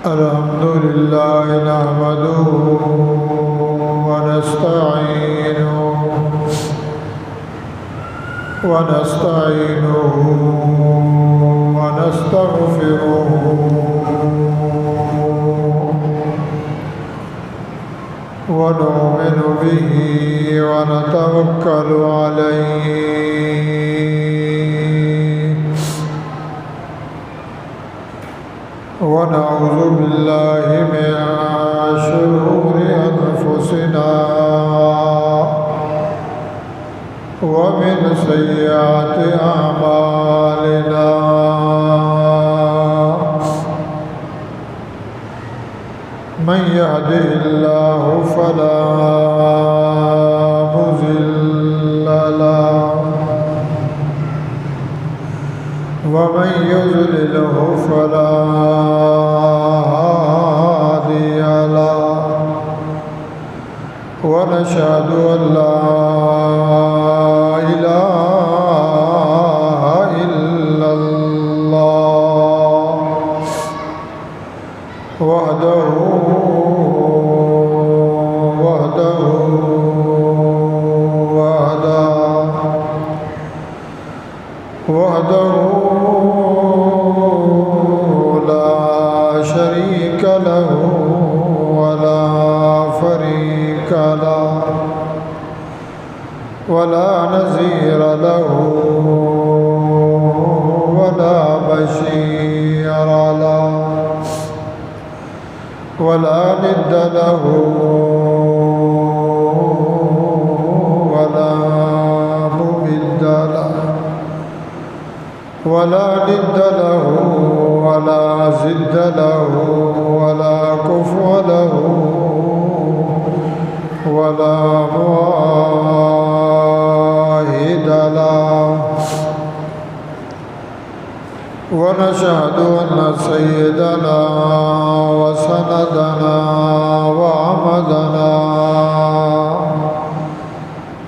الحمد لله نحمده ونستعينه ونستغفره ونؤمن به ونتوكل عليه ونعوذ بالله من شرور أنفسنا ومن سيئات أعمالنا من يهده الله فلا مضل له ومن يضلله فلا هادي له ونشهد أن لا إله إلا الله وحده لا شريك له ولا فريق له ولا نظير له ولا بشير له ولا ند له ولا ممد له ولا ند له ولا ضد له ولا كفو له ولا معاهد له ونشهد أن سيدنا وسندنا وعمدنا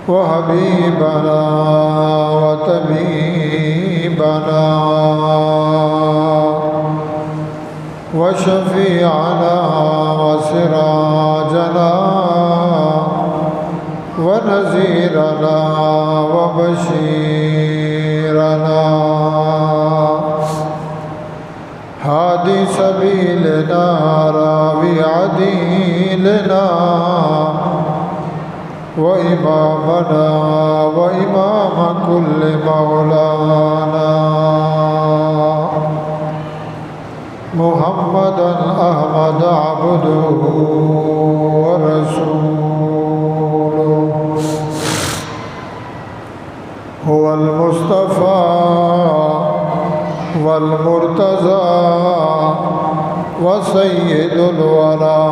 وحبيبنا وطبيبنا وشفيعنا وسراجنا ونذيرنا وبشيرنا هادي سبيلنا راوي عديلنا وإمامنا وإمام كل مولانا محمدا أحمد عبده ورسوله هو المصطفى والمرتضى وسيد الورى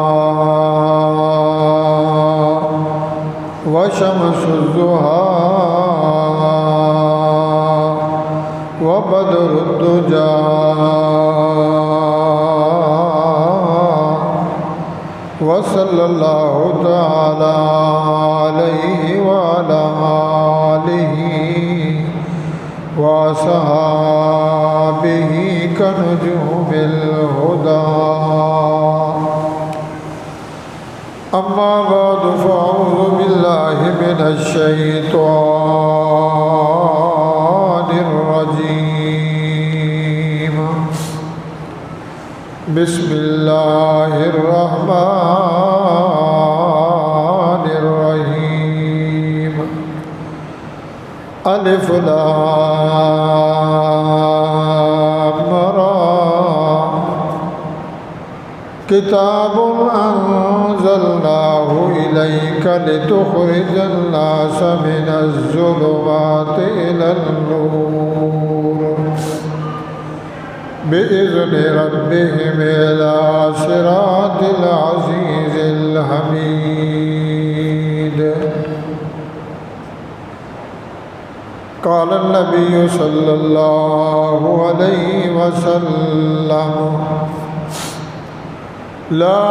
وشمس الضحى وبدر الدجى وصلى الله تعالى عليه وعلى آله وصحابه كنجوم الهدى أما بعد فأعوذ بالله من الشيطان الرجيم بسم الله الرحمن الرحيم ألف لام را كتاب أنزلناه إليك لتخرج الناس من الظلمات إلى النور بإذن ربهم إلى صراط العزيز الحميد قال النبي صلى الله عليه وسلم لا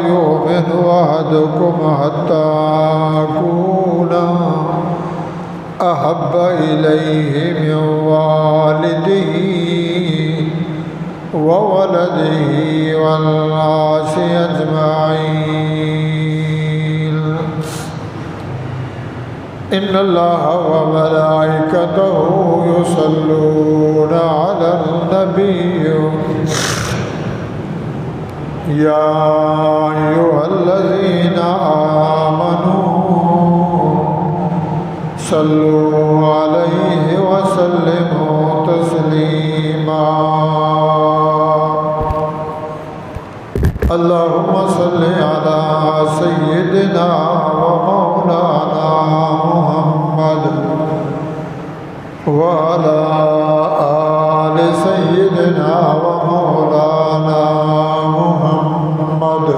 يؤمن أحدكم حتى أكون أحب إليه من والده وولده والناس أجمعين إن الله وملائكته يصلون على النبي يا أيها الذين آمنوا صلوا عليه وسلموا تسليما اللهم صل على سيدنا ومولانا محمد وعلى آل سيدنا ومولانا محمد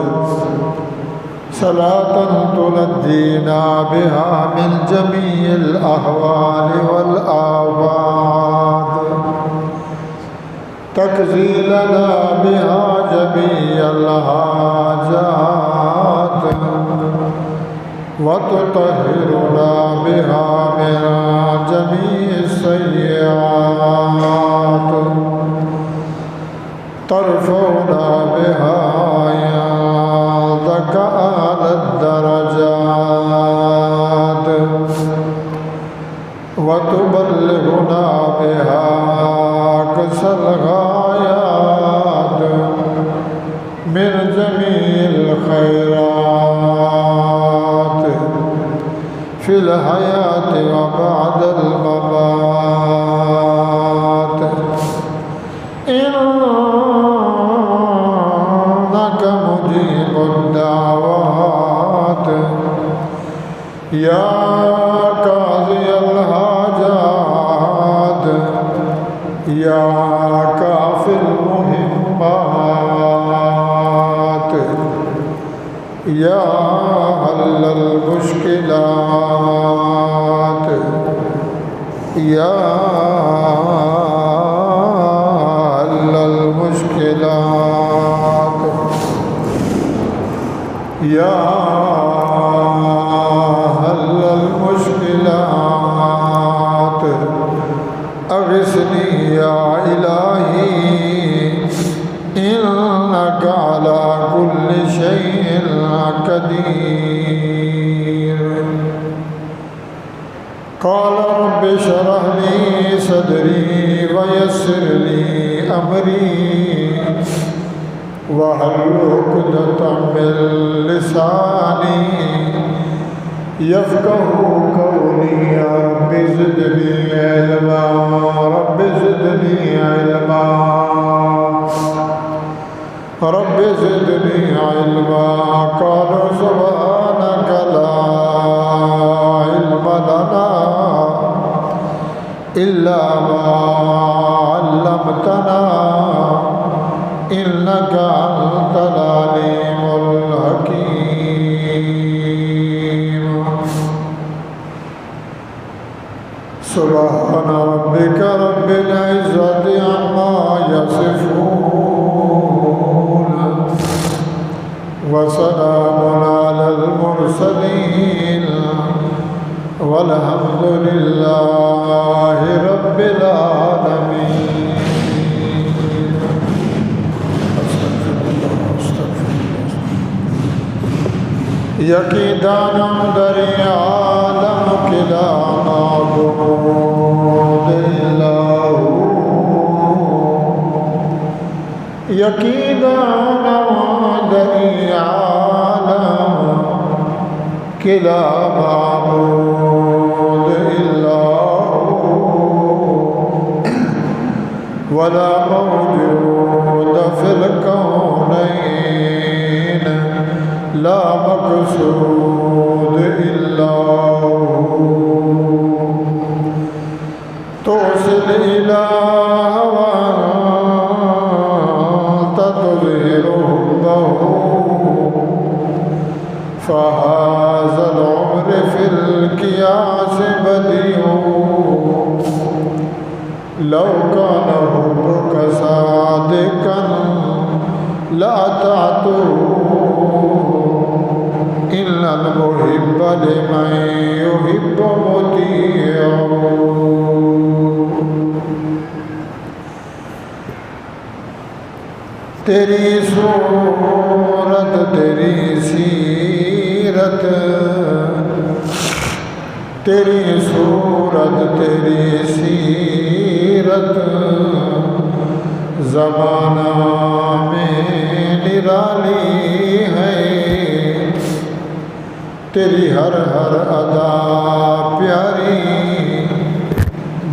صلاة تنجينا بها من جميع الأهوال والآفات تقضي لنا بها جميع الحاجات وتطهرنا بها من جميع السيئات ترفعنا بها عندك أعلى الدرجات وتبلغنا بها أقصى الغايات من جميع الخيرات في الحياة وبعد الممات إنك مجيب الدعوات يا قاضي الحاجات يا كافي المهمات يا حل المشكلات يا حل المشكلات يا حل المشكلات أغثني يا إلهي إنك على كل شيء قدير قال رب اشرح لي صدري ويسر لي أمري واحلل عقدة من لساني يفقهوا قولي يا رب زدني علما رب زدني علما رب زدني علما قالوا سبحانك لا علم لنا إلا ما علمتنا إنك أنت العليم الحكيم سبحان ربك رب العزة عما يصفون وسلام على المرسلين والحمد لله رب العالمين یقیدانم دری عالم کلا معبود الا ہو یقیدانم دری عالم کلا معبود الا ہو ولا موجود فی الکونین لا مقصود الا هو توصل الہ وانت تظہر حبه فهذا العمر في القياس بديع لو كان حبك صادقا لأطعته إن المحب لمن يحب مطيع تیری صورت تیری سیرت تیری صورت تیری سیرت زمانہ میں نرالی ہے تیری ہر ہر ادا پیاری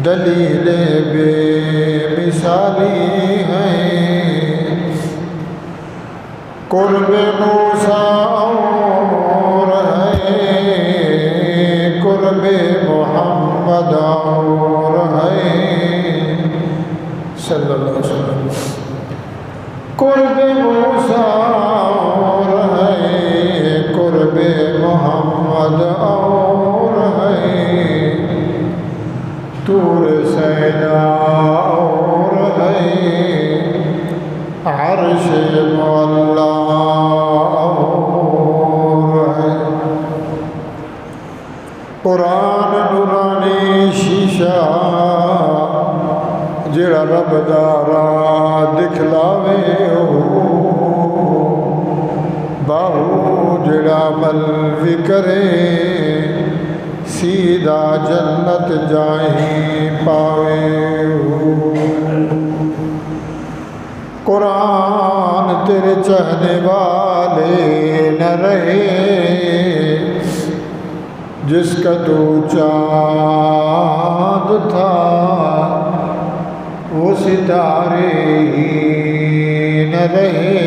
دلیل بے مثالی ہے قرب موسیٰ اور ہے قرب محمد اور ہے صلی اللہ علیہ وسلم قرب موسیٰ اور ہے قرب محمد اور ہے طور سینا اور ہے عرش مولا اور ہے قرآن نورانی شیشہ جڑا رب دارا دکھلاوے ہو باہو جڑا عمل بھی کرے سیدھا جنت جائیں پاوے ہو قرآن تیرے چاہنے والے نہ رہے جس کا تو چاند تھا وہ ستارے ہی نہ رہے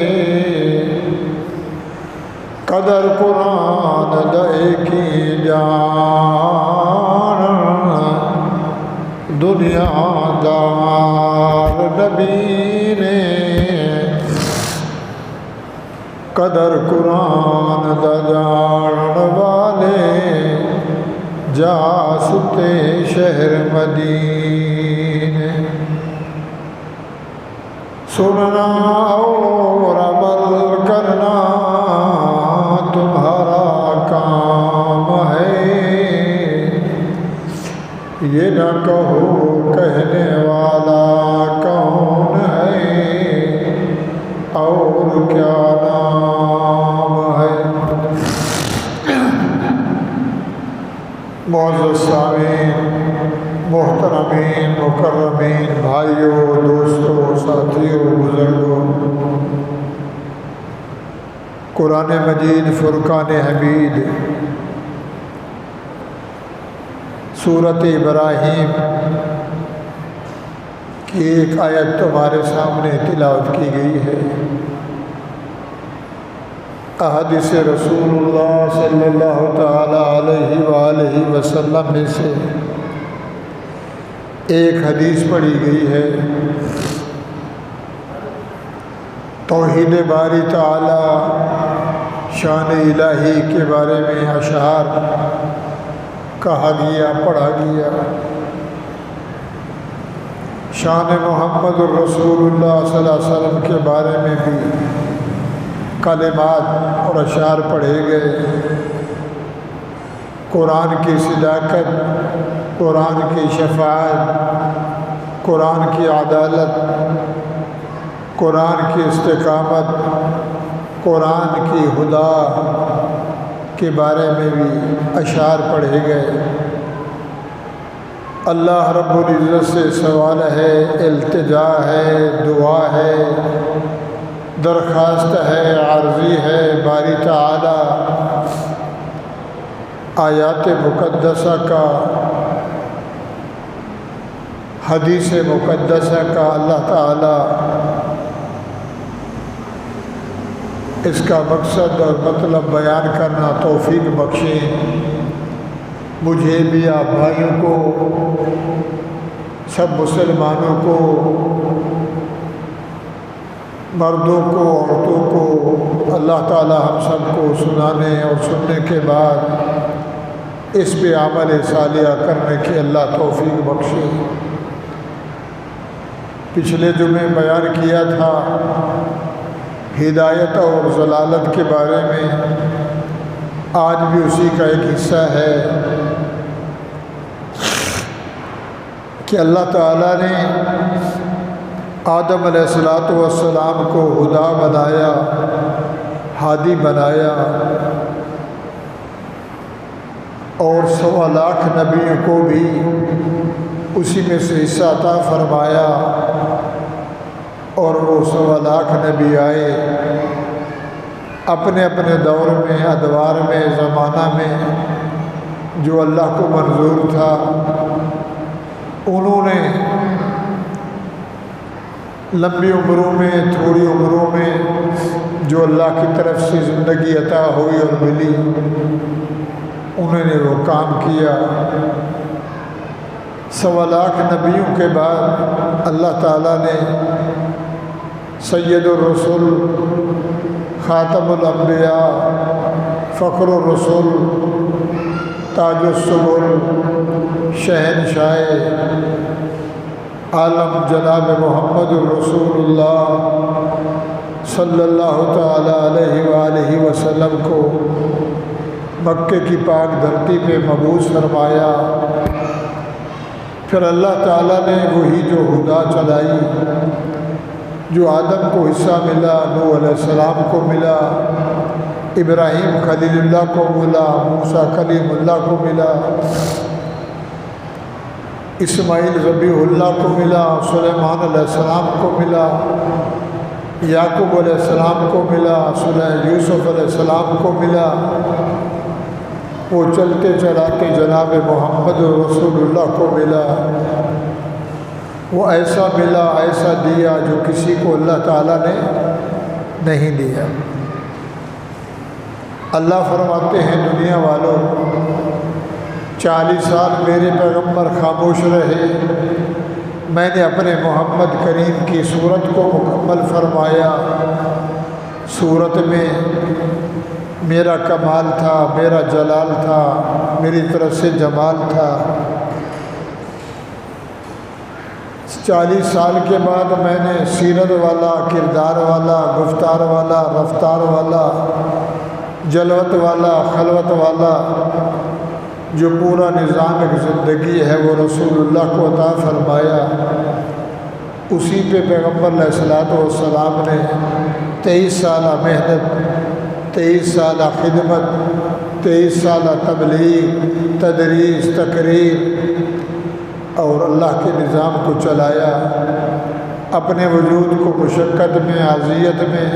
قدر قرآن دے کی جان دنیا دار نبی نے قدر قرآن دا جان والے جا ستے شہر مدینے سننا اور عمل کرنا تمہارا کام ہے یہ نہ کہو کہنے والا کون ہے اور کیا نام ہے معزز سامعین محترمین مکرمین بھائیوں دوستوں ساتھیوں بزرگوں قرآن مجید فرقان حمید سورۃ ابراہیم کی ایک آیت تمہارے سامنے تلاوت کی گئی ہے احادیث رسول اللہ صلی اللہ تعالی علیہ وآلہ وسلم میں سے ایک حدیث پڑھی گئی ہے توحید باری تعالی شان الہی کے بارے میں اشعار کہا گیا پڑھا گیا شان محمد الرسول اللہ صلی اللہ علیہ وسلم کے بارے میں بھی کلمات اور اشعار پڑھے گئے قرآن کی صداقت قرآن کی شفاعت قرآن کی عدالت قرآن کی استقامت قرآن کی ہدا کے بارے میں بھی اشعار پڑھے گئے اللہ رب العزت سے سوال ہے التجا ہے دعا ہے درخواست ہے عارضی ہے باری تعالی آیات مقدسہ کا حدیث مقدسہ کا اللہ تعالی اس کا مقصد اور مطلب بیان کرنا توفیق بخشیں مجھے بھی آپ بھائیوں کو سب مسلمانوں کو مردوں کو عورتوں کو اللہ تعالی ہم سب کو سنانے اور سننے کے بعد اس پہ عمل صالحہ کرنے کی اللہ توفیق بخشے پچھلے جمعے بیان کیا تھا ہدایت اور ضلالت کے بارے میں آج بھی اسی کا ایک حصہ ہے کہ اللہ تعالیٰ نے آدم علیہ السلام کو ہدا بنایا، ہادی بنایا، اور 1.25 لاکھ نبیوں کو بھی اسی میں سے حصہ عطا فرمایا، اور وہ 1.25 لاکھ نبی آئے اپنے اپنے دور میں، ادوار میں، زمانہ میں جو اللہ کو منظور تھا۔ انہوں نے لمبی عمروں میں، تھوڑی عمروں میں جو اللہ کی طرف سے زندگی عطا ہوئی اور ملی، انہوں نے وہ کام کیا۔ 1.25 لاکھ نبیوں کے بعد اللہ تعالیٰ نے سید الرسول، خاتم الانبیاء، فخر الرسول، تاج السبل، شہنشاہ عالم جناب محمد الرسول اللہ صلی اللہ تعالیٰ علیہ وآلہ وسلم کو مکے کی پاک دھرتی پہ مبعوث فرمایا۔ پھر اللہ تعالیٰ نے وہی جو ہدا چلائی، جو آدم کو حصہ ملا، نوح علیہ السلام کو ملا، ابراہیم خلیل اللہ کو ملا، موسیٰ کلیم اللہ کو ملا، اسماعیل ذبیح اللہ کو ملا، سلیمان علیہ السلام کو ملا، یعقوب علیہ السلام کو ملا، یوسف علیہ السلام کو ملا، وہ چلتے چلاتے جناب محمد رسول اللہ کو ملا۔ وہ ایسا ملا، ایسا دیا جو کسی کو اللہ تعالیٰ نے نہیں دیا۔ اللہ فرماتے ہیں دنیا والوں، 40 سال میرے پیغمبر خاموش رہے، میں نے اپنے محمد کریم کی صورت کو مکمل فرمایا۔ صورت میں میرا کمال تھا، میرا جلال تھا، میری طرف سے جمال تھا۔ 40 سال کے بعد میں نے سیرت والا، کردار والا، گفتار والا، رفتار والا، جلوت والا، خلوت والا جو پورا نظام ایک زندگی ہے وہ رسول اللہ کو عطا فرمایا۔ اسی پہ پیغمبر علیہ السلام نے 23 سالہ محنت، 23 سالہ خدمت، 23 سالہ تبلیغ، تدریس، تقریر اور اللہ کے نظام کو چلایا۔ اپنے وجود کو مشقت میں، اذیت میں،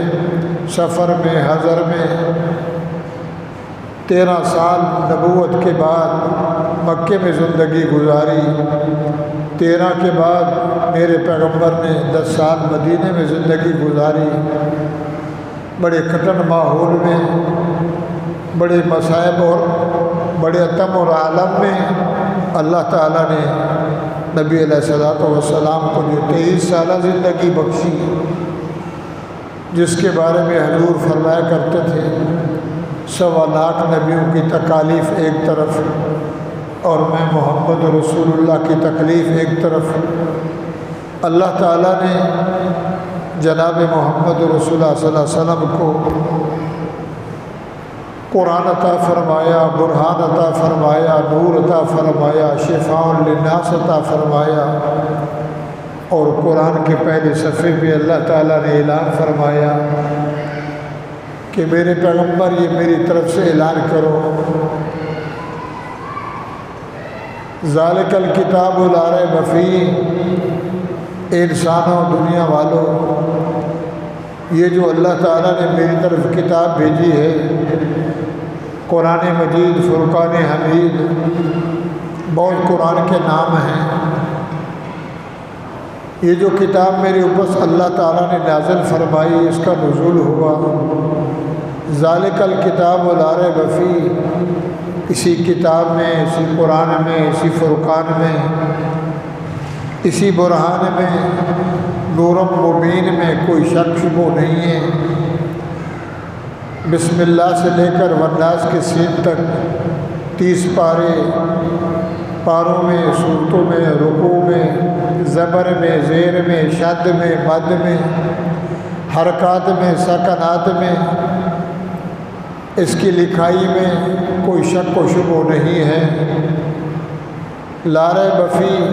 سفر میں، حضر میں 13 سال نبوت کے بعد مکے میں زندگی گزاری۔ 13 کے بعد میرے پیغمبر نے 10 سال مدینے میں زندگی گزاری، بڑے کٹن ماحول میں، بڑے مصائب اور بڑے اتم اور عالم میں اللہ تعالیٰ نے نبی علیہ السلام کو جو 23 سالہ زندگی بخشی، جس کے بارے میں حضور فرمایا کرتے تھے 1.25 لاکھ نبیوں کی تکالیف ایک طرف اور میں محمد رسول اللہ کی تکلیف ایک طرف۔ اللہ تعالیٰ نے جناب محمد رسول اللہ صلی اللہ علیہ وسلم کو قرآن عطا فرمایا، برہان عطا فرمایا، نور عطا فرمایا، شفاء للناس عطا فرمایا، اور قرآن کے پہلے صفحے پہ اللہ تعالیٰ نے اعلان فرمایا کہ میرے پیغمبر یہ میری طرف سے اعلان کرو، ذالک الکتاب لا ریب فیہ، انسانوں دنیا والوں، یہ جو اللہ تعالیٰ نے میری طرف کتاب بھیجی ہے، قرآن مجید، فرقان حمید، بہت قرآن کے نام ہیں، یہ جو کتاب میرے اوپر اللہ تعالیٰ نے نازل فرمائی، اس کا نزول ہوا، ذالک الکتاب لا ریب فیہ، اسی کتاب میں، اسی قرآن میں، اسی فرقان میں، اسی برہان میں، نور مبین میں کوئی شک شبہ نہیں ہے۔ بسم اللہ سے لے کر والناس کے سین تک 30 پاروں میں، صورتوں میں، رکوع میں، زبر میں، زیر میں، شد میں، مد میں، حرکات میں، سکنات میں اس کی لکھائی میں کوئی شک و شبہ نہیں ہے، لا ریب فیہ،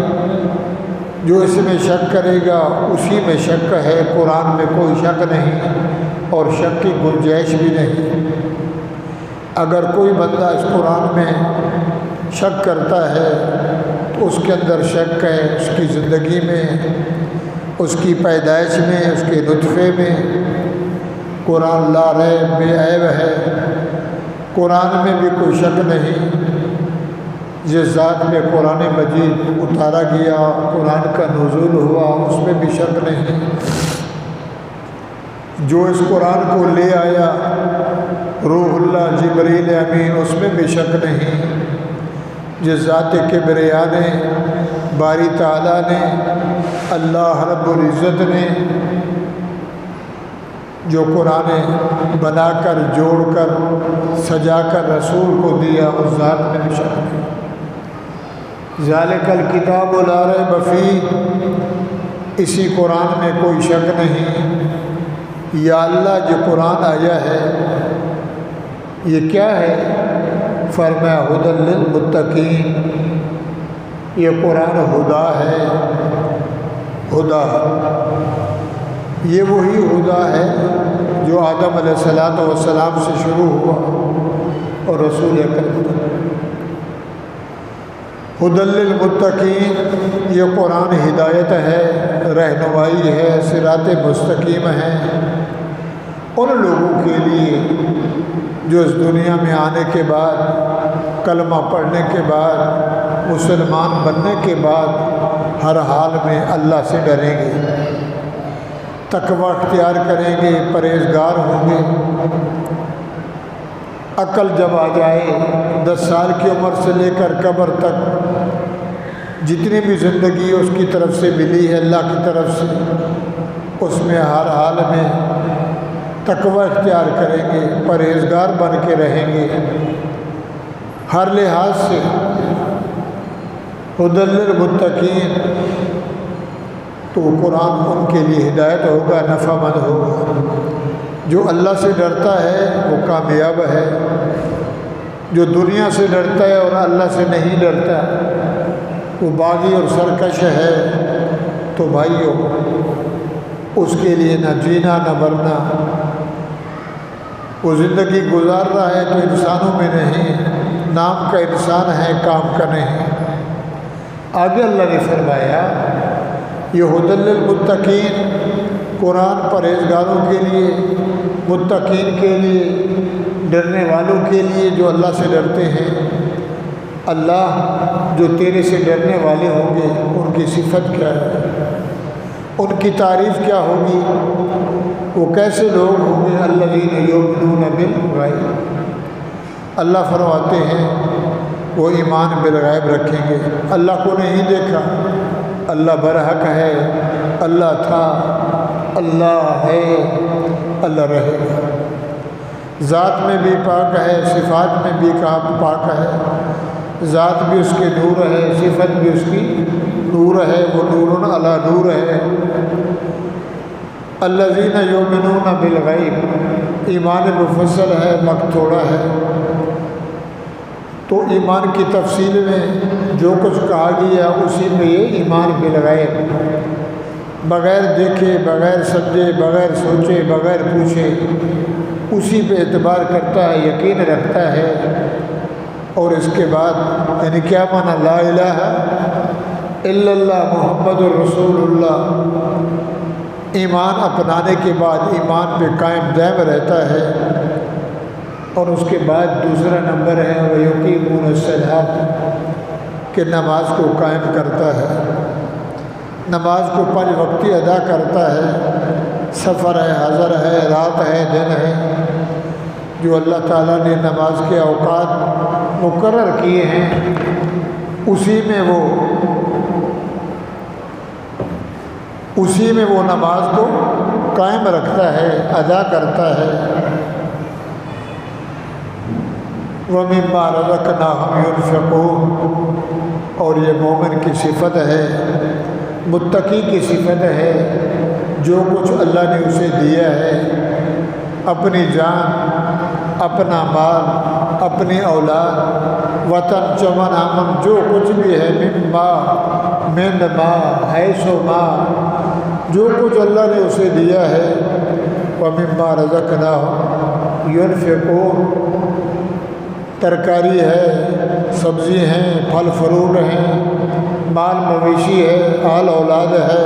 جو اس میں شک کرے گا اسی میں شک ہے، قرآن میں کوئی شک نہیں اور شک کی گنجائش بھی نہیں۔ اگر کوئی بندہ اس قرآن میں شک کرتا ہے تو اس کے اندر شک ہے، اس کی زندگی میں، اس کی پیدائش میں، اس کے نطفے میں۔ قرآن لا ریب بے عیب ہے، قرآن میں بھی کوئی شک نہیں۔ جس ذات میں قرآن مجید اتارا گیا، قرآن کا نزول ہوا، اس میں بھی شک نہیں۔ جو اس قرآن کو لے آیا روح اللہ جبریل امین، اس میں بھی شک نہیں۔ جس ذات کبریا نے، باری تعالیٰ نے، اللہ رب العزت نے جو قرآن بنا کر، جوڑ کر، سجا کر رسول کو دیا، اس ذات میں بھی شک نہیں۔ ذالک الکتاب لا ریب فیہ، اسی قرآن میں کوئی شک نہیں۔ یا اللہ جو قرآن آیا ہے یہ کیا ہے؟ فرمایا ھدی للمتقین، یہ قرآن ہدا ہے۔ ہدا، یہ وہی ہدا ہے جو آدم علیہ السلام سے شروع ہوا اور رسول اکرم۔ ھدی للمتقین، یہ قرآن ہدایت ہے، رہنمائی ہے، صراط مستقیم ہے ان لوگوں کے لیے جو اس دنیا میں آنے کے بعد، کلمہ پڑھنے کے بعد، مسلمان بننے کے بعد ہر حال میں اللہ سے ڈریں گے، تقوی اختیار کریں گے، پرہیزگار ہوں گے۔ عقل جب آ جائے، 10 سال کی عمر سے لے کر قبر تک جتنی بھی زندگی اس کی طرف سے ملی ہے، اللہ کی طرف سے، اس میں ہر حال میں تقوی اختیار کریں گے، پرہیزگار بن کے رہیں گے ہر لحاظ سے۔ ھدی للمتقین، تو قرآن ان کے لیے ہدایت ہوگا، نفع مند ہوگا۔ جو اللہ سے ڈرتا ہے وہ کامیاب ہے، جو دنیا سے ڈرتا ہے اور اللہ سے نہیں ڈرتا وہ باغی اور سرکش ہے۔ تو بھائیو، اس کے لیے نہ جینا نہ مرنا، وہ زندگی گزار رہا ہے تو انسانوں میں نہیں، نام کا انسان ہے، کام کا نہیں۔ آگے اللہ نے فرمایا یہ ھدی للمتقین، قرآن پرہیزگاروں کے لیے، متقین کے لیے، ڈرنے والوں کے لیے جو اللہ سے ڈرتے ہیں۔ اللہ جو تیرے سے ڈرنے والے ہوں گے ان کی صفت کیا ہے، ان کی تعریف کیا ہوگی، وہ کیسے لوگ ہوں گے؟ الذین یؤمنون بالغیب، اللہ فرماتے ہیں وہ ایمان بالغیب رکھیں گے۔ اللہ کو نہیں دیکھا، اللہ برحق ہے، اللہ تھا، اللہ ہے، اللہ رہے گا۔ ذات میں بھی پاک ہے، صفات میں بھی پاک ہے، ذات بھی اس کے نور ہے، صفت بھی اس کی نور ہے، وہ نور علی نور ہے۔ الذین یؤمنون بالغیب، ایمان مفصل ہے، مقطوعہ ہے۔ تو ایمان کی تفصیل میں جو کچھ کہا گیا اسی میں یہ ایمان بالغیب، بغیر دیکھے، بغیر سمجھے، بغیر سوچے، بغیر پوچھے اسی پہ اعتبار کرتا ہے، یقین رکھتا ہے۔ اور اس کے بعد یعنی کیا مانا؟ لا الہ الا اللہ محمد الرسول اللہ، ایمان اپنانے کے بعد ایمان پہ قائم دائم رہتا ہے۔ اور اس کے بعد دوسرا نمبر ہے وَيُقِيمُونَ الصَّلَاةَ، کہ نماز کو قائم کرتا ہے، نماز کو 5 وقتی ادا کرتا ہے، سفر ہے، حضر ہے، رات ہے، دن ہے، جو اللہ تعالیٰ نے نماز کے اوقات مقرر کیے ہیں اسی میں وہ نماز کو قائم رکھتا ہے، ادا کرتا ہے۔ وَمِمَّا رَزَقْنَاهُمْ يُنْفِقُونَ، اور یہ مومن کی صفت ہے، متقی کی صفت ہے، جو کچھ اللہ نے اسے دیا ہے اپنی جان اپنا مال، اپنی اولاد، وطن، چمن، امن، جو کچھ بھی ہے، من ما حیث ما، جو کچھ اللہ نے اسے دیا ہے، وَمِمَّا رَزَقْنَاهُمْ يُنْفِقُونَ، ترکاری ہے، سبزی ہیں، پھل فروٹ ہیں، مال مویشی ہے، آل اولاد ہے،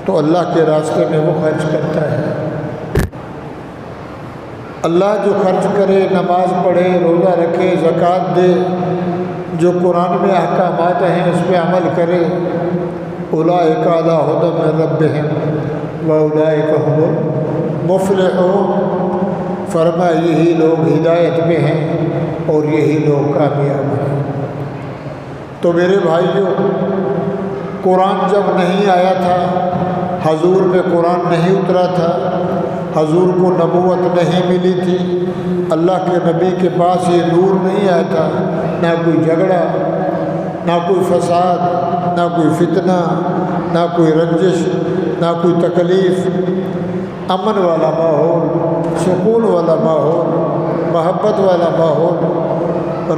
تو اللہ کے راستے میں وہ خرچ کرتا ہے۔ اللہ جو خرچ کرے، نماز پڑھے، روزہ رکھے، زکوٰۃ دے، جو قرآن میں احکامات ہیں اس پہ عمل کرے، اولئک علی ھدی من ربہم واولئک ھم المفلحون، فرمایا یہی لوگ ہدایت پہ ہیں اور یہی لوگ کامیاب ہیں۔ تو میرے بھائیوں، قرآن جب نہیں آیا تھا، حضور پہ قرآن نہیں اترا تھا، حضور کو نبوت نہیں ملی تھی، اللہ کے نبی کے پاس یہ نور نہیں آیا تھا، نہ کوئی جھگڑا، نہ کوئی فساد، نہ کوئی فتنہ، نہ کوئی رنجش، نہ کوئی تکلیف، امن والا ماحول، سکون والا ماحول، محبت والا ماحول۔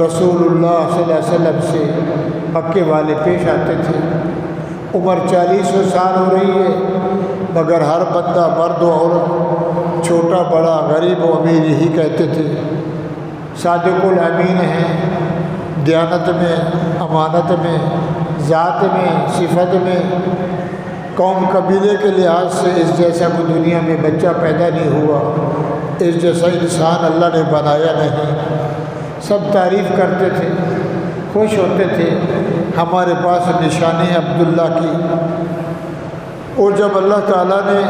رسول اللہ صلی اللہ علیہ وسلم سے مکے والے پیش آتے تھے، عمر 40 سال ہو رہی ہے، مگر ہر بندہ، مرد و عورت، چھوٹا بڑا، غریب و امیر یہی کہتے تھے، صادق الامین ہیں، دیانت میں، امانت میں، ذات میں، صفت میں، قوم قبیلے کے لحاظ سے اس جیسا کوئی دنیا میں بچہ پیدا نہیں ہوا، اس جیسا انسان اللہ نے بنایا نہیں۔ سب تعریف کرتے تھے، خوش ہوتے تھے، ہمارے پاس نشانی عبداللہ کی۔ اور جب اللہ تعالیٰ نے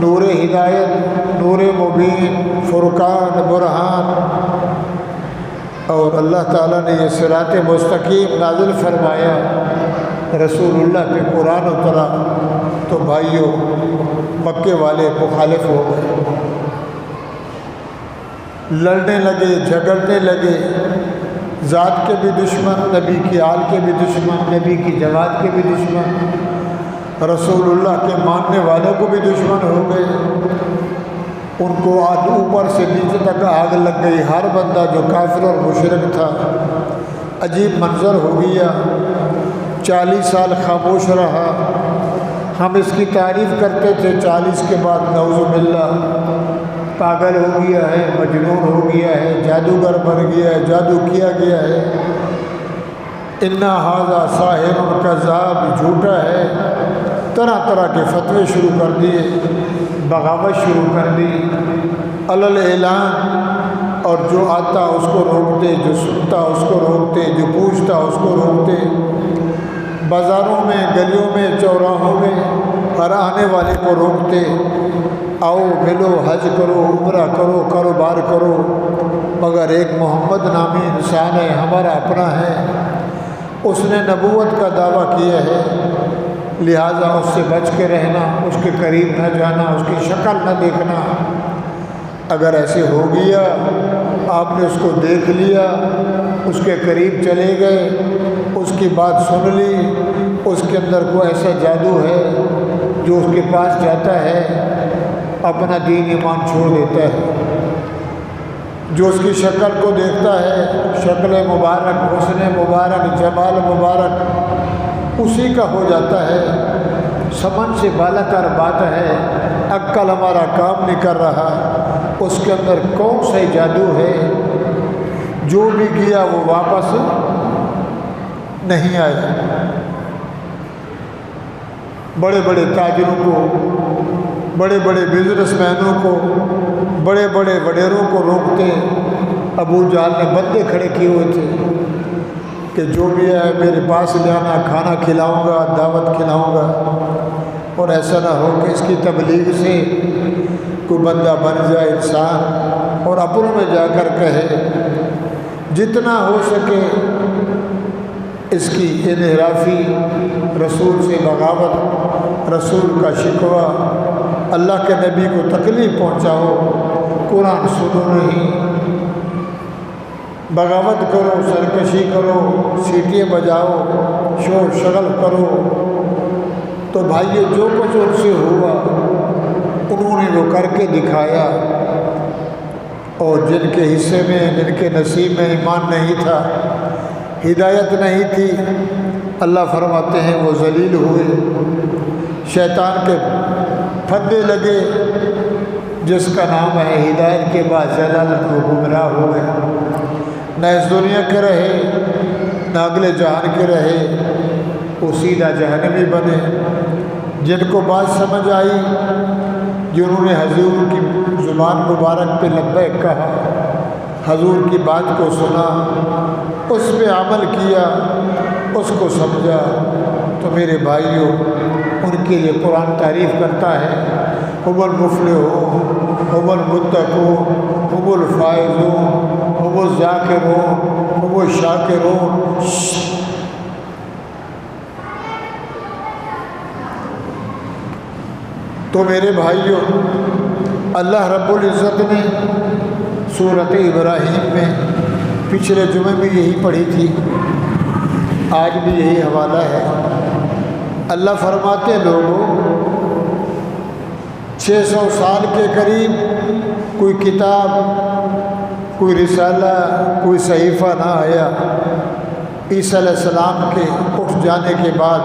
نور ہدایت، نور مبین، فرقان، برہان، اور اللہ تعالیٰ نے یہ صراط مستقیم نازل فرمایا، رسول اللہ پہ قرآن اترا، تو بھائیوں مکے والے مخالف ہو گئے، لڑنے لگے، جھگڑنے لگے، ذات کے بھی دشمن، نبی کی آل کے بھی دشمن، نبی کی جماعت کے بھی دشمن، رسول اللہ کے ماننے والوں کو بھی دشمن ہو گئے، ان کو آج اوپر سے نیچے تک آگ لگ گئی، ہر بندہ جو کافر اور مشرک تھا، عجیب منظر ہو گیا۔ 40 سال خاموش رہا، ہم اس کی تعریف کرتے تھے، 40 کے بعد نعوذ باللہ پاگل ہو گیا ہے، مجنون ہو گیا ہے، جادوگر بن گیا ہے، جادو کیا گیا ہے، اِنَّ ھَذَا سَاحِرٌ کذاب، جھوٹا ہے، طرح طرح کے فتوے شروع کر دیے، بغاوت شروع کر دی، علل اعلان، اور جو آتا اس کو روکتے، جو سنتا اس کو روکتے، جو پوچھتا اس کو روکتے، بازاروں میں، گلیوں میں، چوراہوں میں ہر آنے والے کو روکتے، آؤ ملو، حج کرو، عمرہ کرو، کاروبار کرو، مگر ایک محمد نامی انسان ہے، ہمارا اپنا ہے، اس نے نبوت کا دعویٰ کیا ہے، لہٰذا اس سے بچ کے رہنا، اس کے قریب نہ جانا، اس کی شکل نہ دیکھنا۔ اگر ایسے ہو گیا، آپ نے اس کو دیکھ لیا، اس کے قریب چلے گئے، اس کی بات سن لی، اس کے اندر کوئی ایسا جادو ہے جو اس کے پاس جاتا ہے اپنا دین ایمان چھوڑ دیتا ہے، جو اس کی شکل کو دیکھتا ہے، شکل مبارک، حسن مبارک، جمال مبارک اسی کا ہو جاتا ہے، سمجھ سے بالا تر بات ہے، عقل ہمارا کام نہیں کر رہا، اس کے اندر کون سا جادو ہے، جو بھی کیا وہ واپس نہیں آیا۔ بڑے بڑے تاجروں کو، بڑے بڑے بزنس مینوں کو، بڑے بڑے وڈیروں کو روکتے، ابو جہل نے بندے کھڑے کیے ہوئے تھے کہ جو بھی ہے میرے پاس لے آنا، کھانا کھلاؤں گا، دعوت کھلاؤں گا، اور ایسا نہ ہو کہ اس کی تبلیغ سے کوئی بندہ بن جائے انسان اور اپنوں میں جا کر کہے۔ جتنا ہو سکے اس کی انحرافی، رسول سے بغاوت، رسول کا شکوہ، اللہ کے نبی کو تکلیف پہنچاؤ، قرآن سنو نہیں، بغاوت کرو، سرکشی کرو، سیٹیاں بجاؤ، شور شغل کرو۔ تو بھائیو جو کچھ ان سے ہوا انہوں نے وہ کر کے دکھایا۔ اور جن کے حصے میں، جن کے نصیب میں ایمان نہیں تھا، ہدایت نہیں تھی، اللہ فرماتے ہیں وہ ذلیل ہوئے، شیطان کے پھندے لگے، جس کا نام ہے ہدایت کے بعد ضلالت، وہ گمراہ ہو گئے، نہ اس دنیا کے رہے نہ اگلے جہان کے رہے، وہ سیدھا جہنمی بنے۔ جن کو بات سمجھ آئی، جنہوں نے حضور کی زبان مبارک پہ لبیک کہا، حضور کی بات کو سنا، اس پہ عمل کیا، اس کو سمجھا، تو میرے بھائیوں ان کے لیے قرآن تعریف کرتا ہے، هم المفلحون، هم المتقون، هم الفائزون، هم الذاکرون، هم الشاکرون۔ تو میرے بھائیوں، اللہ رب العزت نے سورۃ ابراہیم میں پچھلے جمعے میں یہی پڑھی تھی، آج بھی یہی حوالہ ہے۔ اللہ فرماتے لوگوں 600 سال کے قریب کوئی کتاب، کوئی رسالہ، کوئی صحیفہ نہ آیا۔ عیسیٰ علیہ السلام کے اٹھ جانے کے بعد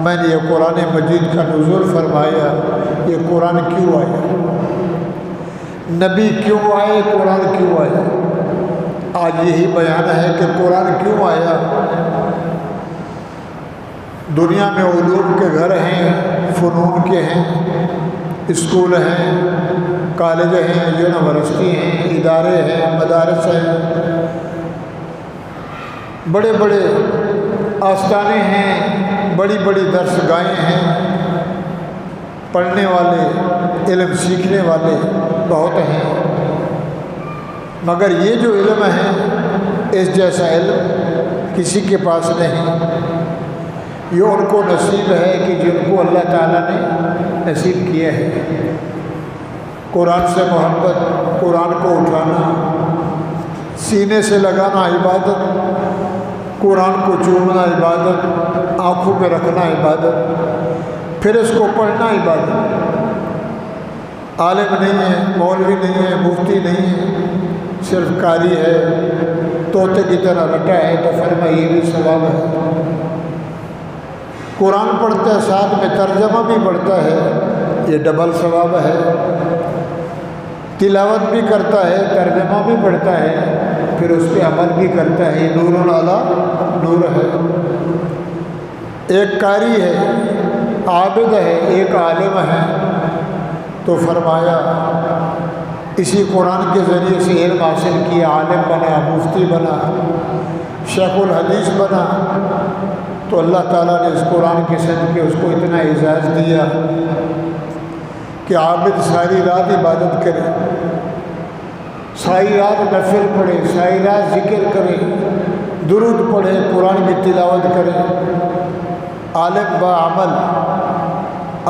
میں نے یہ قرآن مجید کا نزول فرمایا۔ یہ قرآن کیوں آیا؟ نبی کیوں آئے؟ قرآن کیوں آیا؟ آج یہی بیان ہے کہ قرآن کیوں آیا۔ دنیا میں علوم کے گھر ہیں، فنون کے ہیں، اسکول ہیں، کالج ہیں، یونیورسٹی ہیں، ادارے ہیں، مدارس ہیں، بڑے بڑے آستانے ہیں، بڑی بڑی درسگاہیں ہیں، پڑھنے والے، علم سیکھنے والے بہت ہیں، مگر یہ جو علم ہے اس جیسا علم کسی کے پاس نہیں۔ یہ ان کو نصیب ہے کہ جن کو اللہ تعالیٰ نے نصیب کیا ہے۔ قرآن سے محبت، قرآن کو اٹھانا، سینے سے لگانا عبادت، قرآن کو چومنا عبادت، آنکھوں پہ رکھنا عبادت، پھر اس کو پڑھنا عبادت۔ عالم نہیں ہے، مولوی نہیں ہے، مفتی نہیں ہے، صرف قاری ہے، طوطے کی طرح رٹا ہے، تو فرمایا یہ بھی ثواب ہے۔ قرآن پڑھتا ہے، ساتھ میں ترجمہ بھی پڑھتا ہے، یہ ڈبل ثواب ہے۔ تلاوت بھی کرتا ہے، ترجمہ بھی پڑھتا ہے، پھر اس پہ عمل بھی کرتا ہے، یہ نور علی نور ہے۔ ایک قاری ہے، عابد ہے، ایک عالم ہے، تو فرمایا اسی قرآن کے ذریعے سے علم حاصل کیا، عالم بنا، مفتی بنا، شیخ الحدیث بنا، تو اللہ تعالیٰ نے اس قرآن کے صدقے اس کو اتنا اعزاز دیا کہ عابد ساری رات عبادت کرے، ساری رات نفل پڑھے، ساری رات ذکر کرے، درود پڑھے، قرآن کی تلاوت کرے، عالم با عمل،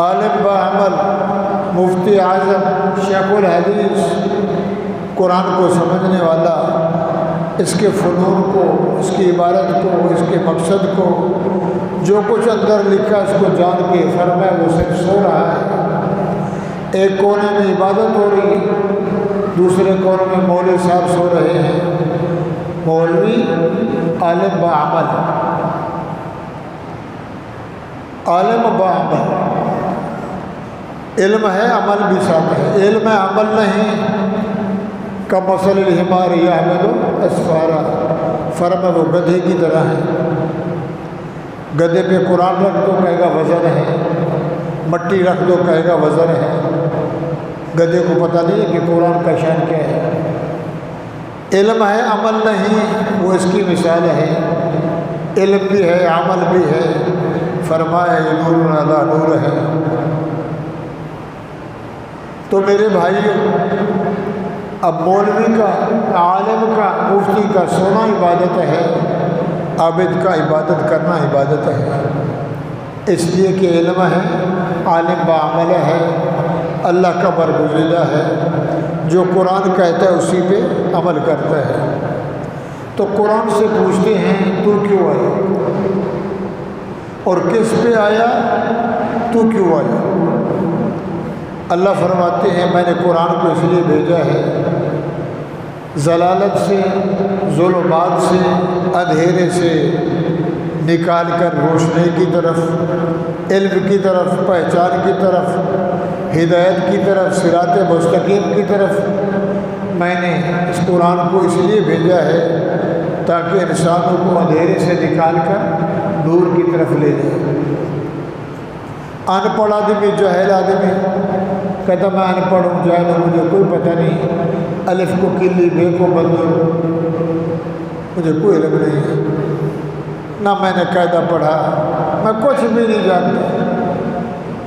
عالم با عمل، مفتی اعظم، شیخ الحدیث، قرآن کو سمجھنے والا، اس کے فنون کو، اس کی عبارت کو، اس کے مقصد کو، جو کچھ اندر لکھا اس کو جان کے فرمایا وہ صرف سو رہا ہے۔ ایک کونے میں عبادت ہو رہی ہے، دوسرے کونے میں مولوی صاحب سو رہے ہیں۔ مولوی عالم با عمل، عالم با عمل، علم ہے، عمل بھی ساتھ ہے۔ علم ہے، عمل نہیں، کمثل الحمار یحمل اسفارا، فرما وہ گدھے کی طرح ہے۔ گدھے پہ قرآن رکھ دو کہے گا وزن ہے، مٹی رکھ دو کہے گا وزن ہے، گدھے کو پتہ نہیں ہے کہ قرآن کا شان کیا ہے۔ علم ہے، عمل نہیں، وہ اس کی مثال ہے۔ علم بھی ہے، عمل بھی ہے، فرمایا یہ نور علی نور ہے۔ تو میرے بھائیوں، اب مولوی کا، عالم کا، مفتی کا سونا عبادت ہے، عابد کا عبادت کرنا عبادت ہے، اس لیے کہ علم ہے، عالم با عمل ہے، اللہ کا برگزیدہ ہے، جو قرآن کہتا ہے اسی پہ عمل کرتا ہے۔ تو قرآن سے پوچھتے ہیں تو کیوں آیا اور کس پہ آیا، تو کیوں آیا؟ اللہ فرماتے ہیں میں نے قرآن کو اس لیے بھیجا ہے ضلالت سے، ظلمات سے، اندھیرے سے نکال کر روشنی کی طرف، علم کی طرف، پہچان کی طرف، ہدایت کی طرف، صراط مستقیم کی طرف میں نے اس قرآن کو اس لیے بھیجا ہے تاکہ انسانوں کو اندھیرے سے نکال کر نور کی طرف لے جائے۔ ان پڑھ آدمی، جاہل آدمی کہتا میں ان پڑھ ہوں، جاہل ہوں، مجھے کوئی پتہ نہیں، الف کو کلی، بے کو بندر، مجھے کوئی علم نہیں ہے، نہ میں نے قاعدہ پڑھا، میں کچھ بھی نہیں جانتا،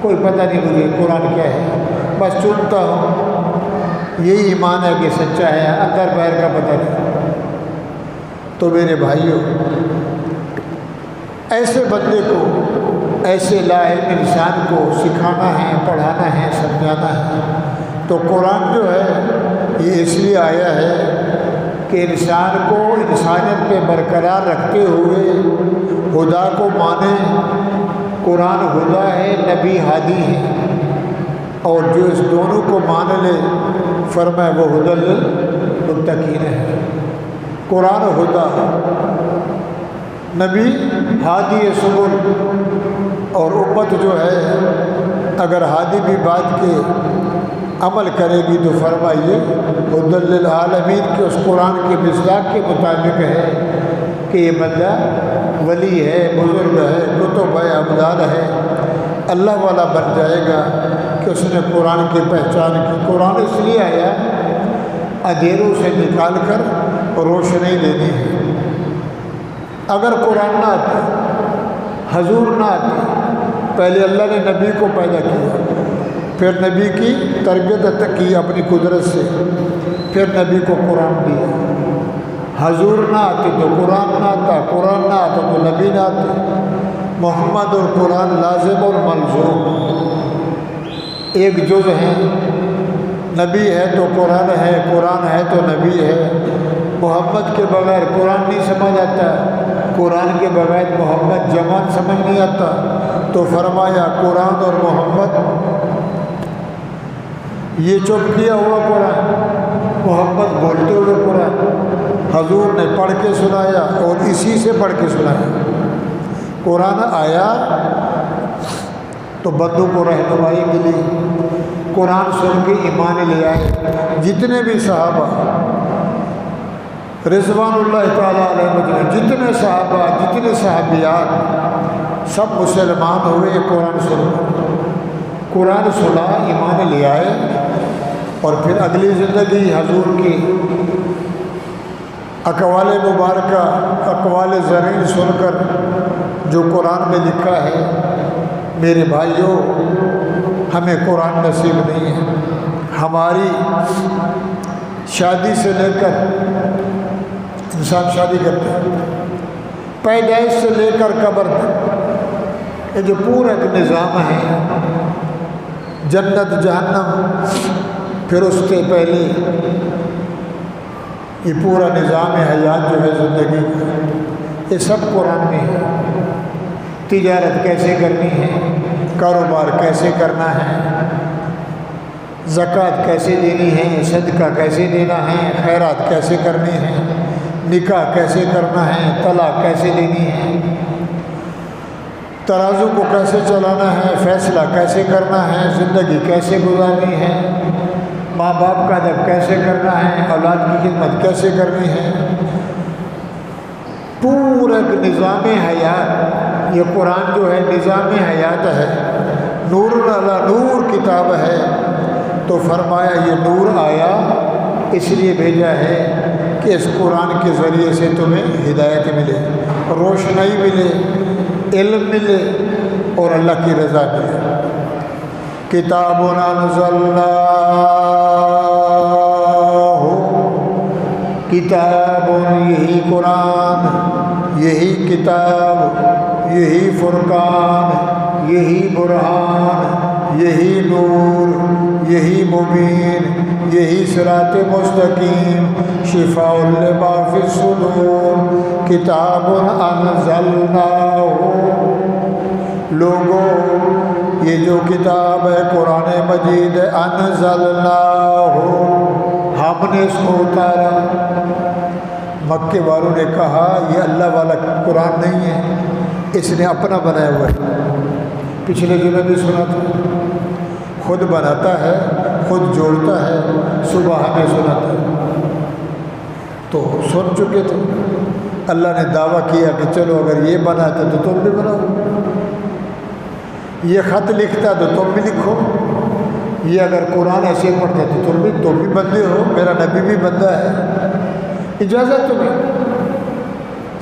کوئی پتہ نہیں مجھے قرآن کیا ہے، بس چنتا ہوں، یہی ایمان ہے کہ سچا ہے، اندر باہر کا پتہ نہیں۔ تو میرے بھائیوں، ایسے بندے کو، ایسے لا علم انسان کو سکھانا ہے، پڑھانا ہے، سمجھانا ہے، تو قرآن جو ہے یہ اس لیے آیا ہے کہ انسان کو انسانیت پہ برقرار رکھتے ہوئے خدا کو مانے۔ قرآن خدا ہے، نبی ہادی ہے، اور جو اس دونوں کو مان لے فرمائے وہ ہدی للمتقین ہے۔ قرآن خدا، نبی ہادی سبل، اور امت جو ہے اگر ہادی بھی بات کے عمل کرے گی تو فرمائیے ہدی للعالمین کے اس قرآن کے مصداق کے مطابق ہے کہ یہ بندہ ولی ہے، بزرگ ہے، کتب ہے، ابدال ہے، اللہ والا بن جائے گا کہ اس نے قرآن کی پہچان کی۔ قرآن اس لیے آیا اندھیروں سے نکال کر روشنی دینی ہے۔ اگر قرآن نہ آتا، حضور نہ آتے، پہلے اللہ نے نبی کو پیدا کیا، پھر نبی کی تربیت کی اپنی قدرت سے، پھر نبی کو قرآن دیا۔ حضور نہ آتے تو قرآن نہ آتا، قرآن نہ آتا تو نبی نہ آتے۔ محمد اور قرآن لازم اور ملزوم ایک جز ہیں، نبی ہے تو قرآن ہے، قرآن ہے تو نبی ہے۔ محمد کے بغیر قرآن نہیں سمجھ آتا، قرآن کے بغیر محمد جمع سمجھ نہیں آتا، تو فرمایا قرآن اور محمد، یہ چپ کیا ہوا قرآن، محمد بولتے ہوئے قرآن، حضور نے پڑھ کے سنایا اور اسی سے پڑھ کے سنایا۔ قرآن آیا تو بندوں کو رہنمائی ملی، قرآن سن کے ایمان لے آئے۔ جتنے بھی صحابہ رضوان اللہ تعالیٰ علیہ مجمعین، جتنے صحابہ، جتنے صحابیات، سب مسلمان ہوئے قرآن سنا۔ قرآن سنا، ایمان لے آئے، اور پھر اگلی زندگی حضور کی اقوال مبارکہ، اقوال زرین سن کر جو قرآن میں لکھا ہے، میرے بھائیوں ہمیں قرآن نصیب نہیں ہے۔ ہماری شادی سے لے کر، انسان شادی کرتے ہیں، پیدائش سے لے کر قبر تک، یہ جو پورا ایک نظام ہے، جنت جہنم، پھر اس سے پہلے یہ پورا نظام حیات جو ہے زندگی کا، یہ سب قرآن میں ہے۔ تجارت کیسے کرنی ہے، کاروبار کیسے کرنا ہے، زکوٰۃ کیسے دینی ہے، صدقہ کیسے دینا ہے، خیرات کیسے کرنی ہے، نکاح کیسے کرنا ہے، طلاق کیسے دینی ہے، ترازو کو کیسے چلانا ہے، فیصلہ کیسے کرنا ہے، زندگی کیسے گزارنی ہے، ماں باپ کا ادب کیسے کرنا ہے، اولاد کی خدمت کیسے کرنی ہے، پورا نظام حیات۔ یہ قرآن جو ہے نظام حیات ہے، نور علی نور کتاب ہے۔ تو فرمایا یہ نور آیا اس لیے بھیجا ہے کہ اس قرآن کے ذریعے سے تمہیں ہدایت ملے، روشنائی ملے، علم ملے، اور اللہ کی رضا ملے۔ کتاب انزلناہ، کتاب، یہی قرآن، یہی کتاب، یہی فرقان، یہی برہان، یہی نور، یہی مبین، یہی صراط مستقیم، شفاء لما فی الصدور، کتاب انزلناہ۔ لوگوں، یہ جو کتاب ہے قرآن مجید، انزلناہ، ہم نے اس کو اتارا۔ مکے والوں نے کہا یہ اللہ والا قرآن نہیں ہے، اس نے اپنا بنایا ہوا ہے۔ پچھلے دنوں بھی سنا تھا، خود بناتا ہے، خود جوڑتا ہے، صبح ہمیں سناتا ہے۔ تو سن چکے تھے، اللہ نے دعویٰ کیا کہ چلو اگر یہ بناتا تو تم بھی بناؤ، یہ خط لکھتا تو تم بھی لکھو، یہ اگر قرآن ایسے پڑھتا تو تم بھی بندے ہو، میرا نبی بھی بندہ ہے، اجازت تمہیں۔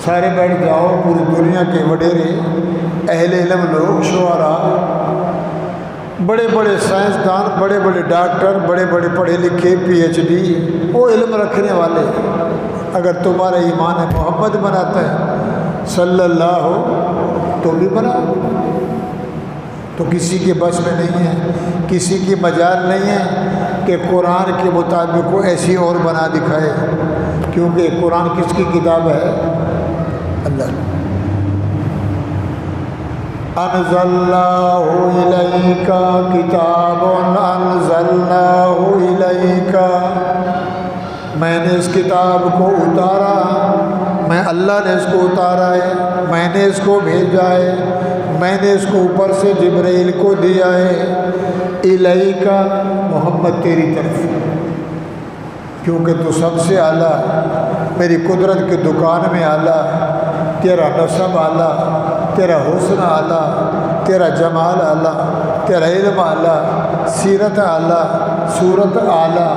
سارے بیٹھ جاؤ، پوری دنیا کے وڈیرے اہل علم لوگ، شعراء، بڑے بڑے سائنسدان، بڑے بڑے ڈاکٹر، بڑے بڑے پڑھے لکھے PhD، وہ علم رکھنے والے، اگر تمہارا ایمان ہے محمد بناتا ہے صلی اللہ ہو تو بھی بناؤ۔ تو کسی کے بس میں نہیں ہے، کسی کی مجال نہیں ہے کہ قرآن کے مطابق کو ایسی اور بنا دکھائے، کیونکہ قرآن کس کی کتاب ہے؟ اللہ۔ انزلناہ الیک کتاب انزلناہ الیک، میں نے اس کتاب کو اتارا، میں اللہ نے اس کو اتارا ہے، میں نے اس کو بھیجا ہے، میں نے اس کو اوپر سے جبرائیل کو دیا ہے، الیک محمد تیری طرف، کیونکہ تو سب سے اعلیٰ، میری قدرت کی دکان میں اعلیٰ، تیرا نسب اعلیٰ، تیرا حسن اعلیٰ، تیرا جمال اعلیٰ، تیرا علم اعلیٰ، سیرت اعلیٰ، صورت اعلیٰ،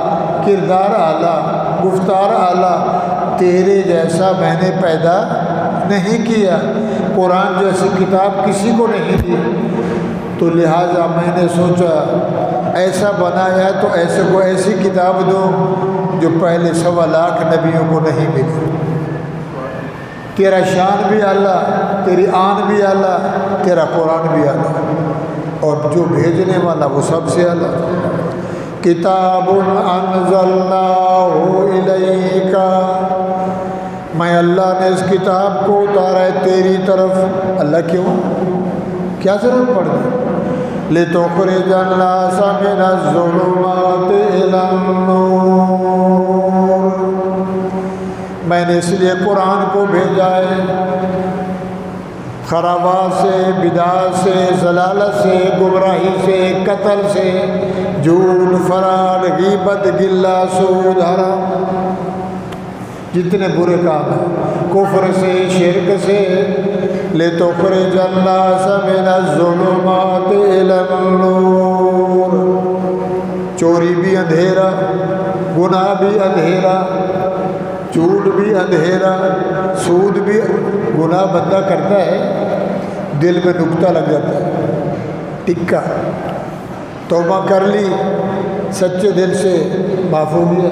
کردار اعلیٰ، گفتار اعلیٰ، تیرے جیسا میں نے پیدا نہیں کیا، قرآن جیسی کتاب کسی کو نہیں دی، تو لہٰذا میں نے سوچا ایسا بنایا تو ایسے کو ایسی کتاب دو جو پہلے 1.25 لاکھ نبیوں کو نہیں ملی۔ تیرا شان بھی اعلیٰ، تیری آن بھی اعلیٰ، تیرا قرآن بھی اعلیٰ، اور جو بھیجنے والا وہ سب سے اعلیٰ۔ کتاب انزلناہ الیک، میں اللہ نے اس کتاب کو اتارا ہے تیری طرف۔ اللہ کیوں؟ کیا ضرورت پڑ گئی؟ لِتُخْرِجَ النَّاسَ مِنَ الظُّلُمَاتِ إِلَى النُّورِ، میں نے اس لیے قرآن کو بھیجا ہے، خرابات سے، بدعات سے، ضلالت سے، گمراہی سے، قتل سے، جھوٹ، فرار، غیبت، غلہ، سود، حرام، جتنے برے کام ہیں، کفر سے، شرک سے، لِتُخْرِجَ النَّاسَ مِنَ الظُّلُمَاتِ إِلَى النُّورِ، چوری بھی اندھیرا، گناہ بھی اندھیرا، جھوٹ بھی اندھیرا، سود بھی، گناہ بندہ کرتا ہے دل میں نکتہ لگ جاتا ہے، ٹکا، توبہ کر لی سچے دل سے، معاف ہو گیا،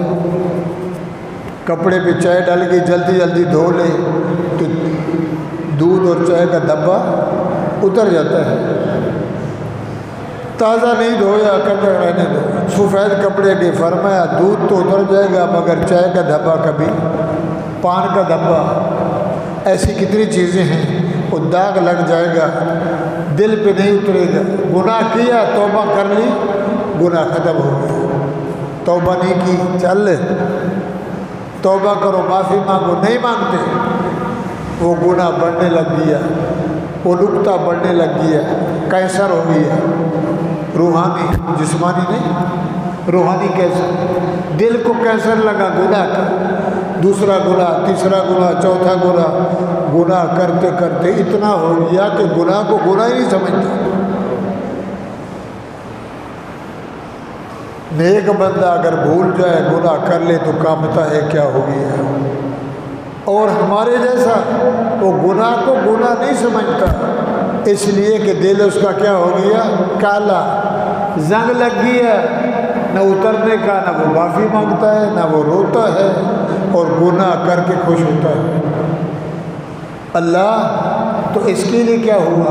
کپڑے پہ چائے ڈال کے جلدی جلدی دھو لے تو دودھ اور چائے کا دبا اتر جاتا ہے، تازہ نہیں دھویا کپڑے رہنے دو، سفید کپڑے کے، فرمایا دودھ تو اتر جائے گا مگر چائے کا دھبا کبھی، پان کا دھبا، ایسی کتنی چیزیں ہیں، وہ داغ لگ جائے گا، دل پہ نہیں اترے گا۔ گناہ کیا، توبہ کر لی، گناہ ختم ہو گیا، توبہ نہیں کی، چل توبہ کرو، معافی مانگو، نہیں مانگتے، وہ گناہ بڑھنے لگ گیا، وہ نکتہ بڑھنے لگ گیا، کینسر ہو گیا، روحانی، جسمانی نہیں، روحانی کینسر، دل کو کینسر لگا گناہ کا، دوسرا گناہ، تیسرا گناہ، چوتھا گناہ، گناہ کرتے کرتے اتنا ہو گیا کہ گناہ کو گناہ ہی نہیں سمجھتا۔ نیک بندہ اگر بھول جائے، گناہ کر لے تو کامتا ہے کیا ہو گیا، اور ہمارے جیسا وہ گناہ کو گناہ نہیں سمجھتا، اس لیے کہ دل اس کا کیا ہو گیا، کالا، زنگ لگ گیا، نہ اترنے کا، نہ وہ معافی مانگتا ہے، نہ وہ روتا ہے، اور گناہ کر کے خوش ہوتا ہے۔ اللہ تو اس کے لیے کیا ہوا؟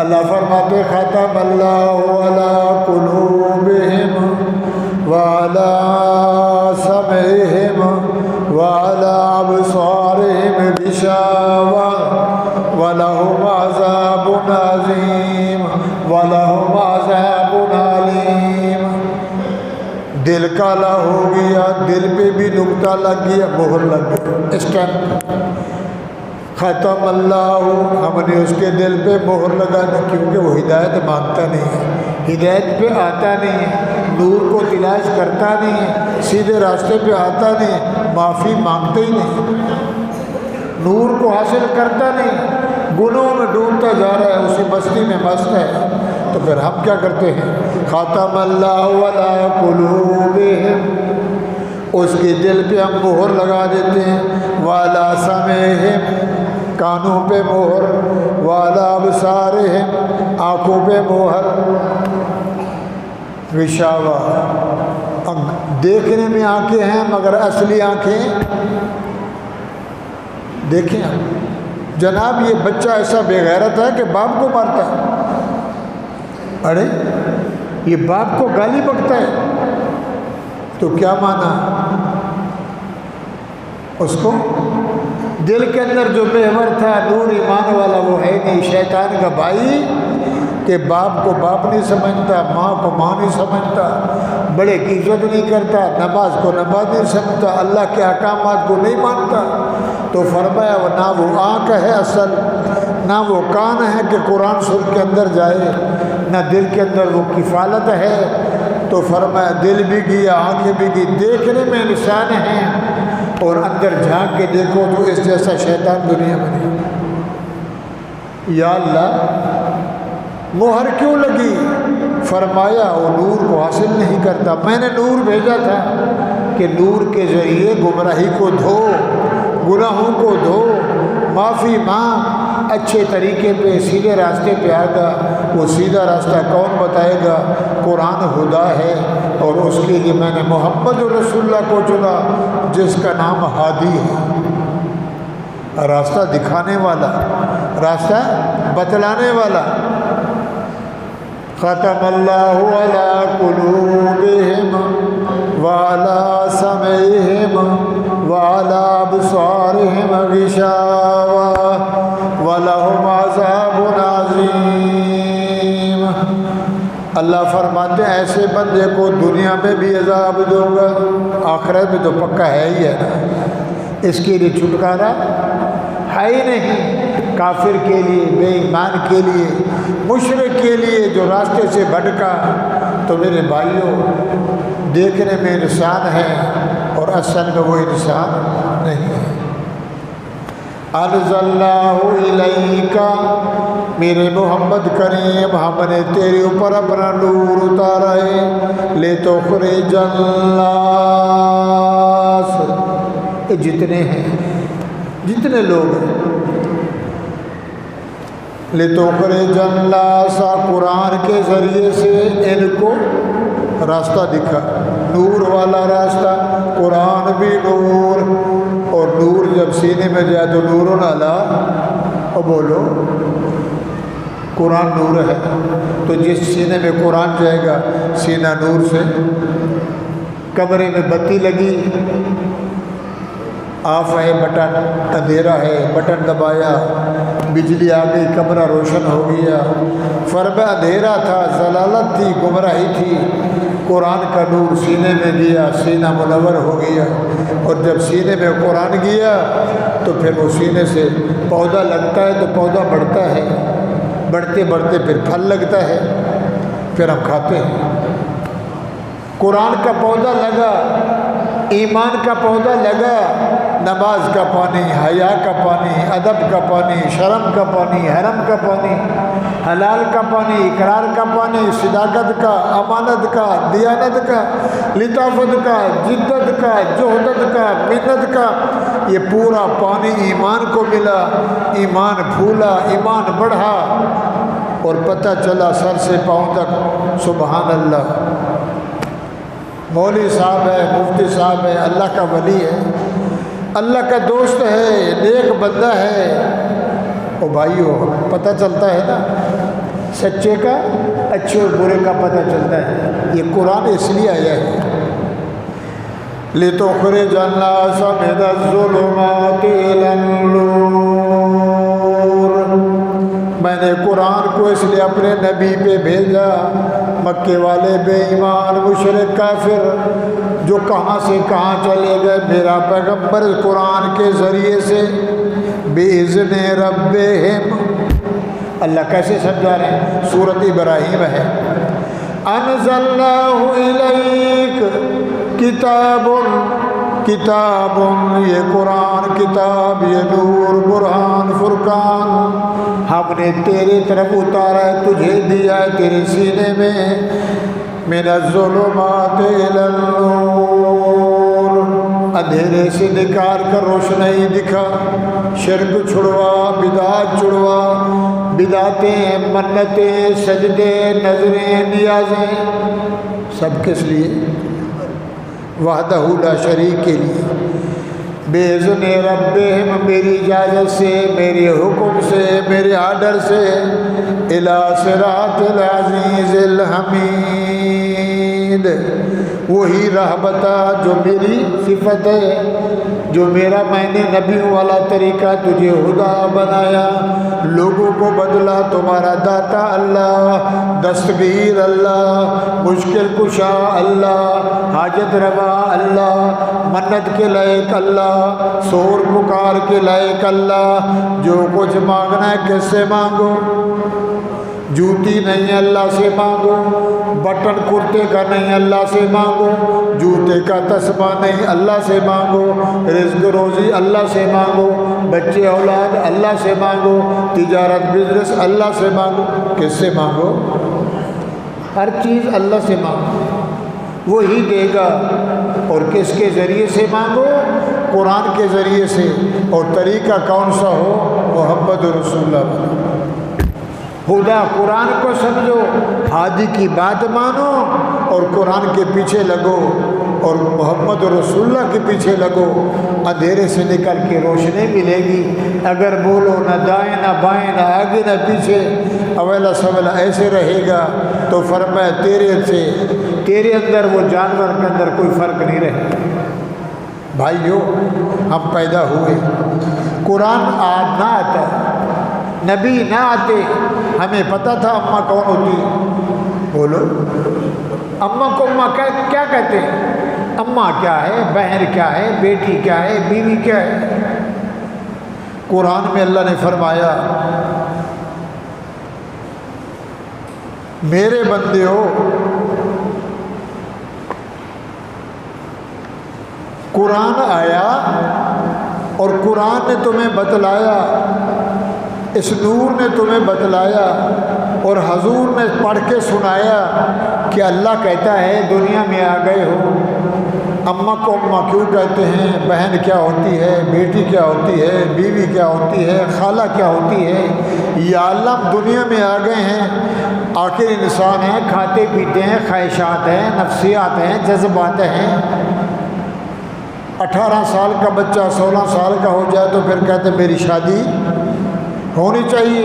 اللہ فرماتے ختم اللہ علی قلوبہم وعلی سمعہم وعلی ابصارہم غشاوہ وَلَهُمْ عَذَابٌ عَظِيمٌ وَلَهُمْ عَذَابٌ عَلِيمٌ۔ دل دل کالا ہو گیا، دل پہ بھی نقطہ لگ گیا، مہر لگ گئی، اسٹیمپ، ختم اللہ، ہم نے اس کے دل پہ مہر لگا دی، کیونکہ وہ ہدایت مانگتا نہیں ہے، ہدایت پہ آتا نہیں ہے، نور کو تلاش کرتا نہیں ہے، سیدھے راستے پہ آتا نہیں ہے، معافی مانگتا ہی نہیں، نور کو حاصل کرتا نہیں، گناہوں میں ڈوبتا جا رہا ہے، اسی مستی میں مست ہے۔ تو پھر ہم کیا کرتے ہیں؟ ختم اللہ علی قلوبہم، اس کے دل پہ ہم مہر لگا دیتے ہیں، وعلی سمعہم، کانوں پہ مہر، وعلی ابصارہم، آنکھوں پہ مہر، غشاوہ، دیکھنے میں آنکھیں ہیں مگر اصلی آنکھیں دیکھیں جناب یہ بچہ ایسا بے غیرت ہے کہ باپ کو مارتا ہے، ارے یہ باپ کو گالی بکتا ہے، تو کیا مانا اس کو؟ دل کے اندر جو محور تھا نور ایمان والا وہ ہے نہیں، شیطان کا بھائی کہ باپ کو باپ نہیں سمجھتا، ماں کو ماں نہیں سمجھتا، بڑے کی عزت نہیں کرتا، نماز کو نماز نہیں سمجھتا، اللہ کے احکامات کو نہیں مانتا۔ تو فرمایا نہ وہ آنکھ ہے اصل، نہ وہ کان ہے کہ قرآن سن کے اندر جائے، نہ دل کے اندر وہ کفالت ہے۔ تو فرمایا دل بھی گیا، آنکھیں بھی گئی، دیکھنے میں انسان ہیں اور اندر جھانک کے دیکھو تو اس جیسا شیطان دنیا میں نہیں۔ یا اللہ مہر کیوں لگی؟ فرمایا وہ نور کو حاصل نہیں کرتا، میں نے نور بھیجا تھا کہ نور کے ذریعے گمراہی کو دھو، گناہوں کو دھو، معافی مانگ، اچھے طریقے پہ سیدھے راستے پہ آگا۔ وہ سیدھا راستہ کون بتائے گا؟ قرآن ہدا ہے، اور اس کے لیے میں نے محمد رسول اللہ کو چنا جس کا نام ہادی ہے، راستہ دکھانے والا، راستہ بتلانے والا۔ ختم اللہ علی قلوبہم وعلی سمعہم وعلی ابصارہم غشاوہ ولہم عذاب عظیم۔ اللہ فرماتے ہیں ایسے بندے کو دنیا میں بھی عذاب دوں گا، آخرت میں تو پکا ہے ہی ہے نا، اس کے لیے چھٹکارا ہے ہی نہیں۔ کافر کے لیے، بے ایمان کے لیے، مشرک کے لیے جو راستے سے بھٹکا، تو میرے بھائیوں دیکھنے میں انسان ہے اور اصل میں وہ انسان نہیں ہے۔ انزل اللہ الیک، میرے محمد کریم ہم نے تیرے اوپر اپنا نور اتارا ہے، لتخرج الناس، جتنے ہیں، جتنے لوگ ہیں، لتخرج الناس، قرآن کے ذریعے سے ان کو راستہ دکھا، نور والا راستہ، قرآن بھی نور، اور نور جب سینے میں جائے تو نور علی، اور بولو قرآن نور ہے، تو جس سینے میں قرآن جائے گا سینہ نور سے۔ کمرے میں بتی لگی، آف ہے بٹن، اندھیرا ہے بٹن دبایا، بجلی آ گئی، کمرہ روشن ہو گیا۔ فرما اندھیرا تھا، ضلالت تھی، گمراہی تھی، قرآن کا نور سینے میں گیا، سینہ منور ہو گیا، اور جب سینے میں قرآن گیا تو پھر وہ سینے سے پودا لگتا ہے، تو پودا بڑھتا ہے، بڑھتے بڑھتے پھر پھل لگتا ہے، پھر ہم کھاتے ہیں۔ قرآن کا پودا لگا، ایمان کا پودا لگا، نماز کا پانی، حیا کا پانی، ادب کا پانی، شرم کا پانی، حرم کا پانی، حلال کا پانی، اقرار کا پانی، صداقت کا، امانت کا، دیانت کا، لطافت کا، جدت کا، جہدت کا، محنت کا، یہ پورا پانی ایمان کو ملا، ایمان پھولا، ایمان بڑھا، اور پتہ چلا سر سے پاؤں تک سبحان اللہ۔ مولوی صاحب ہے، مفتی صاحب ہے، اللہ کا ولی ہے، اللہ کا دوست ہے، نیک بندہ ہے، او بھائیو پتہ چلتا ہے نا، سچے کا، اچھے اور برے کا پتہ چلتا ہے۔ یہ قرآن اس لیے آیا ہے، لِتُخْرِجَ النَّاسَ مِنَ الظُّلُمَاتِ إِلَى النُّورِ، میں نے قرآن کو اس لیے اپنے نبی پہ بھیجا، مکے والے بے ایمان مشرک کافر جو کہاں سے کہاں چلے گئے، میرا پیغمبر قرآن کے ذریعے سے بِإِذْنِ رَبِّهِمْ۔ اللہ کیسے سمجھا رہے ہیں؟ سورۃ ابراہیم ہے، انزلناہ الیک کتاب کتاب، یہ قرآن کتاب، یہ نور برہان فرقان، ہم نے تیرے طرف اتارا ہے، تجھے دیا ہے تیرے سینے میں، من الظلمات الی النور، اندھیرے سے نکال کر روشنائی دکھا، شرک چھڑوا، بدعات چھڑوا، بدعتیں، منتیں، سجدے، نظریں، نیازیں، سب کس لیے؟ وحدہ لا شریک کے لیے، بِإِذْنِ رَبِّهِمْ، میری اجازت سے، میرے حکم سے، میرے آرڈر سے، إِلَىٰ صِرَاطِ الْعَزِيزِ الْحَمِيدِ، وہی راہ بتا جو میری صفت ہے، جو میرا میں نے نبیوں والا طریقہ تجھے ہدا بنایا، لوگوں کو بدلا، تمہارا داتا اللہ، دستگیر اللہ، مشکل کشا اللہ، حاجت روا اللہ، منت کے لائق اللہ، سور پکار کے لائق اللہ، جو کچھ مانگنا ہے کس سے مانگو؟ جوتی نہیں اللہ سے مانگو، بٹن کرتے کا نہیں اللہ سے مانگو، جوتے کا تسمہ نہیں اللہ سے مانگو، رزق روزی اللہ سے مانگو، بچے اولاد اللہ سے مانگو، تجارت بزنس اللہ سے مانگو، کس سے مانگو؟ ہر چیز اللہ سے مانگو، وہی دے گا۔ اور کس کے ذریعے سے مانگو؟ قرآن کے ذریعے سے، اور طریقہ کون سا ہو؟ محمد رسول اللہ۔ خدا قرآن کو سمجھو، ہادی کی بات مانو، اور قرآن کے پیچھے لگو، اور محمد رسول اللہ کے پیچھے لگو، اندھیرے سے نکل کے روشنی ملے گی۔ اگر بولو نہ دائیں نہ بائیں، نہ آگے نہ پیچھے، اویلا سویلا ایسے رہے گا، تو فرمایا تیرے اندر وہ جانور کے اندر کوئی فرق نہیں رہے۔ بھائیو، ہم پیدا ہوئے، قرآن نہ آتا، نبی نہ آتے، ہمیں پتہ تھا اماں کون ہوتی؟ بولو، اماں کو اماں کیا کہتے ہیں؟ اماں کیا ہے، بہن کیا ہے، بیٹی کیا ہے، بیوی کیا ہے؟ قرآن میں اللہ نے فرمایا، میرے بندے ہو، قرآن آیا اور قرآن نے تمہیں بتلایا، اس نور نے تمہیں بتلایا، اور حضور نے پڑھ کے سنایا کہ اللہ کہتا ہے دنیا میں آ گئے ہو، اماں کو اماں کیوں کہتے ہیں، بہن کیا ہوتی ہے، بیٹی کیا ہوتی ہے، بیوی کیا ہوتی ہے، خالہ کیا ہوتی ہے، یا اللہ دنیا میں آ گئے ہیں، آخر انسان ہیں، کھاتے پیتے ہیں، خواہشات ہیں، نفسیات ہیں، جذبات ہیں۔ 18 سال کا بچہ 16 سال کا ہو جائے تو پھر کہتے ہیں میری شادی ہونی چاہیے،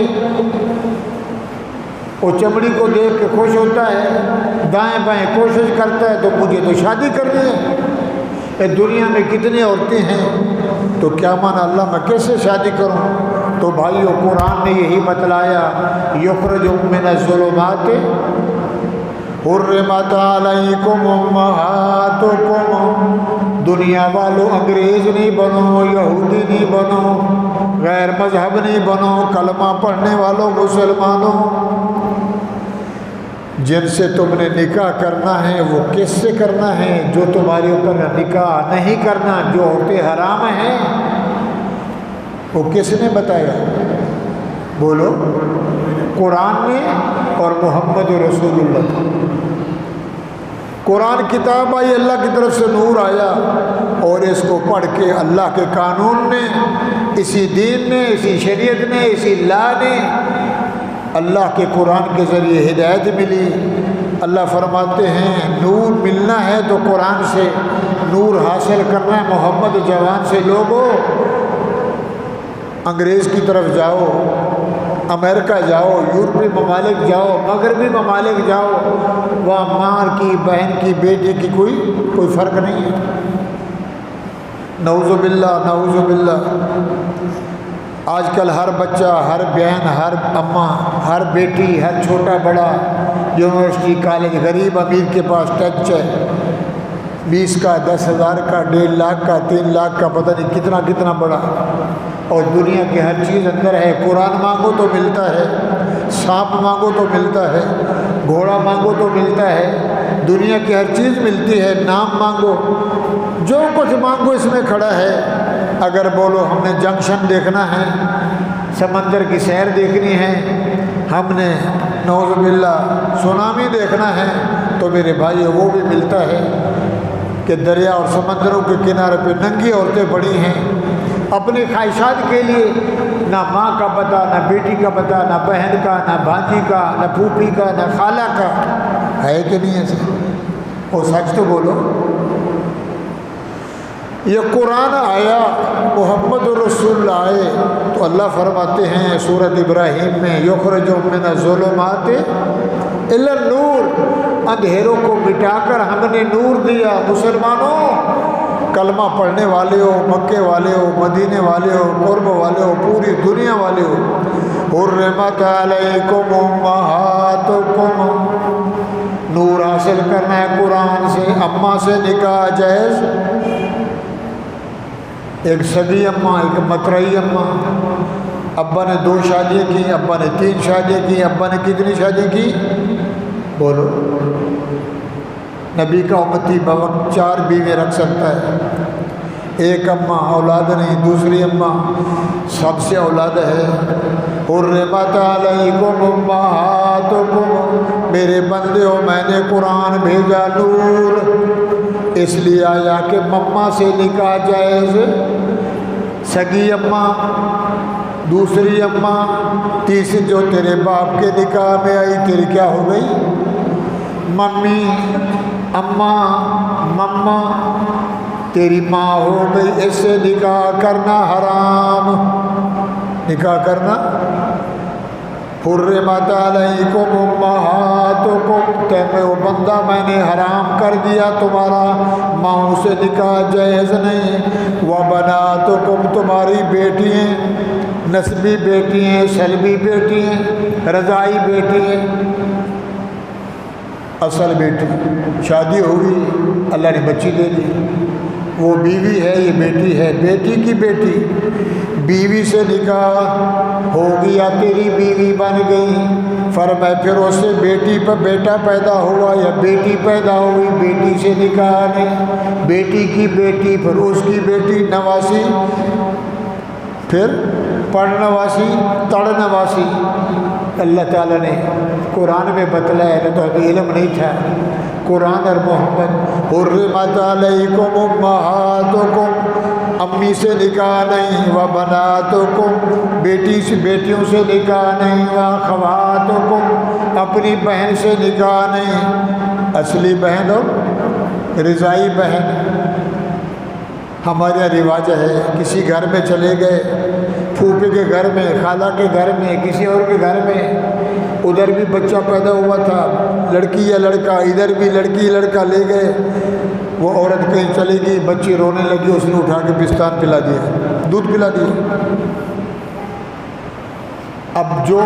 وہ چمڑی کو دیکھ کے خوش ہوتا ہے، دائیں بائیں کوشش کرتا ہے تو مجھے تو شادی کرنی ہے۔ دنیا میں کتنی عورتیں ہیں، تو کیا مانا اللہ میں کیسے شادی کروں؟ تو بھائیو، قرآن نے یہی بتلایا، یخرجکم من الظلمات حرمت علیکم امہاتکم، دنیا والو انگریز نہیں بنو، یہودی نہیں بنو، غیر مذہب نہیں بنو، کلمہ پڑھنے والوں مسلمانوں، جن سے تم نے نکاح کرنا ہے وہ کس سے کرنا ہے؟ جو تمہارے اوپر نکاح نہیں کرنا، جو عورتیں حرام ہیں، وہ کس نے بتایا؟ بولو، قرآن نے اور محمد رسول اللہ۔ قرآن کتاب آئی، اللہ کی طرف سے نور آیا، اور اس کو پڑھ کے اللہ کے قانون نے، اسی دین نے، اسی شریعت نے، اسی لا نے، اللہ کے قرآن کے ذریعے ہدایت ملی۔ اللہ فرماتے ہیں نور ملنا ہے تو قرآن سے، نور حاصل کرنا ہے محمد جوان سے۔ لوگوں، انگریز کی طرف جاؤ، امریکہ جاؤ، یورپی ممالک جاؤ، مغربی ممالک جاؤ، وہاں ماں کی، بہن کی، بیٹی کی کوئی فرق نہیں ہے۔ نعوذ باللہ، نعوذ باللہ۔ آج کل ہر بچہ، ہر بہن، ہر اماں، ہر بیٹی، ہر چھوٹا بڑا یونیورسٹی کالج، غریب امیر کے پاس ٹچ ہے، 20 کا، 10,000 کا، 1.5 لاکھ کا، 3 لاکھ کا، پتہ نہیں کتنا کتنا بڑا، اور دنیا کی ہر چیز اندر ہے۔ قرآن مانگو تو ملتا ہے، سانپ مانگو تو ملتا ہے، گھوڑا مانگو تو ملتا ہے، دنیا کی ہر چیز ملتی ہے۔ نام مانگو، جو کچھ مانگو اس میں کھڑا ہے۔ اگر بولو ہم نے جنکشن دیکھنا ہے، سمندر کی سیر دیکھنی ہے، ہم نے نعوذ باللہ سونامی دیکھنا ہے، تو میرے بھائی وہ بھی ملتا ہے کہ دریا اور سمندروں کے کنارے پہ ننگی عورتیں پڑی ہیں اپنی خواہشات کے لیے، نہ ماں کا پتہ، نہ بیٹی کا پتہ، نہ بہن کا، نہ بھانجی کا، نہ پھوپھی کا، نہ خالہ کا، ہے کہ نہیں ایسے؟ وہ سچ تو بولو۔ یہ قرآن آیا، محمد رسول اللہ آئے، تو اللہ فرماتے ہیں سورۃ ابراہیم میں، یخرج من الظلمات الی النور، اندھیروں کو مٹا کر ہم نے نور دیا۔ مسلمانوں، کلمہ پڑھنے والے ہو، مکے والے ہو، مدینے والے ہو، قرب والے ہو، پوری دنیا والے ہو، حرمت علیکم امہاتکم، نور حاصل کرنا ہے قرآن سے۔ اماں سے نکاح جائز، ایک سگی اماں، ایک مترئی اماں، ابا نے 2 شادیاں کی، ابا نے 3 شادیاں کی، ابا نے کتنی شادیاں کی بولو؟ نبی کا امتی بوقت 4 بیوی رکھ سکتا ہے، ایک اماں اولاد نہیں، دوسری اماں سب سے اولاد ہے۔ حرمت علیکم امہاتکم، میرے بندے ہو میں نے قرآن بھیجا نور، اس لیے آیا کہ مما سے نکاح جائز، سگی اماں، دوسری اماں، تیسری جو تیرے باپ کے نکاح میں آئی، تیری کیا ہو گئی؟ ممی، اماں، مما، تیری ماں ہو گئی، اس سے نکاح کرنا حرام، نکاح کرنا۔ حرمت علیکم امہاتکم، تمہیں وہ بندہ میں نے حرام کر دیا تمہارا، ماں سے نکاح جائز نہیں۔ وبناتکم، تمہاری بیٹی ہیں، نسبی بیٹی ہیں، سلبی بیٹی ہیں، رضائی بیٹی ہیں، اصل بیٹی، شادی ہوئی اللہ نے بچی دے دی، وہ بیوی ہے، یہ بیٹی ہے، بیٹی کی بیٹی، بیوی سے نکاح ہو گیا، تیری بیوی بن گئی، فرمایا پھر اس سے بیٹی پر بیٹا پیدا ہوا یا بیٹی پیدا ہوئی، بیٹی سے نکاح نہیں، بیٹی کی بیٹی، پھر اس کی بیٹی، نواسی، پھر پڑھ نواسی، تڑ نواسی۔ اللہ تعالیٰ نے قرآن میں بتلایا، نہ تو ابھی علم نہیں تھا، قرآن اور محمد۔ حرمت علیکم امہاتکم، امی سے نکاح نہیں، وبناتکم، بیٹی سے، بیٹیوں سے نکاح نہیں، واخواتکم، اپنی بہن سے نکاح نہیں، اصلی بہن اور رضائی بہن۔ ہمارے یہاں رواج ہے، کسی گھر میں چلے گئے، پھوپھی کے گھر میں، خالہ کے گھر میں، کسی اور کے گھر میں، ادھر بھی بچہ پیدا ہوا تھا، لڑکی یا لڑکا، ادھر بھی لڑکی لڑکا لے گئے، وہ عورت کہیں چلی گئی، بچی رونے لگی، اس نے اٹھا کے بستان پلا دیا، دودھ پلا دیا۔ اب جو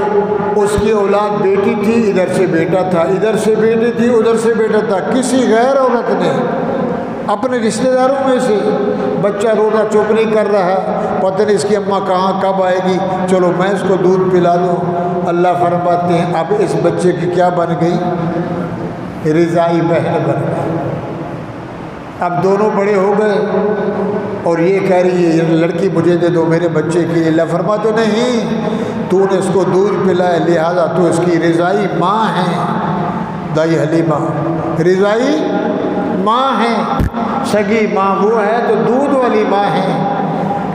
اس کی اولاد بیٹی تھی، ادھر سے بیٹا تھا، ادھر سے بیٹی تھی، ادھر سے بیٹا تھا، کسی غیر عورت نے اپنے رشتہ داروں میں سے، بچہ رو رہا، چپ نہیں کر رہا، پتہ نہیں اس کی اماں کہاں کب آئے گی، چلو میں اس کو دودھ پلا دوں۔ اللہ فرماتے ہیں اب اس بچے کی کیا بن گئی؟ رضائی بہن بن گئی۔ اب دونوں بڑے ہو گئے اور یہ کہہ رہی ہے لڑکی مجھے دے دو میرے بچے کی۔ اللہ فرماتے نہیں، تو نے اس کو دودھ پلایا، لہذا تو اس کی رضائی ماں ہے۔ دائی حلیمہ رضائی ماں ہے، سگی ماں وہ ہے تو دودھ والی ماں ہے،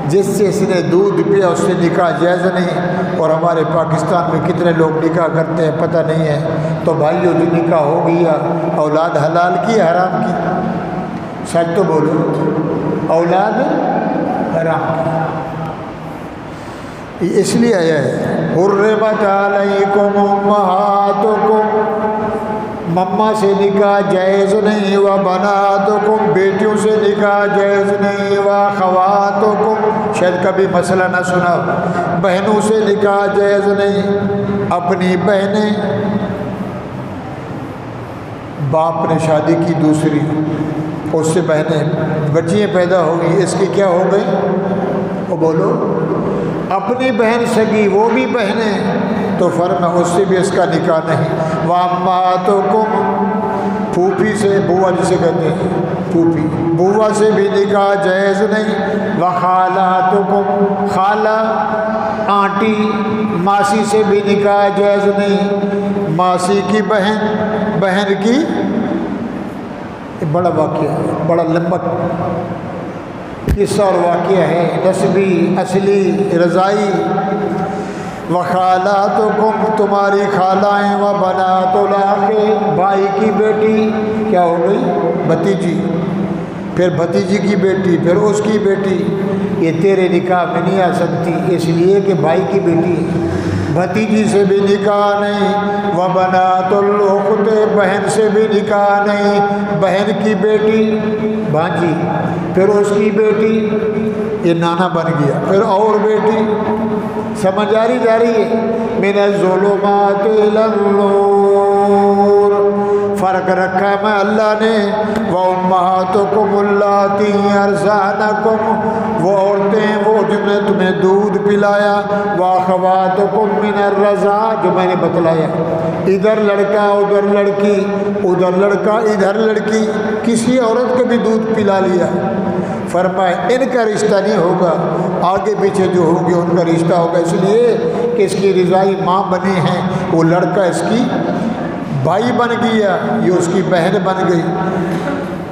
جس سے اس نے دودھ پیا اس سے نکاح جائز نہیں۔ اور ہمارے پاکستان میں کتنے لوگ نکاح کرتے ہیں پتہ نہیں ہے۔ تو بھائیو جو نکاح ہو گیا، اولاد حلال کی حرام کی؟ سچ تو بولو، اولاد حرام کی۔ اس لیے آیا ہے حرمت علیکم امہاتکم، مما سے نکاح جائز نہیں، و بناتکم بیٹیوں سے نکاح جائز نہیں، و خواتکم شاید کبھی مسئلہ نہ سنا، بہنوں سے نکاح جائز نہیں، اپنی بہنیں، باپ نے شادی کی دوسری، اس سے بہنیں بچیاں پیدا ہوگی، اس کی کیا ہو گئی؟ وہ بولو، اپنی بہن سگی وہ بھی بہنیں، تو فرما اس سے بھی اس کا نکاح نہیں، واماتکم پھوپھی سے، بوا جسے کہتے ہیں پھوپھی، بوا سے بھی نکاح جائز نہیں، وخالاتکم خالہ آنٹی ماسی سے بھی نکاح جائز نہیں، ماسی کی بہن، بہن کی، بڑا واقعہ ہے، بڑا لمبا قصہ اور واقعہ ہے، نسبی اصلی رضائی، وخالاتکم تمہاری خالائیں، و بنات الاخ بھائی کی بیٹی، کیا ہو گئی؟ بھتیجی، پھر بھتیجی کی بیٹی، پھر اس کی بیٹی، یہ تیرے نکاح میں نہیں آ سکتی اس لیے کہ بھائی کی بیٹی ہے، بھتیجی سے بھی نکاح نہیں، و بنات الاخت بہن سے بھی نکاح نہیں، بہن کی بیٹی بھانجی، پھر اس کی بیٹی، یہ نانا بن گیا، پھر اور بیٹی، سمجھ جا رہی ہے، من الظلمات الی النور، فرق رکھا میں اللہ نے، وامہاتکم اللاتی ارضعنکم وہ عورتیں وہ جن نے تمہیں دودھ پلایا، واخواتکم من الرضاع جو میں نے بتلایا، ادھر لڑکا ادھر لڑکی، ادھر لڑکا ادھر لڑکی، کسی عورت کو بھی دودھ پلا لیا، فرمایا ان کا رشتہ نہیں ہوگا، آگے پیچھے جو ہوگی ان کا رشتہ ہوگا، اس لیے کہ اس کی رضائی ماں بنی ہے، وہ لڑکا اس کی بھائی بن گیا، یہ اس کی بہن بن گئی،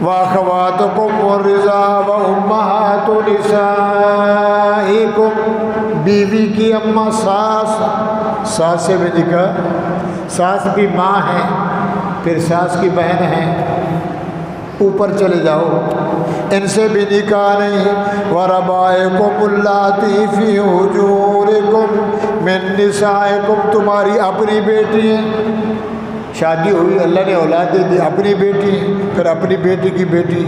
وَأَخَوَاتُكُمْ وَالرِّضَاعُ وَأُمَّهَاتُ نِسَائِكُمْ بیوی کی اماں، ساس سے بھی نکاح، ساس بھی ماں ہے، پھر ساس کی بہن ہے، اوپر چلے جاؤ، ان سے بھی نکاح نہیں، وَرَبَائِكُمُ اللَّاتِي فِي حُجُورِكُمْ مِن نِّسَائِكُمْ تمہاری اپنی بیٹی ہیں، شادی ہوئی اللہ نے اولاد دے دی، اپنی بیٹی، پھر اپنی بیٹی کی بیٹی،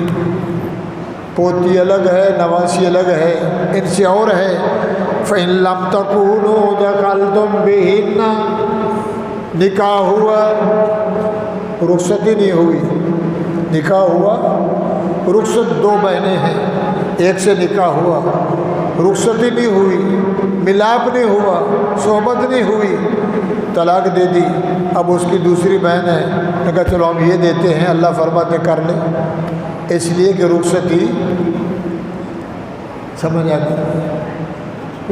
پوتی الگ ہے، نواسی الگ ہے، ان سے اور ہے، فَإِن لَمْ تَكُونُوا دَخَلْتُمْ بِهِنَّ نکاح ہوا، رخصتی نہیں ہوئی، نکاح ہوا، رخصت دو بہنیں ہیں، ایک سے نکاح ہوا، رخصتی نہیں ہوئی، ملاپ نہیں ہوا، صحبت نہیں ہوئی، طلاق دے دی، اب اس کی دوسری بہن ہے، نے کہا چلو ہم یہ دیتے ہیں، اللہ فرماتے کر لیں، اس لیے کہ رخصتی سمجھ آتی،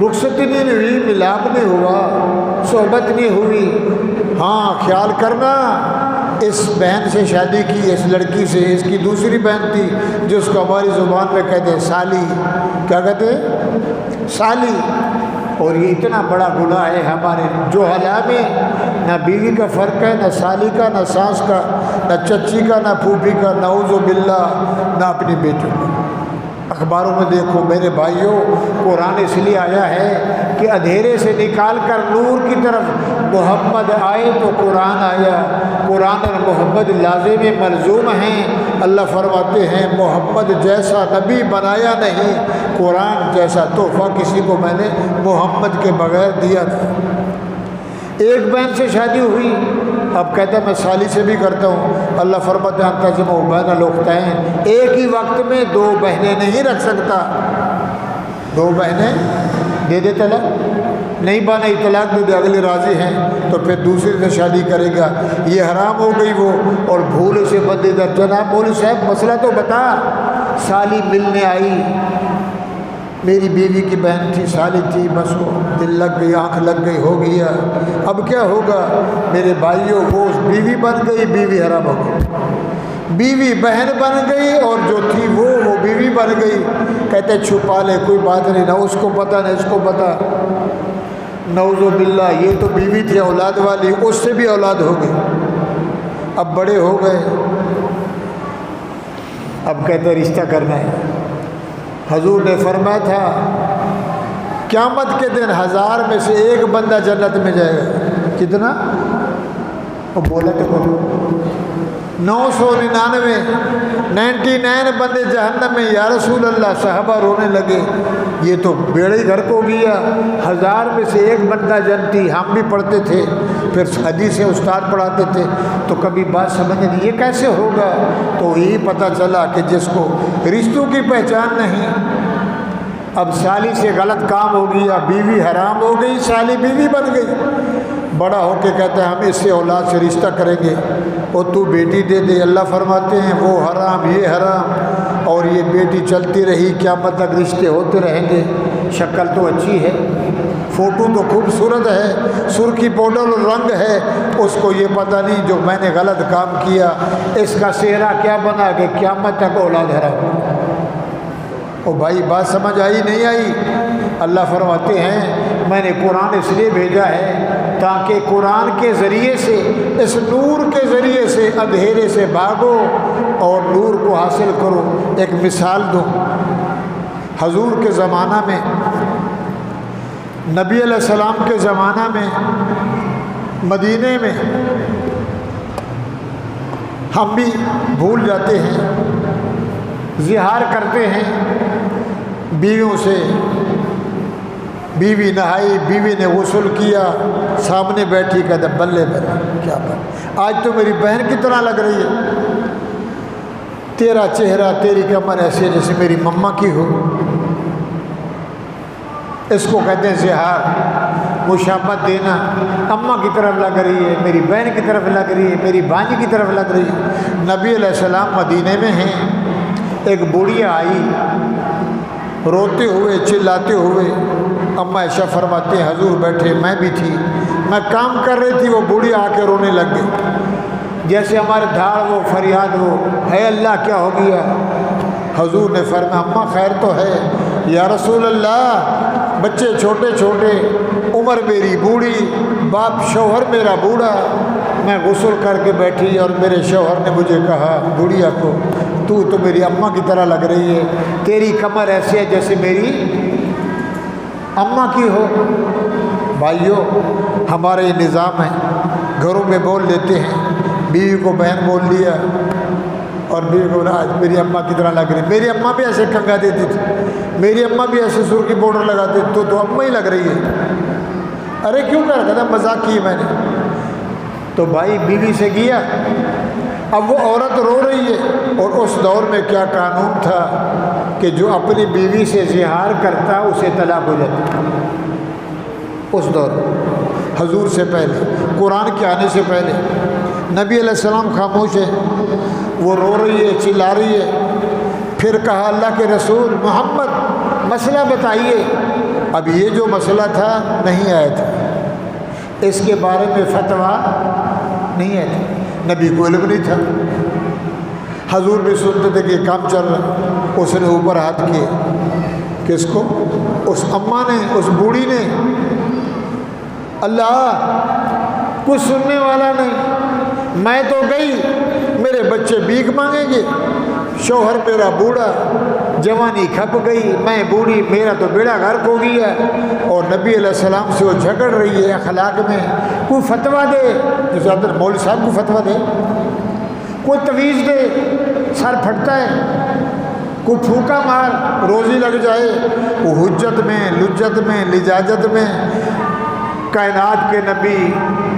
رخصتی نہیں ہوئی، ملاپ نہیں ہوا، صحبت نہیں ہوئی، ہاں خیال کرنا اس بہن سے شادی کی، اس لڑکی سے، اس کی دوسری بہن تھی جس کو ہماری زبان میں کہتے ہیں سالی، کیا کہتے ہیں؟ سالی، اور یہ اتنا بڑا گناہ ہے ہمارے جو حالہ میں، نہ بیوی کا فرق ہے، نہ سالی کا، نہ ساس کا، نہ چچی کا، نہ پھوپھی کا، نعوذ باللہ، نہ اپنی بیٹی کا۔ اخباروں میں دیکھو میرے بھائیوں، قرآن اس لیے آیا ہے کہ اندھیرے سے نکال کر نور کی طرف محمد آئے تو قرآن آیا، قرآن اور محمد لازم ملزوم ہیں، اللہ فرماتے ہیں محمد جیسا نبی بنایا نہیں، قرآن جیسا تحفہ کسی کو میں نے محمد کے بغیر دیا تھا۔ ایک بہن سے شادی ہوئی، اب کہتا ہے میں سالی سے بھی کرتا ہوں، اللہ فرماتے ہیں تجمع بین الاختین، ایک ہی وقت میں دو بہنیں نہیں رکھ سکتا، دو بہنیں دے دے طلاق، نہیں بانا طلاق دے دے، اگلے راضی ہیں تو پھر دوسرے سے شادی کرے گا، یہ حرام ہو گئی وہ، اور بھول سے بندے در جناب مولوی صاحب مسئلہ تو بتا، سالی ملنے آئی، میری بیوی کی بہن تھی، سالی تھی، بس وہ دل لگ گئی، آنکھ لگ گئی، ہو گیا، اب کیا ہوگا میرے بھائیوں، وہ بیوی بن گئی، بیوی حرام ہو گئی، بیوی بہن بن گئی، اور جو تھی وہ بیوی بن گئی، کہتے چھپا لے کوئی بات نہیں، نہ اس کو پتہ نہ اس کو پتہ، نعوذ باللہ، یہ تو بیوی تھی اولاد والی، اس سے بھی اولاد ہو گئی، اب بڑے ہو گئے، اب کہتے رشتہ کرنا ہے، حضور نے فرمایا تھا قیامت کے دن 1000 میں سے ایک بندہ جنت میں جائے گا، کتنا؟ وہ بولا تو بولو، 99 بندے جہنم میں، یا رسول اللہ۔ صحابہ رونے لگے، یہ تو بیڑے گھر کو گیا، 1000 میں سے 1 بندہ جنتی۔ ہم بھی پڑھتے تھے، پھر حدیث استاد پڑھاتے تھے، تو کبھی بات سمجھ نہیں یہ کیسے ہوگا۔ تو یہی پتہ چلا کہ جس کو رشتوں کی پہچان نہیں، اب سالی سے غلط کام ہو گیا، بیوی حرام ہو گئی، سالی بیوی بن گئی، بڑا ہو کے کہتا ہے ہم اس سے اولاد سے رشتہ کریں گے، اور تو بیٹی دے دے۔ اللہ فرماتے ہیں وہ حرام یہ حرام، اور یہ بیٹی چلتی رہی، قیامت تک رشتے ہوتے رہیں گے۔ شکل تو اچھی ہے، فوٹو تو خوبصورت ہے، سرخی پاؤڈر رنگ ہے، اس کو یہ پتہ نہیں جو میں نے غلط کام کیا اس کا چہرہ کیا بنا کہ قیامت تک اولاد حرام۔ او بھائی بات سمجھ آئی نہیں آئی؟ اللہ فرماتے ہیں میں نے قرآن اس لیے بھیجا ہے تاکہ قرآن کے ذریعے سے، اس نور کے ذریعے سے اندھیرے سے بھاگو اور نور کو حاصل کرو۔ ایک مثال دوں، حضور کے زمانہ میں، نبی علیہ السلام کے زمانہ میں، مدینے میں ہم بھی بھول جاتے ہیں، زہار کرتے ہیں بیویوں سے۔ بیوی نہائی، بیوی نے غسل کیا، سامنے بیٹھی کہتے بلے بلے کیا بات، آج تو میری بہن کی طرح لگ رہی ہے، تیرا چہرہ تیری کمر ایسے جیسے میری مما کی ہو۔ اس کو کہتے ہیں زہار، مشابہت دینا، اماں کی طرف لگ رہی ہے، میری بہن کی طرف لگ رہی ہے، میری بھانجی کی طرف لگ رہی ہے۔ نبی علیہ السلام مدینے میں ہیں، ایک بوڑھیا آئی روتے ہوئے چلاتے ہوئے، اماں عائشہ فرماتے ہیں حضور بیٹھے، میں بھی تھی، میں کام کر رہی تھی، وہ بوڑھی آ کے رونے لگ گئی، جیسے ہمارے دھاڑ ہو فریاد ہو، ہے اللہ کیا ہو گیا؟ حضور نے فرمایا اماں خیر تو ہے؟ یا رسول اللہ بچے چھوٹے چھوٹے، عمر میری بوڑھی، باپ شوہر میرا بوڑھا، میں غسل کر کے بیٹھی اور میرے شوہر نے مجھے کہا بوڑھیا کو تو میری اماں کی طرح لگ رہی ہے، تیری کمر ایسی ہے جیسے میری اماں کی ہو۔ بھائیو ہمارے یہ نظام ہے، گھروں میں بول دیتے ہیں، بیوی کو بہن بول دیا اور بیوی کو آج میری اماں کی طرح لگ رہی، میری اماں بھی ایسے کنگا دیتی تھی، میری اماں بھی ایسے سرخی پاؤڈر لگاتی تھی، تو اماں ہی لگ رہی ہے۔ ارے کیوں کر رہا تھا، مذاق کی میں نے۔ تو بھائی بیوی سے گیا، اب وہ عورت رو رہی ہے، اور اس دور میں کیا قانون تھا کہ جو اپنی بیوی سے زہار کرتا اسے طلاق ہو جاتی، اس دور حضور سے پہلے، قرآن کے آنے سے پہلے۔ نبی علیہ السلام خاموش ہے، وہ رو رہی ہے چلا رہی ہے، پھر کہا اللہ کے رسول محمد مسئلہ بتائیے۔ اب یہ جو مسئلہ تھا نہیں آیا تھا، اس کے بارے میں فتویٰ نہیں آیا تھا، نبی کو علم نہیں تھا، حضور بھی سنتے تھے کہ کام چل رہا۔ اس نے اوپر ہاتھ کیے، کس کو؟ اس اماں نے، اس بوڑھی نے۔ اللہ کچھ سننے والا نہیں، میں تو گئی، میرے بچے بھیک مانگیں گے، شوہر میرا بوڑھا، جوانی کھپ گئی، میں بوڑھی، میرا تو بیڑا غرق ہو گیا، اور نبی علیہ السلام سے وہ جھگڑ رہی ہے اخلاق میں۔ کوئی فتویٰ دے، جیسے حضرت مولوی صاحب کو فتویٰ دے، کوئی تویز دے، سر پھٹتا ہے، کوئی پھونکا مار روزی لگ جائے۔ وہ حجت میں، لجت میں، لجاجت میں کائنات کے نبی،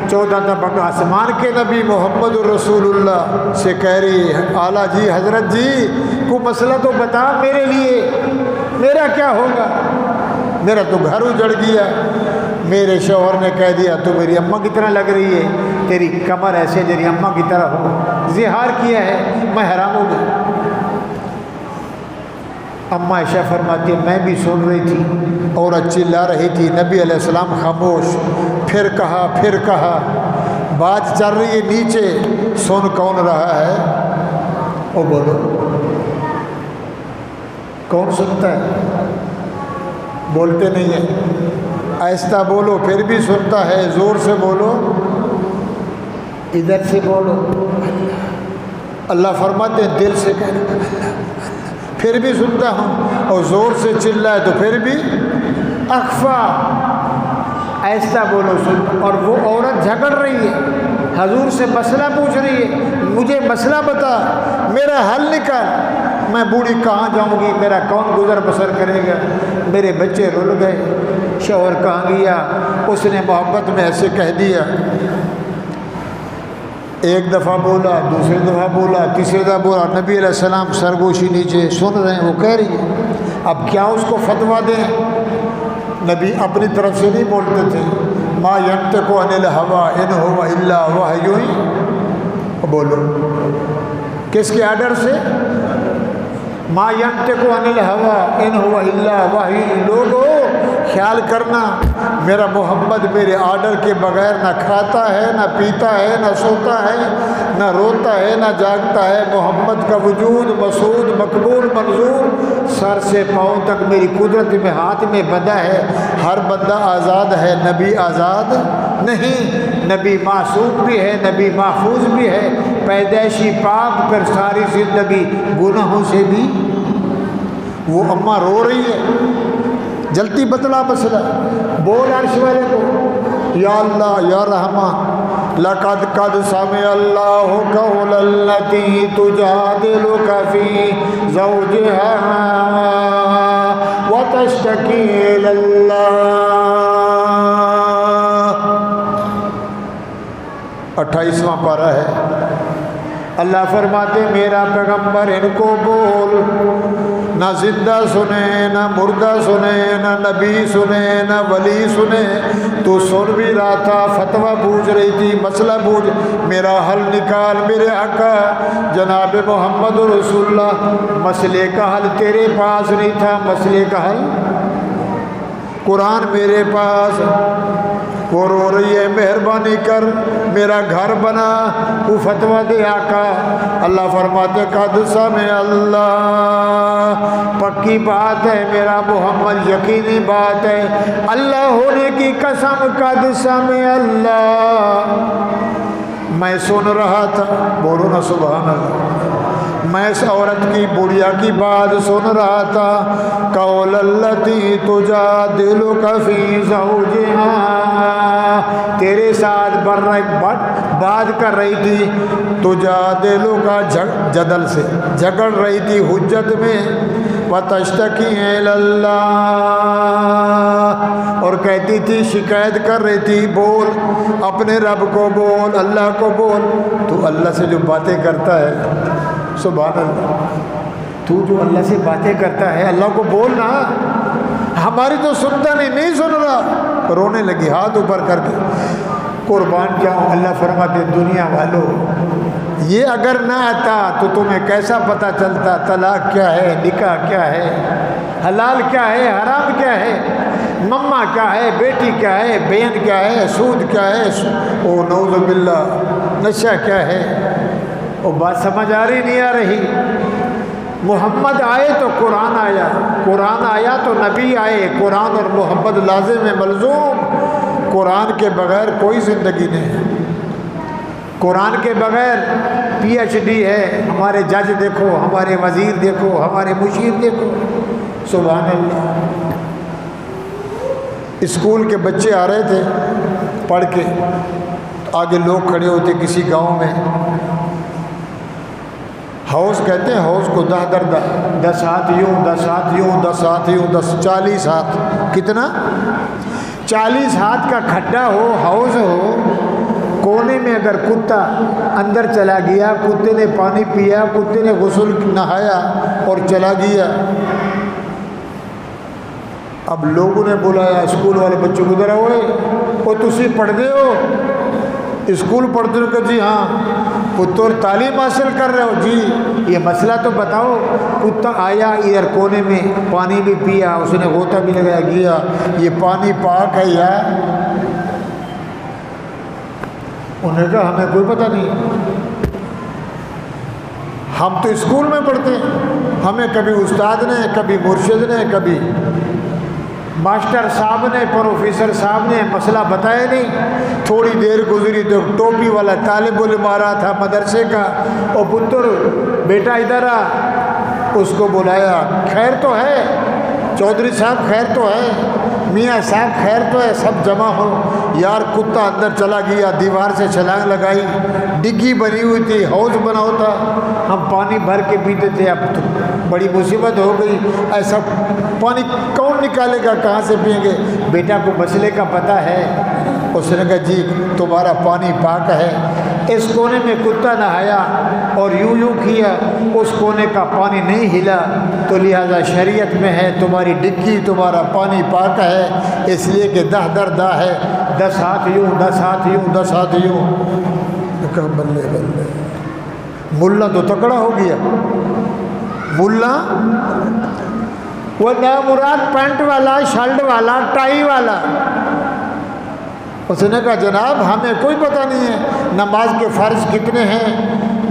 14 طبق آسمان کے نبی محمد الرسول اللہ سے کہہ رہی ہے اعلیٰ جی حضرت جی کوئی مسئلہ تو بتا میرے لیے، میرا کیا ہوگا، میرا تو گھر اجڑ گیا۔ میرے شوہر نے کہہ دیا تو میری اماں کی طرح لگ رہی ہے، تیری کمر ایسے تیری اماں کی طرح ہو، زہار کیا ہے، میں حرام ہو گئی۔ اماں عائشہ فرماتی ہے میں بھی سن رہی تھی، عورت چلا رہی تھی، نبی علیہ السلام خاموش، پھر کہا، بات چل رہی ہے نیچے، سن کون رہا ہے؟ او بولو کون سنتا ہے؟ بولتے نہیں ہیں، آہستہ بولو پھر بھی سنتا ہے، زور سے بولو، ادھر سے بولو۔ اللہ فرماتے ہیں دل سے کہنا پھر بھی سنتا ہوں، اور زور سے چلائے تو پھر بھی اخفا، ایسا بولو سن۔ اور وہ عورت جھگڑ رہی ہے، حضور سے مسئلہ پوچھ رہی ہے، مجھے مسئلہ بتا، میرا حل نکال، میں بوڑھی کہاں جاؤں گی، میرا کون گزر بسر کرے گا؟ میرے بچے رل گئے، شوہر کہاں گیا، اس نے محبت میں ایسے کہہ دیا، ایک دفعہ بولا، دوسری دفعہ بولا، تیسری دفعہ بولا، نبی علیہ السلام سرگوشی نیچے سن رہے ہیں، وہ کہہ رہی ہے، اب کیا اس کو فتویٰ دیں؟ نبی اپنی طرف سے نہیں بولتے تھے، ما ینطق عن الہوی ان ہو الا وحی، بولو کس کے آرڈر سے؟ ما ینطق عن الہوی ان ہو الا وحی۔ لوگو خیال کرنا، میرا محمد میرے آرڈر کے بغیر نہ کھاتا ہے، نہ پیتا ہے، نہ سوتا ہے، نہ روتا ہے، نہ جاگتا ہے۔ محمد کا وجود مسعود، مقبول، منظور، سر سے پاؤں تک میری قدرت میں ہاتھ میں بندھا ہے۔ ہر بندہ آزاد ہے، نبی آزاد نہیں۔ نبی معصوم بھی ہے، نبی محفوظ بھی ہے، پیدائشی پاک، پھر ساری زندگی گناہوں سے بھی۔ وہ اماں رو رہی ہے، جلدی بتلا مسئلہ، بول عرش والے کو، یا اللہ یا رحمان، لقد قد سمع اللہ قول التی تجادلک فی زوجها وتشتکی الی اللہ۔ 28واں پارہ ہے۔ اللہ فرماتے میرا پیغمبر ان کو بول، نہ زندہ سنے، نہ مردہ سنے، نہ نبی سنے، نہ ولی سنے، تو سن بھی رہا تھا، فتویٰ پوچھ رہی تھی، مسئلہ پوچھ، میرا حل نکال میرے آقا جناب محمد رسول اللہ۔ مسئلے کا حل تیرے پاس نہیں تھا، مسئلے کا حل قرآن میرے پاس۔ وہ رو رہی ہے، مہربانی کر میرا گھر بنا، وہ فتویٰ دے آقا۔ اللہ فرماتے قد سمع اللہ، پکی بات ہے میرا محمد، یقینی بات ہے، اللہ ہونے کی قسم، قد سمع اللہ، میں سن رہا تھا، بولو نا سبحان اللہ، میں اس عورت کی بڑھیا کی بات سن رہا تھا، قول التی تجادلک فی زوجہا، تیرے ساتھ بات کر رہی تھی، تجادلک جدل سے جھگڑ رہی تھی حجت میں، وتشتکی الی اللہ، اور کہتی تھی شکایت کر رہی تھی، بول اپنے رب کو بول، اللہ کو بول۔ تو اللہ سے جو باتیں کرتا ہے، سبحان اللہ، تو جو اللہ سے باتیں کرتا ہے، اللہ کو بولنا، ہماری تو سنتا نہیں سن رہا، رونے لگی ہاتھ اوپر کر کے، قربان جاؤں۔ اللہ فرماتے دنیا والوں، یہ اگر نہ آتا تو تمہیں کیسا پتہ چلتا طلاق کیا ہے، نکاح کیا ہے، حلال کیا ہے، حرام کیا ہے، مما کیا ہے، بیٹی کیا ہے، بہن کیا ہے، سود کیا ہے، او نعوذ باللہ، نشہ کیا ہے۔ وہ بات سمجھ آ رہی نہیں آ رہی؟ محمد آئے تو قرآن آیا، قرآن آیا تو نبی آئے، قرآن اور محمد لازم ہے، ملزوم۔ قرآن کے بغیر کوئی زندگی نہیں ہے، قرآن کے بغیر پی ایچ ڈی ہے، ہمارے جج دیکھو، ہمارے وزیر دیکھو، ہمارے مشیر دیکھو، سبحان اللہ۔ اسکول کے بچے آ رہے تھے پڑھ کے، آگے لوگ کھڑے ہوتے کسی گاؤں میں، ہاؤس کہتے ہیں ہاؤس کو، 10 ہاتھ یوں، 10 ہاتھ یوں، 10 ہاتھ یوں، 40 ہاتھ، کتنا؟ 40 ہاتھ کا کھڈا ہو، ہاؤس ہو، کونے میں اگر کتا اندر چلا گیا، کتے نے پانی پیا، کتے نے غسل نہایا اور چلا گیا، اب لوگوں نے بلایا اسکول والے بچوں کو، ذرا ہوئے وہ تسی پڑھتے ہو، اسکول پڑھتے ہو کہ جی ہاں، پتر تعلیم حاصل کر رہے ہو جی، یہ مسئلہ تو بتاؤ۔ کتا آیا ادھر کونے میں، پانی بھی پیا، اس نے غوطہ بھی لگایا، گیا، یہ پانی پاک ہے یا؟ انہوں نے کہا ہمیں کوئی پتہ نہیں، ہم تو اسکول میں پڑھتے ہیں، ہمیں کبھی استاد نے، کبھی مرشد نے، کبھی ماسٹر صاحب نے، پروفیسر صاحب نے مسئلہ بتایا نہیں۔ تھوڑی دیر گزری تو ٹوپی والا طالب علم آ رہا تھا مدرسے کا، اور پتر بیٹا ادھر آ، اس کو بلایا، خیر تو ہے چودھری صاحب، خیر تو ہے؟ میاں صاحب خیر تو ہے، سب جمع ہو. یار کتا اندر چلا گیا، دیوار سے چھلانگ لگائی، ڈگی بنی ہوئی تھی، حوض بنا ہوتا، ہم پانی بھر کے پیتے تھے. اب تو بڑی مصیبت ہو گئی، ایسا پانی کون نکالے گا، کہاں سے پئیں گے؟ بیٹا کو مسئلے کا پتہ ہے. اس نے کہا جی تمہارا پانی پاک ہے. اس کونے میں کتا نہایا اور یوں کیا، اس کونے کا پانی نہیں ہلا، تو لہذا شریعت میں ہے تمہاری ڈگی، تمہارا پانی پاک ہے، اس لیے کہ دہ در دا ہے، 10 ہاتھ یوں 10 ہاتھ یوں 10 ہاتھ یوں. کہا بلے بلے، ملا تو تکڑا ہو گیا. ملا وہ نامراد پینٹ والا، شرٹ والا، ٹائی والا. اس نے کہا جناب ہمیں کوئی پتہ نہیں ہے نماز کے فرض کتنے ہیں،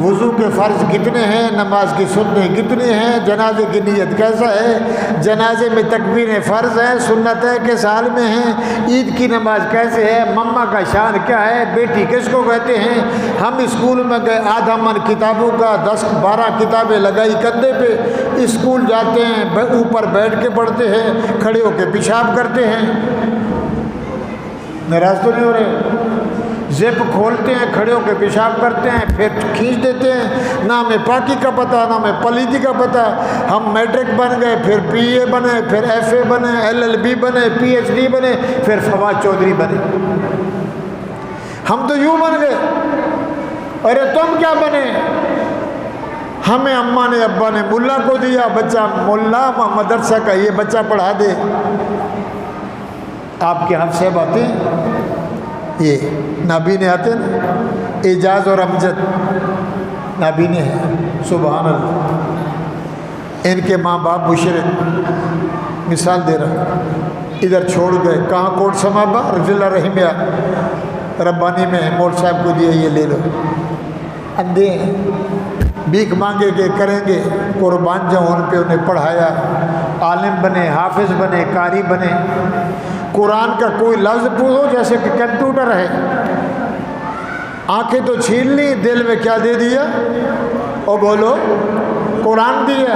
وضو کے فرض کتنے ہیں، نماز کی سنتیں کتنی ہیں، جنازے کی نیت کیسا ہے، جنازے میں تکبیریں فرض ہیں، سنت ہے کہ سال میں ہیں، عید کی نماز کیسے ہے، مما کا شان کیا ہے، بیٹی کس کو کہتے ہیں. ہم اسکول میں گئے، آدھا من کتابوں کا 10-12 کتابیں لگائی کندھے پہ، اسکول جاتے ہیں اوپر بیٹھ کے پڑھتے ہیں، کھڑے ہو کے پیشاب کرتے ہیں. ناراض تو نہیں ہو رہے؟ زپ کھولتے ہیں، کھڑے ہو کے پیشاب کرتے ہیں، پھر کھینچ دیتے ہیں. نہ ہمیں پاکی کا پتہ، نہ ہمیں پلیتی کا پتہ. ہم میٹرک بن گئے، پھر پی اے بنے، پھر ایف اے بنے، LLB بنے، PhD بنے، پھر فواد چودھری بنے. ہم تو یوں بن گئے. ارے تم کیا بنے؟ ہمیں اماں نے ابا نے ملا کو دیا، بچہ ملا مدرسہ کا یہ بچہ پڑھا دے. آپ کے حفظ صاحب آتے ہیں، یہ نابینے آتے ہیں نا، اعجاز اور امجد نابینے ہیں. سبحان اللہ. ان کے ماں باپ مشرک، مثال دے رہا، ادھر چھوڑ گئے. کہاں کوٹ سمابا رضی رحمیہ ربانی میں مول صاحب کو دیا، یہ لے لو. اندھے ہیں، بھیک مانگے گے، کریں گے، قربان جاؤں ان پہ. انہیں پڑھایا، عالم بنے، حافظ بنے، قاری بنے. قرآن کا کوئی لفظ پوچھو جیسے کہ کمپیوٹر ہے، آنکھیں تو چھین لی، دل میں کیا دے دیا؟ اور بولو قرآن دیا.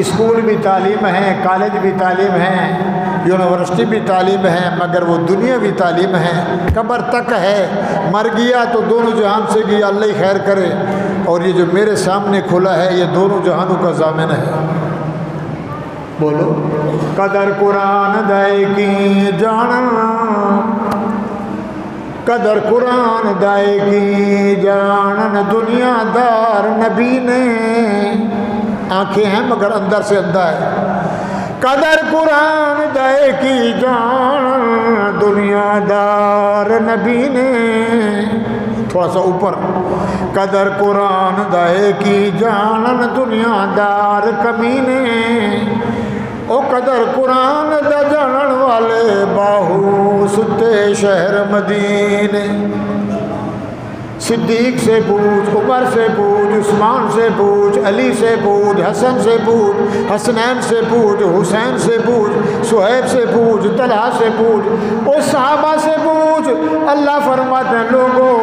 اسکول بھی تعلیم ہے، کالج بھی تعلیم ہے، یونیورسٹی بھی تعلیم ہے، مگر وہ دنیاوی تعلیم ہے، قبر تک ہے. مر گیا تو دونوں جہان سے گیا، اللہ ہی خیر کرے. اور یہ جو میرے سامنے کھلا ہے یہ دونوں جہانوں کا ضامن ہے. بولو قدر قرآن دائے کی جانا، قدر قرآن دائے کی جانن، دنیا دار نبی نے. آنکھیں ہیں مگر اندر سے اندھا ہے. قدر قرآن دائے کی جانن، دنیا دار نبی نے. تھوڑا سا اوپر، قدر قرآن دائے کی جانن، دنیا دار کمینے. او قدر قرآن دا جانن والے باہو ستے شہر مدینے. صدیق سے پوچھ، عمر سے پوچھ، عثمان سے پوچھ، علی سے پوچھ، حسن سے پوچھ، حسنین سے پوچھ، حسین سے پوچھ، صہیب سے پوچھ، طلحہ سے پوچھ، او صحابہ سے پوچھ. اللہ فرماتے ہیں لوگوں،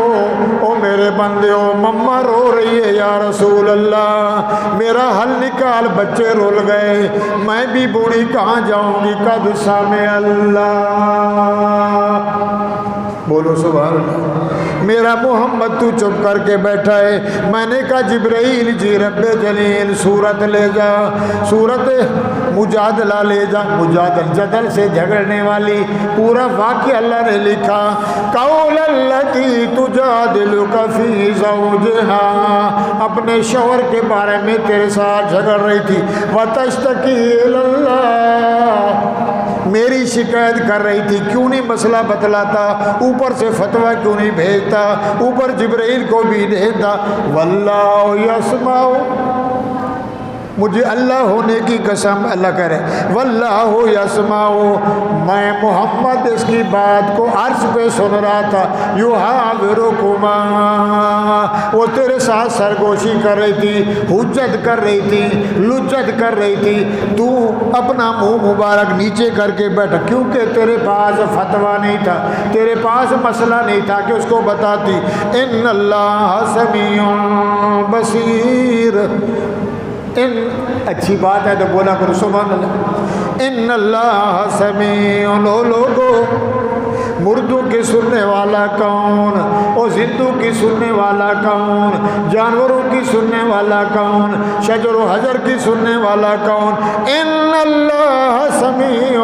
او میرے بندے، او مما رو رہی ہے یا رسول اللہ میرا حل نکال، بچے رول گئے، میں بھی بوڑھی کہاں جاؤں گی. قد سامع اللہ. بولو سبحان اللہ. میرا محمد تو چپ کر کے بیٹھا ہے. میں نے کہا جبرائیل جی رب جلیل سورت لے جا، سورت مجادلہ لے جا. مجادل جدل سے جھگڑنے والی، پورا واقعہ اللہ نے لکھا. قول التی تجادلک فی زوجہا، اپنے شوہر کے بارے میں تیرے ساتھ جھگڑ رہی تھی. وتشتکی الی اللہ، میری شکایت کر رہی تھی، کیوں نہیں مسئلہ بتلاتا، اوپر سے فتویٰ کیوں نہیں بھیجتا، اوپر جبرائیل کو بھی بھیجتا. واللہ یسمع، مجھے اللہ ہونے کی قسم، اللہ کہہ رہے واللہ یسمع، میں محمد اس کی بات کو عرش پہ سن رہا تھا. یحاورکما، وہ تیرے ساتھ سرگوشی کر رہی تھی، حجت کر رہی تھی، لجت کر رہی تھی. تو اپنا منہ مبارک نیچے کر کے بیٹھا، کیونکہ تیرے پاس فتویٰ نہیں تھا، تیرے پاس مسئلہ نہیں تھا کہ اس کو بتاتی. ان اللہ سمیع بصیر. اچھی بات ہے تو بولا کرو سبحان اللہ. ان اللہ سمیع، لو لوگو مردوں کی سننے والا کون، اور زندوں کی سننے والا کون، جانوروں کی سننے والا کون، شجر و حجر کی سننے والا کون، ان اللہ سمیع،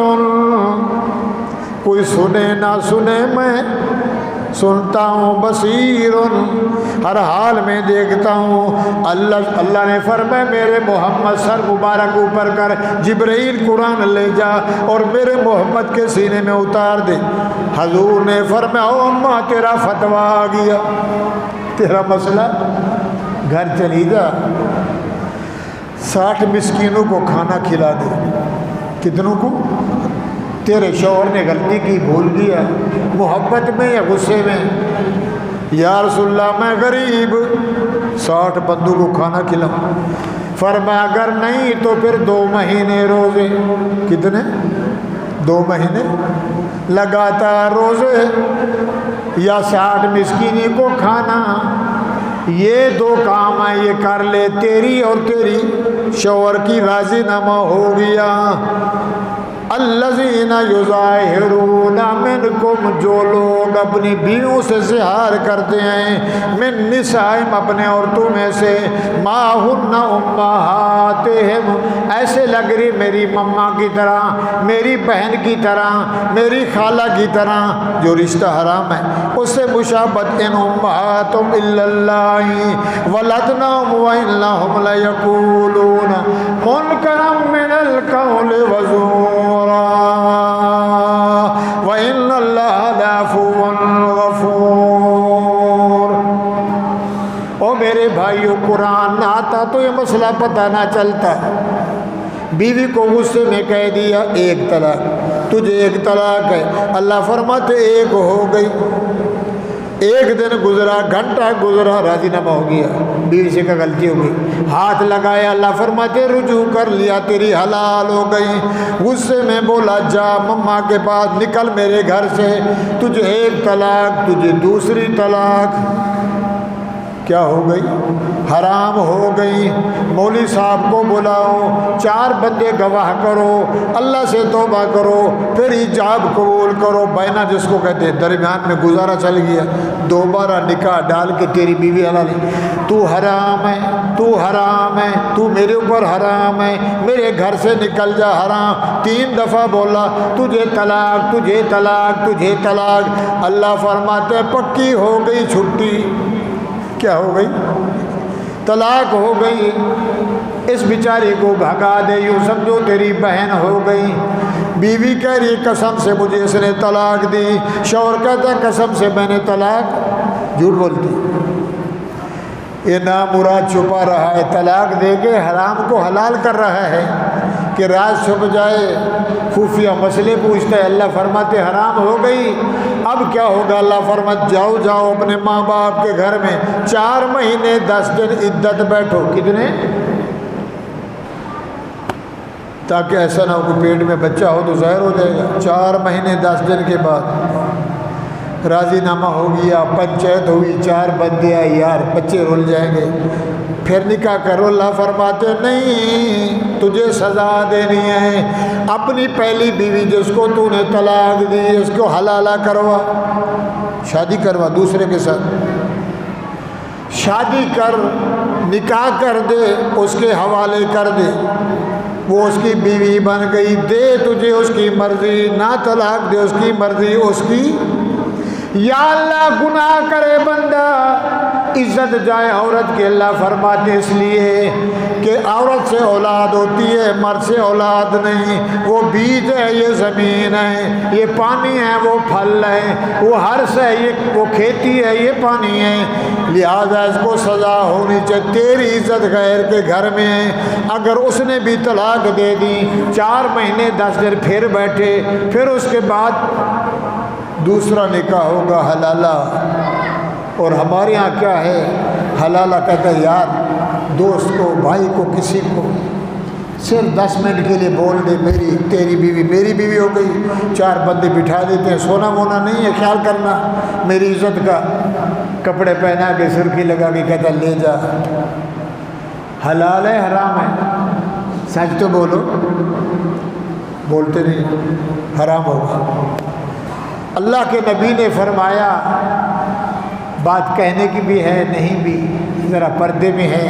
کوئی سنے نہ سنے میں سنتا ہوں، بصیر ہر حال میں دیکھتا ہوں۔ اللہ نے فرمایا میرے محمد سر مبارک اوپر کر، جبرائیل قرآن لے جا اور میرے محمد کے سینے میں اتار دے۔ حضور نے فرمایا او اماں تیرا فتویٰ آ گیا، تیرا مسئلہ، گھر چلی جا 60 مسکینوں کو کھانا کھلا دے۔ کتنوں کو؟ تیرے شوہر نے غلطی کی، بھول گیا، محبت میں یا غصے میں؟ یا رسول اللہ میں غریب، 60 بندوں کو کھانا کھلاؤں۔ فرمایا اگر نہیں تو پھر 2 مہینے روزے۔ کتنے؟ 2 مہینے لگاتار روزے یا 60 مسکینی کو کھانا، یہ 2 کام ہیں، یہ کر لے، تیری اور تیری شوہر کی راضی نامہ ہو گیا۔ الذین یظاہرون منکم، جو لوگ اپنی بیویوں سے زہار کرتے ہیں، من نسائہم، اپنے عورتوں میں سے، ما ہن امہاتہم، ایسے لگ رہی میری مما کی طرح، میری بہن کی طرح، میری خالہ کی طرح، جو رشتہ حرام ہے اس سے مشابہت، ان امہاتہم الا اللہ ولدنہم وانہم لیقولون منکرا من القول وزورا وَإِنَّ اللَّهَ لَعَفُوٌّ غَفُورٌ۔ او میرے بھائیو، قرآن نہ آتا تو یہ مسئلہ پتہ نہ چلتا۔ بیوی کو غصے میں کہہ دیا 1 طلاق، تجھے 1 طلاق ہے، اللہ فرماتے 1 ہو گئی، 1 دن گزرا، گھنٹہ گزرا، راضی نامہ ہو گیا، بیوی سے کا غلطی ہو گئی، ہاتھ لگایا، اللہ فرماتے رجوع کر لیا، تیری حلال ہو گئی۔ غصے میں بولا جا مما کے پاس، نکل میرے گھر سے، تجھے 1 طلاق، تجھے دوسری طلاق، کیا ہو گئی؟ حرام ہو گئی۔ مولوی صاحب کو بلاؤ، 4 بندے گواہ کرو، اللہ سے توبہ کرو، پھر ایجاب قبول کرو، بینہ جس کو کہتے ہیں، درمیان میں گزارا چل گیا، دوبارہ نکاح ڈال کے تیری بیوی حلال ہے، تو حرام ہے، تو حرام ہے، تو میرے اوپر حرام ہے، میرے گھر سے نکل جا، حرام۔ 3 دفعہ بولا تجھے طلاق، تجھے طلاق، تجھے طلاق، اللہ فرماتے ہیں پکی ہو گئی چھٹی۔ کیا ہو گئی؟ طلاق ہو گئی۔ اس بیچاری کو بھگا دے، یوں سمجھو تیری بہن ہو گئی۔ بیوی کہہ رہی قسم سے مجھے اس نے طلاق دی، شوہر کہتا ہے قسم سے میں نے طلاق، جھوٹ بولتی۔ یہ نامراد چھپا رہا ہے، طلاق دے کے حرام کو حلال کر رہا ہے کہ راز چھپ جائے، خفیہ مسئلے پوچھتا ہے۔ اللہ فرماتے حرام ہو گئی، اب کیا ہوگا؟ اللہ فرماتے جاؤ جاؤ اپنے ماں باپ کے گھر میں 4 مہینے 10 دن عدت بیٹھو۔ کتنے؟ تاکہ ایسا نہ ہو کہ پیٹ میں بچہ ہو تو ظاہر ہو جائے گا۔ 4 مہینے 10 دن کے بعد راضی نامہ ہو گیا، پنچایت ہوئی، 4 بندے آئے، یار بچے رول جائیں گے، پھر نکاح کرو۔ اللہ فرماتے نہیں، تجھے سزا دینی ہے، اپنی پہلی بیوی جس کو تو نے طلاق دی اس کو حلالہ کروا، شادی کروا دوسرے کے ساتھ، شادی کر، نکاح کر دے، اس کے حوالے کر دے، وہ اس کی بیوی بن گئی، دے تجھے اس کی مرضی، نہ طلاق دے اس کی مرضی، اس کی۔ یا اللہ گناہ کرے بندہ، عزت جائے عورت کے، اللہ فرماتے اس لیے کہ عورت سے اولاد ہوتی ہے، مرد سے اولاد نہیں، وہ بیج ہے، یہ زمین ہے، یہ پانی ہے، وہ پھل ہے، وہ ہرس ہے، یہ وہ کھیتی ہے، یہ پانی ہے، لہذا اس کو سزا ہونی چاہیے۔ تیری عزت غیر کے گھر میں ہے، اگر اس نے بھی طلاق دے دی، 4 مہینے 10 دن پھر بیٹھے، پھر اس کے بعد دوسرا نکاح ہوگا حلالہ۔ اور ہمارے ہاں کیا ہے؟ حلالہ کہتا ہے یار دوست کو، بھائی کو، کسی کو صرف 10 منٹ کے لیے بول دے میری تیری بیوی میری بیوی ہو گئی، 4 بندے بٹھا دیتے ہیں، سونا وونا نہیں ہے، خیال کرنا میری عزت کا، کپڑے پہنا کے سرخی لگا کے کہتا لے جا۔ حلال ہے حرام ہے؟ سچ تو بولو، بولتے نہیں، حرام ہوگا۔ اللہ کے نبی نے فرمایا بات کہنے کی بھی ہے نہیں بھی، ذرا پردے میں ہے،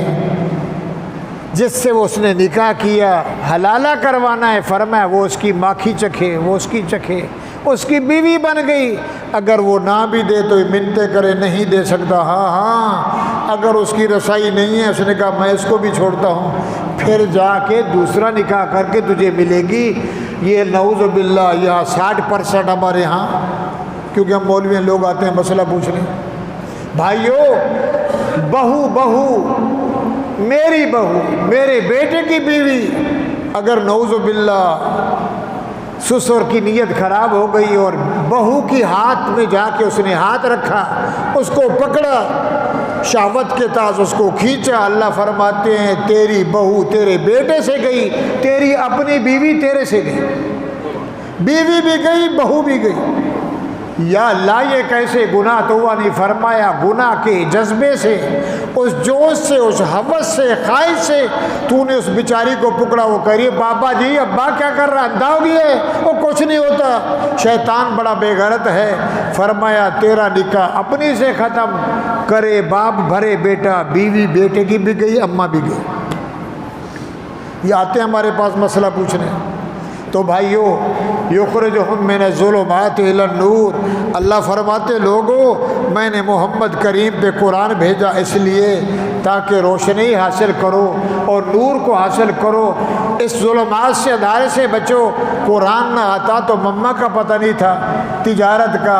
جس سے وہ اس نے نکاح کیا حلالہ کروانا ہے، فرمایا وہ اس کی ماکھی چکھے، وہ اس کی چکھے، اس کی بیوی بن گئی۔ اگر وہ نہ بھی دے تو منتیں کرے نہیں دے سکتا، ہاں ہاں اگر اس کی رسائی نہیں ہے، اس نے کہا میں اس کو بھی چھوڑتا ہوں، پھر جا کے دوسرا نکاح کر کے تجھے ملے گی۔ یہ نعوذ باللہ یہاں 60% ہمارے ہاں، کیونکہ ہم مولوی لوگ آتے ہیں مسئلہ پوچھنے، بھائیو بہو میری بہو میرے بیٹے کی بیوی اگر نعوذ باللہ سسر کی نیت خراب ہو گئی اور بہو کی ہاتھ میں جا کے اس نے ہاتھ رکھا، اس کو پکڑا، شہوت کے تاز اس کو کھینچا، اللہ فرماتے ہیں تیری بہو تیرے بیٹے سے گئی، تیری اپنی بیوی تیرے سے گئی، بیوی بھی گئی بہو بھی گئی۔ یا اللہ یہ کیسے گناہ؟ تو ہوا نہیں، فرمایا گناہ کے جذبے سے، اس جوش سے، اس حوث سے، خواہش سے تو نے اس بیچاری کو پکڑا۔ وہ کہہ رہی ہے بابا جی ابا کیا کر رہا، اندھا ہو گیا ہے؟ وہ کچھ نہیں ہوتا، شیطان بڑا بے غیرت ہے۔ فرمایا تیرا نکاح اپنی سے ختم کرے، باپ بھرے بیٹا، بیوی بیٹے کی بھی گئی، اماں بھی گئی۔ یہ آتے ہیں ہمارے پاس مسئلہ پوچھنے۔ تو بھائیو یخرجہم من الظلمات الی النور، اللہ فرماتے لوگوں میں نے محمد کریم پہ قرآن بھیجا اس لیے تاکہ روشنی حاصل کرو اور نور کو حاصل کرو، اس ظلمات سے اندھارے سے بچو۔ قرآن نہ آتا تو مما کا پتہ نہیں تھا، تجارت کا،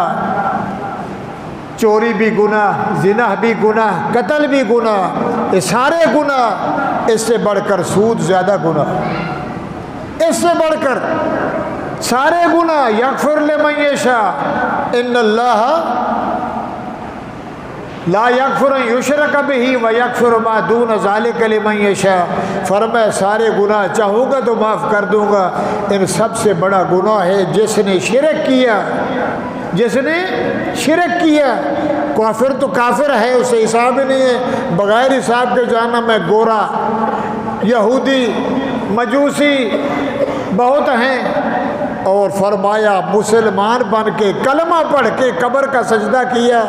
چوری بھی گناہ، زنا بھی گناہ، قتل بھی گناہ، یہ سارے گناہ، اس سے بڑھ کر سود زیادہ گناہ، اس سے بڑھ کر سارے گناہ۔ یغفر لمن یشاء ان اللہ لا یغفر ان یشرک بہ ویغفر ما دون ذلک لمن یشاء، فرمایا سارے گناہ چاہوں گا تو معاف کر دوں گا، ان سب سے بڑا گناہ ہے جس نے شرک کیا، جس نے شرک کیا۔ کافر تو کافر ہے، اسے حساب ہی نہیں ہے، بغیر حساب کے جہنم میں۔ گورا، یہودی، مجوسی بہت ہیں، اور فرمایا مسلمان بن کے کلمہ پڑھ کے قبر کا سجدہ کیا،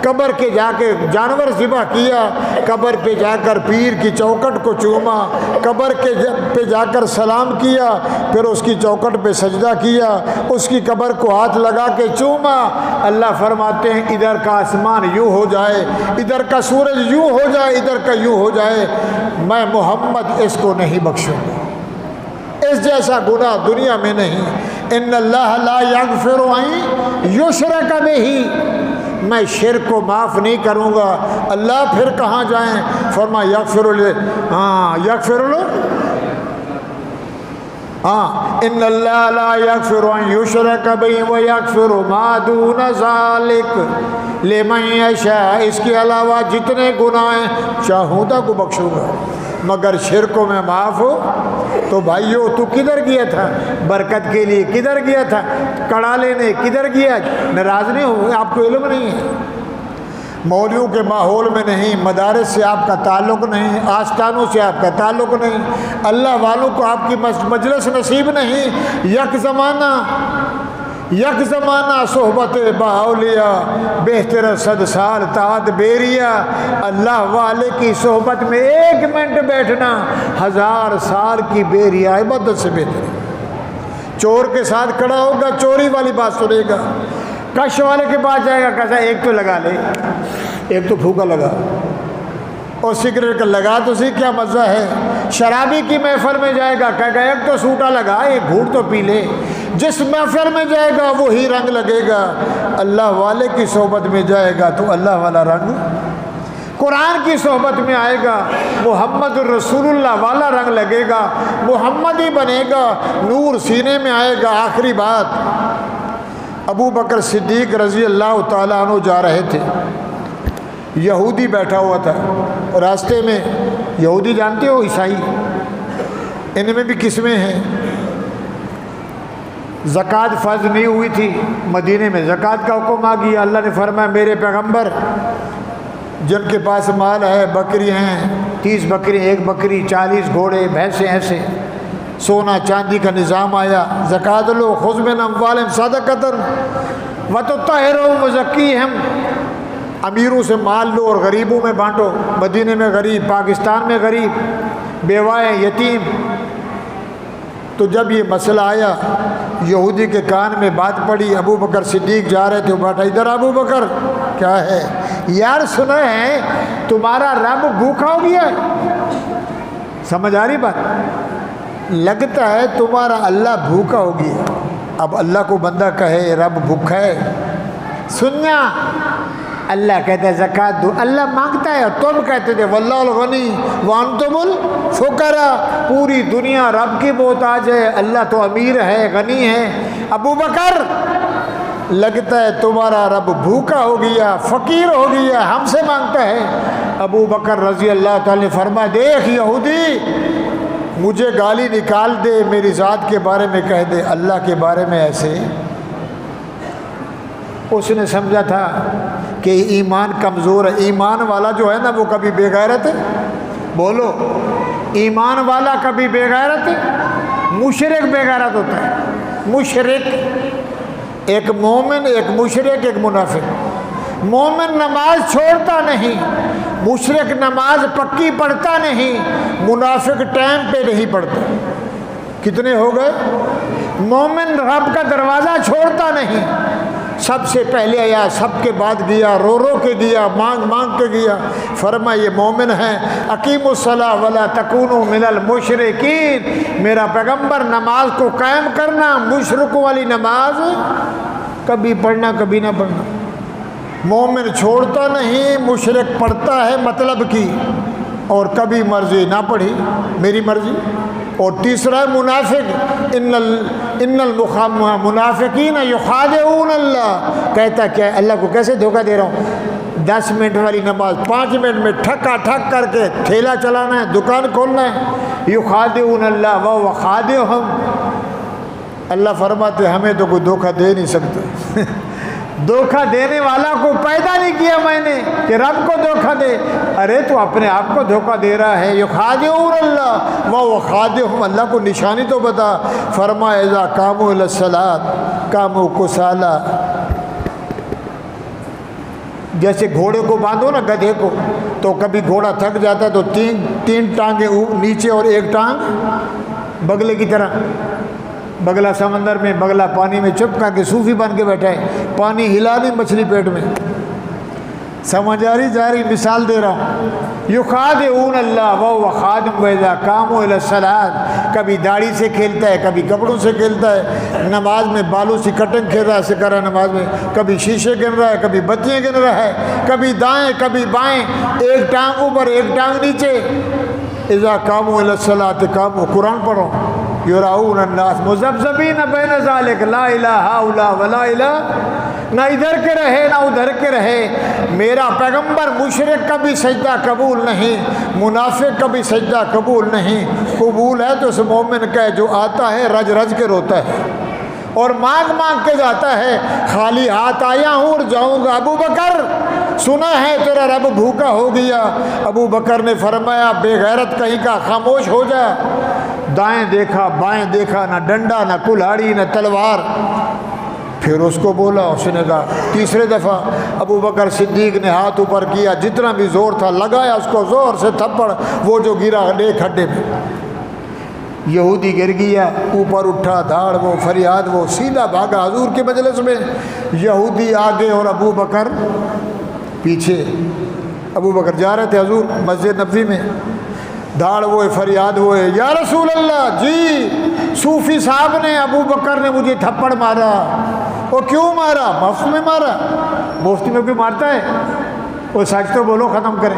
قبر کے جا کے جانور ذبح کیا، قبر پہ جا کر پیر کی چوکٹ کو چوما، قبر کے پہ جا کر سلام کیا، پھر اس کی چوکٹ پہ سجدہ کیا، اس کی قبر کو ہاتھ لگا کے چوما۔ اللہ فرماتے ہیں ادھر کا آسمان یوں ہو جائے، ادھر کا سورج یوں ہو جائے، ادھر کا یوں ہو جائے، میں محمد اس کو نہیں بخشوں گا، اس جیسا گناہ دنیا میں نہیں۔ ان اللہ لا یغفر ان یشرک بہ، میں شرک کو معاف نہیں کروں گا۔ اللہ پھر کہاں جائیں؟ فرمایا یغفر ان اللہ لا یغفر ان یشرک بہ ویغفر ما دون ذلک لمن یشاء، اس کے علاوہ جتنے گناہ ہیں چاہوں کو بخشوں گا، مگر شرکوں میں معاف ہو۔ تو بھائیو تو کدھر گیا تھا؟ برکت کے لیے کدھر گیا تھا؟ کڑا لینے کدھر گیا؟ ناراض نہیں ہو، آپ کو علم نہیں ہے، مولویوں کے ماحول میں نہیں، مدارس سے آپ کا تعلق نہیں، آستانوں سے آپ کا تعلق نہیں، اللہ والوں کو آپ کی مجلس نصیب نہیں۔ یک زمانہ صحبت باولیاء، بہتر 100 سال تاعت بیریا، اللہ والے کی صحبت میں 1 منٹ بیٹھنا 1000 سال کی بیریا عبادت سے بہتر ہے۔ چور کے ساتھ کھڑا ہوگا، چوری والی بات سنے گا، کش والے کے پاس جائے گا، کیسا ایک تو لگا لے، ایک تو پھوکا لگا، اور سگریٹ کا لگا تو سی کیا مزہ ہے۔ شرابی کی محفل میں جائے گا، کہے گا ایک تو سوٹا لگا، ایک گھونٹ تو پی لے۔ جس محفل میں جائے گا وہی رنگ لگے گا، اللہ والے کی صحبت میں جائے گا تو اللہ والا رنگ، قرآن کی صحبت میں آئے گا محمد الرسول اللہ والا رنگ لگے گا، محمد ہی بنے گا، نور سینے میں آئے گا۔ آخری بات، ابو بکر صدیق رضی اللہ تعالیٰ عنہ جا رہے تھے، یہودی بیٹھا ہوا تھا راستے میں۔ یہودی جانتے ہو عیسائی، ان میں بھی قسمیں ہیں۔ زکوٰۃ فرض نہیں ہوئی تھی مدینے میں، زکوٰۃ کا حکم آ گیا۔ اللہ نے فرمایا میرے پیغمبر جن کے پاس مال ہے، بکری ہیں 30 بکری، 1 بکری، 40 گھوڑے، بھینسیں، ایسے سونا چاندی کا نظام آیا، زکوٰۃ لو، خذ من اموالہم صدقۃ وتطہرہم وزکیہم، امیروں سے مال لو اور غریبوں میں بانٹو، مدینے میں غریب، پاکستان میں غریب، بیوائیں، یتیم۔ تو جب یہ مسئلہ آیا، یہودی کے کان میں بات پڑی، ابو بکر صدیق جا رہے تھے، بیٹھا ادھر ابو بکر کیا ہے؟ یار سنا ہے تمہارا رب بھوکا ہو گیا ہے۔ سمجھ آ رہی بات؟ لگتا ہے تمہارا اللہ بھوکا ہو گیا۔ اب اللہ کو بندہ کہے رب بھوکا ہے، سنیا اللہ کہتا ہے زکوٰۃ دو، اللہ مانگتا ہے، اور تم کہتے تھے واللہ الغنی وانتم الفقراء، پوری دنیا رب کی محتاج ہے، اللہ تو امیر ہے، غنی ہے۔ ابو بکر لگتا ہے تمہارا رب بھوکا ہو گیا، فقیر ہو گیا، ہم سے مانگتا ہے۔ ابو بکر رضی اللہ تعالی نے فرمایا دیکھ یہودی، مجھے گالی نکال دے، میری ذات کے بارے میں کہہ دے، اللہ کے بارے میں ایسے۔ اس نے سمجھا تھا کہ ایمان کمزور ہے۔ ایمان والا جو ہے نا وہ کبھی بے غیرت ہے، بولو ایمان والا کبھی بے غیرت ہے؟ مشرک بے غیرت ہوتا ہے، مشرک، ایک مومن، ایک مشرک، ایک منافق۔ مومن نماز چھوڑتا نہیں، مشرک نماز پکی پڑھتا نہیں، منافق ٹائم پہ نہیں پڑھتا۔ کتنے ہو گئے؟ مومن رب کا دروازہ چھوڑتا نہیں، سب سے پہلے آیا، سب کے بعد گیا، رو رو کے گیا، مانگ مانگ کے گیا۔ فرمایا یہ مومن ہیں۔ اقیموا الصلاۃ ولا تکونوا من المشرکین، میرا پیغمبر نماز کو قائم کرنا، مشرکوں والی نماز کبھی پڑھنا کبھی نہ پڑھنا۔ مومن چھوڑتا نہیں، مشرک پڑھتا ہے مطلب کی، اور کبھی مرضی نہ پڑھی، میری مرضی۔ اور تیسرا ہے منافق، ان المنافقین یخادعون اللہ، کہتا کیا ہے اللہ کو کیسے دھوکہ دے رہا ہوں، 10 منٹ والی نماز 5 منٹ میں ٹھکا ٹھک کر کے ٹھیلا چلانا ہے، دکان کھولنا ہے۔ یخادعون اللہ وهو خادعهم، اللہ فرماتے ہمیں تو کوئی دھوکہ دے نہیں سکتا۔ دھوکہ دینے والا کو پیدا نہیں کیا میں نے کہ رب کو دھوکہ دے، ارے تو اپنے آپ کو دھوکہ دے رہا ہے۔ یخادعون اللہ وهو خادعهم، اللہ کو نشانی تو بتا۔ فرمایا اذا قاموا الی الصلاۃ قاموا کسالى، جیسے گھوڑے کو باندھو نا، گدھے کو، تو کبھی گھوڑا تھک جاتا ہے تو تین ٹانگیں نیچے اور ایک ٹانگ بگلے کی طرح، بگلا سمندر میں، بگلا پانی میں چپ کر کے صوفی بن کے بیٹھا ہے، پانی ہلا نہیں مچھلی پیٹ میں۔ سمجھ آ رہی جا رہی؟ مثال دے رہا ہوں۔ یخادعون اللہ وهو خادعهم واذا قاموا الى الصلاۃ، کبھی داڑھی سے کھیلتا ہے، کبھی کپڑوں سے کھیلتا ہے، نماز میں بالوں سے کٹنگ کھیل رہا ہے، ایسے کر رہا ہے نماز میں، کبھی شیشے گن رہا ہے، کبھی بتیاں گن رہا ہے، کبھی دائیں کبھی بائیں، ایک ٹانگ اوپر ایک ٹانگ نیچے۔ اذا قاموا الى الصلاۃ قاموا، قرآن پڑھو، یراؤون الناس مذبذبین بین ذلک لا الہ الا ولا الہ، نہ ادھر کے رہے نہ ادھر کے رہے۔ میرا پیغمبر مشرک کا بھی سجدہ قبول نہیں، منافق کا بھی سجدہ قبول نہیں۔ قبول ہے تو اس مومن کا جو آتا ہے رج رج کے روتا ہے اور مانگ مانگ کے جاتا ہے، خالی ہاتھ آیا ہوں اور جاؤں گا۔ ابو بکر سنا ہے تیرا رب بھوکا ہو گیا۔ ابو بکر نے فرمایا بے غیرت کہیں کا، خاموش ہو جا۔ دائیں دیکھا بائیں دیکھا، نہ ڈنڈا نہ کلہاڑی نہ تلوار۔ پھر اس کو بولا، اس نے کہا تیسرے دفعہ ابو بکر صدیق نے ہاتھ اوپر کیا، جتنا بھی زور تھا لگایا اس کو زور سے تھپڑ، وہ جو گرا ایک کھڈے میں، یہودی گر گیا، اوپر اٹھا، دھاڑ وہ، فریاد وہ، سیدھا بھاگا حضور کے مجلس میں۔ یہودی آگے اور ابو بکر پیچھے۔ ابو بکر جا رہے تھے حضور مسجد نبوی میں، دھاڑ وہ، فریاد وہ، یا رسول اللہ جی صوفی صاحب نے، ابو بکر نے مجھے تھپڑ مارا۔ وہ کیوں مارا؟ مفت میں مارا۔ مفت میں کوئی مارتا ہے؟ وہ سچ تو بولو، ختم کریں۔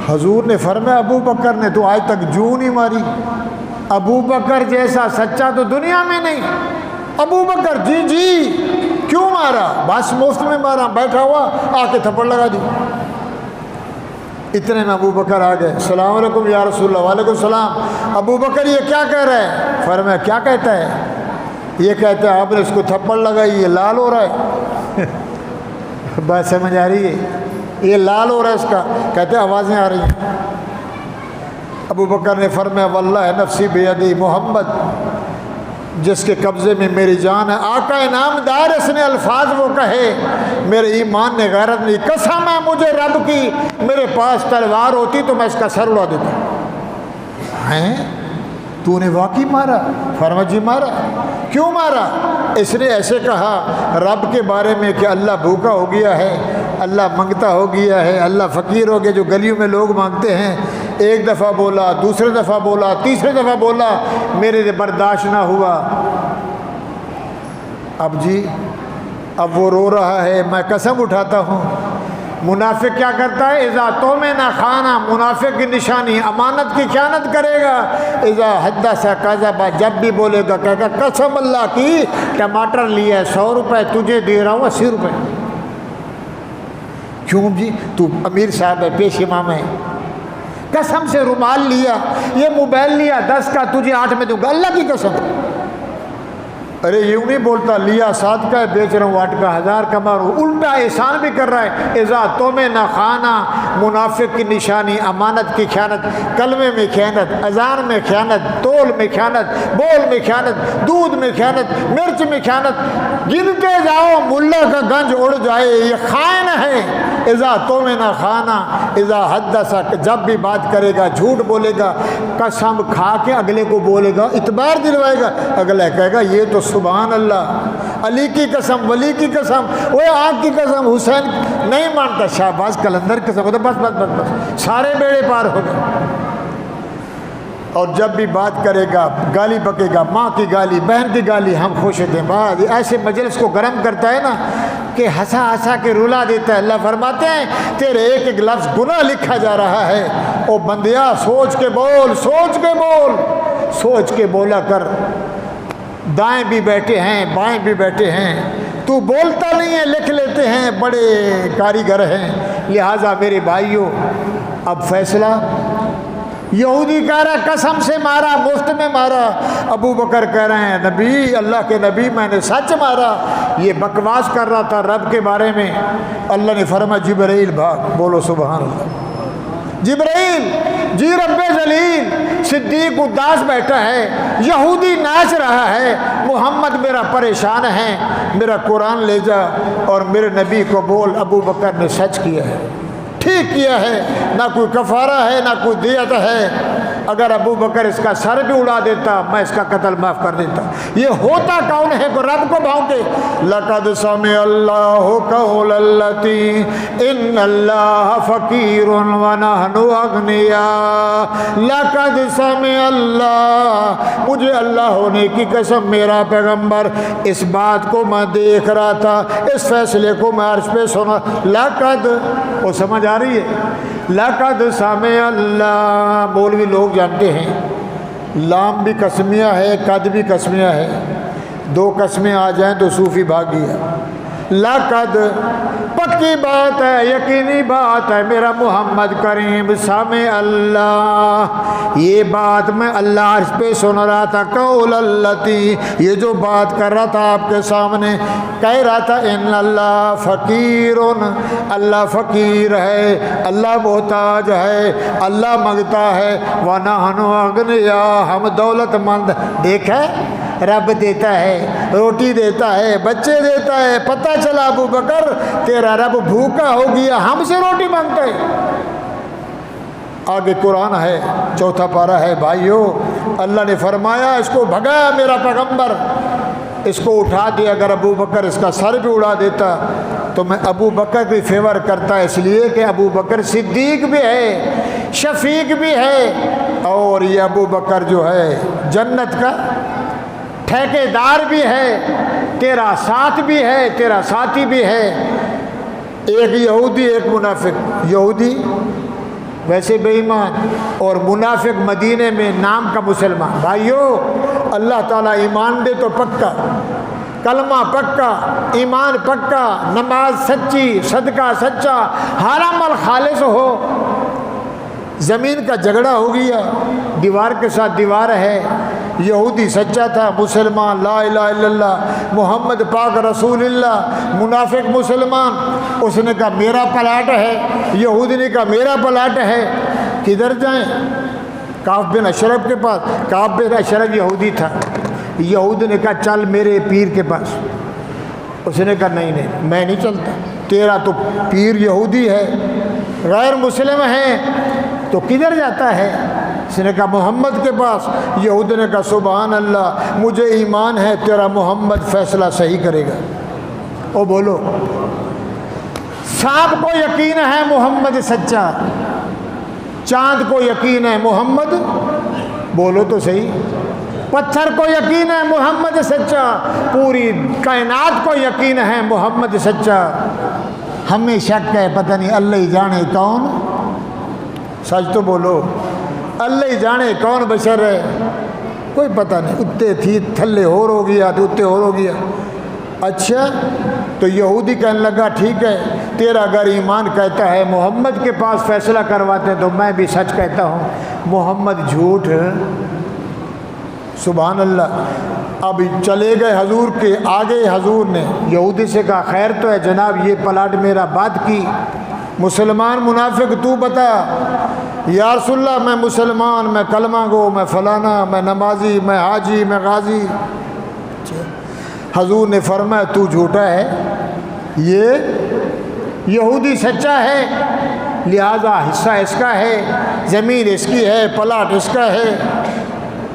حضور نے فرمایا ابو بکر نے تو آج تک جو نہیں ماری، ابو بکر جیسا سچا تو دنیا میں نہیں۔ ابو بکر جی جی کیوں مارا؟ بس مفت میں مارا، بیٹھا ہوا آ کے تھپڑ لگا دی۔ اتنے میں ابو بکر آ گئے، السلام علیکم یا رسول اللہ۔ وعلیکم السلام۔ ابو بکر یہ کیا کہہ رہا ہے؟ فرمایا کیا کہتا ہے؟ یہ کہتا ہے آپ نے اس کو تھپڑ لگائی، یہ لال ہو رہا ہے۔ بات سمجھ آ رہی ہے؟ یہ لال ہو رہا ہے اس کا، کہتے ہیں آوازیں آ رہی ہیں۔ ابو بکر نے فرمایا واللہ نفسی بیدی، محمد جس کے قبضے میں میری جان ہے، آقا انعامدار اس نے الفاظ وہ کہے، میرے ایمان نے غیرت نہیں، قسم ہے مجھے رب کی، میرے پاس تلوار ہوتی تو میں اس کا سر اڑا دیتا۔ ہیں تو نے واقعی مارا؟ فرمایا جی مارا۔ کیوں مارا؟ اس نے ایسے کہا رب کے بارے میں کہ اللہ بھوکا ہو گیا ہے، اللہ منگتا ہو گیا ہے، اللہ فقیر ہو گیا، جو گلیوں میں لوگ مانگتے ہیں۔ ایک دفعہ بولا، دوسرے دفعہ بولا، تیسرے دفعہ بولا، میرے سے برداشت نہ ہوا۔ اب وہ رو رہا ہے، میں قسم اٹھاتا ہوں۔ منافق کیا کرتا ہے؟ اذا تومنا خانا، منافق کی نشانی امانت کی خیانت کرے گا۔ اذا حدث کذب، جب بھی بولے گا کہے گا قسم اللہ کی ٹماٹر لیا ہے 100 روپے، تجھے دے رہا ہوں 80 روپے۔ کیوں جی؟ تو امیر صاحب ہے، پیش امام ہے۔ قسم سے رومال لیا، یہ موبائل لیا 10 کا، تجھے 8 میں دوں گا، اللہ کی قسم۔ ارے یوں نہیں بولتا، لیا 7 کا ہے، بیچ رہا ہوں 8 کا، 1000 کما رہا ہوں، الٹا احسان بھی کر رہا ہے۔ اذا تومنا خانا، منافق کی نشانی امانت کی خیانت، کلمے میں خیانت، اذان میں خیانت، تول میں خیانت، بول میں خیانت، دودھ میں خیانت، مرچ میں خیانت، گنتے جاؤ ملا کا گنج اڑ جائے، یہ خائن ہے۔ اذا تومنا خانا، اذا حدث، جب بھی بات کرے گا جھوٹ بولے گا، قسم کھا کے اگلے کو بولے گا، اعتبار دلوائے گا، اگلا کہے گا یہ تو سبحان اللہ، علی کی قسم، ولی کی قسم، وہ آنکھ کی قسم، حسین نہیں مانتا، شہباز قلندر کی قسم، بس بس بس بس، سارے بیڑے پار ہو گئے۔ اور جب بھی بات کرے گا گالی بکے گا، ماں کی گالی، بہن کی گالی، ہم خوش ہوتے ہیں۔ بعد ایسے مجلس کو گرم کرتا ہے نا کہ ہنسا ہنسا کے رلا دیتا ہے۔ اللہ فرماتے ہیں تیرے ایک ایک لفظ گناہ لکھا جا رہا ہے۔ او بندیا سوچ کے بول، سوچ کے بول، سوچ کے بولا کر۔ دائیں بھی بیٹھے ہیں، بائیں بھی بیٹھے ہیں، تو بولتا نہیں ہے، لکھ لیتے ہیں، بڑے کاریگر ہیں۔ لہٰذا میرے بھائیوں، اب فیصلہ یہودی کہہ رہا ہے قسم سے مارا، مفت میں مارا۔ ابو بکر کہہ رہے ہیں نبی، اللہ کے نبی میں نے سچ مارا، یہ بکواس کر رہا تھا رب کے بارے میں۔ اللہ نے فرمایا جبرائیل بھاگ، بولو سبحان اللہ۔ جبرائیل، جی رب جلیل، صدیق اداس بیٹھا ہے، یہودی ناچ رہا ہے، محمد میرا پریشان ہے، میرا قرآن لے جا اور میرے نبی کو بول ابو بکر نے سچ کیا ہے، ٹھیک کیا ہے، نہ کوئی کفارہ ہے نہ کوئی دیت ہے۔ اگر ابو بکر اس کا سر بھی اڑا دیتا میں اس کا قتل معاف کر دیتا۔ یہ ہوتا کون ہے کہ رب کو بھونکے؟ لقد سمع اللہ قول التی ان اللہ فقیر ونحن اغنیاء۔ لقد سمع اللہ، مجھے اللہ ہونے کی قسم میرا پیغمبر اس بات کو میں دیکھ رہا تھا، اس فیصلے کو میں عرش پہ سنا۔ لقد، وہ سمجھ آ رہی ہے؟ لقد سمع اللہ، مولوی لوگ جانتے ہیں لام بھی قسمیہ ہے، قد بھی قسمیہ ہے، 2 قسمیں آ جائیں تو صوفی بھاگ گیا۔ لقد پکی بات ہے، یقینی بات ہے، میرا محمد کریم سمع اللہ، یہ بات میں اللہ عرش پہ سن رہا تھا۔ قول التی، یہ جو بات کر رہا تھا آپ کے سامنے، کہہ رہا تھا ان اللہ فقیر، اللہ فقیر ہے، اللہ محتاج ہے، اللہ منگتا ہے، ونحن اغنیاء، ہم دولت مند۔ دیکھا رب دیتا ہے، روٹی دیتا ہے، بچے دیتا ہے۔ پتہ چلا ابو بکر تیرا رب بھوکا ہو گیا، ہم سے روٹی مانگتا ہے۔ آگے قرآن ہے، 4 پارہ ہے بھائیو، اللہ نے فرمایا اس کو بھگایا میرا پیغمبر، اس کو اٹھا دیا۔ اگر ابو بکر اس کا سر بھی اڑا دیتا تو میں ابو بکر کی فیور کرتا، اس لیے کہ ابو بکر صدیق بھی ہے، شفیق بھی ہے، اور یہ ابو بکر جو ہے جنت کا ٹھیکیدار بھی ہے، تیرا ساتھ بھی ہے، تیرا ساتھی بھی ہے۔ ایک یہودی ایک منافق، یہودی ویسے بے ایمان اور منافق مدینے میں نام کا مسلمان۔ بھائیو اللہ تعالیٰ ایمان دے تو پکا، کلمہ پکا، ایمان پکا، نماز سچی، صدقہ سچا، ہر عمل خالص ہو۔ زمین کا جھگڑا ہو گیا، دیوار کے ساتھ دیوار ہے، یہودی سچا تھا، مسلمان لا الہ الا اللہ محمد پاک رسول اللہ، منافق مسلمان، اس نے کہا میرا پلاٹ ہے، یہودی نے کہا میرا پلاٹ ہے، کدھر جائیں؟ کعب بن اشرف کے پاس. کعب بن اشرف یہودی تھا. یہود نے کہا چل میرے پیر کے پاس. اس نے کہا نہیں نہیں میں نہیں چلتا, تیرا تو پیر یہودی ہے, غیر مسلم ہے, تو کدھر جاتا ہے؟ اس نے کہا محمد کے پاس. یہود نے کہا سبحان اللہ, مجھے ایمان ہے تیرا محمد فیصلہ صحیح کرے گا. او بولو, سانپ کو یقین ہے محمد سچا, چاند کو یقین ہے محمد, بولو تو صحیح, پتھر کو یقین ہے محمد سچا, پوری کائنات کو یقین ہے محمد سچا. ہمیں شک ہے پتہ نہیں اللہ ہی جانے کون, سچ تو بولو, اللہ ہی جانے کون بشر ہے, کوئی پتہ نہیں. اتے تھی تھلے ہو گیا تو اتے ہو گیا. اچھا تو یہودی کہنے لگا ٹھیک ہے, تیرا اگر ایمان کہتا ہے محمد کے پاس فیصلہ کرواتے تو میں بھی سچ کہتا ہوں, محمد جھوٹ. سبحان اللہ. اب چلے گئے حضور کے آگے. حضور نے یہودی سے کہا خیر تو ہے جناب, یہ پلاٹ میرا بات کی, مسلمان منافق تو بتا. یا رسول اللہ میں مسلمان, میں کلمہ گو, میں فلانا, میں نمازی, میں حاجی, میں غازی. حضور نے فرمایا تو جھوٹا ہے, یہ یہودی سچا ہے, لہذا حصہ اس کا ہے, زمین اس کی ہے, پلاٹ اس کا ہے,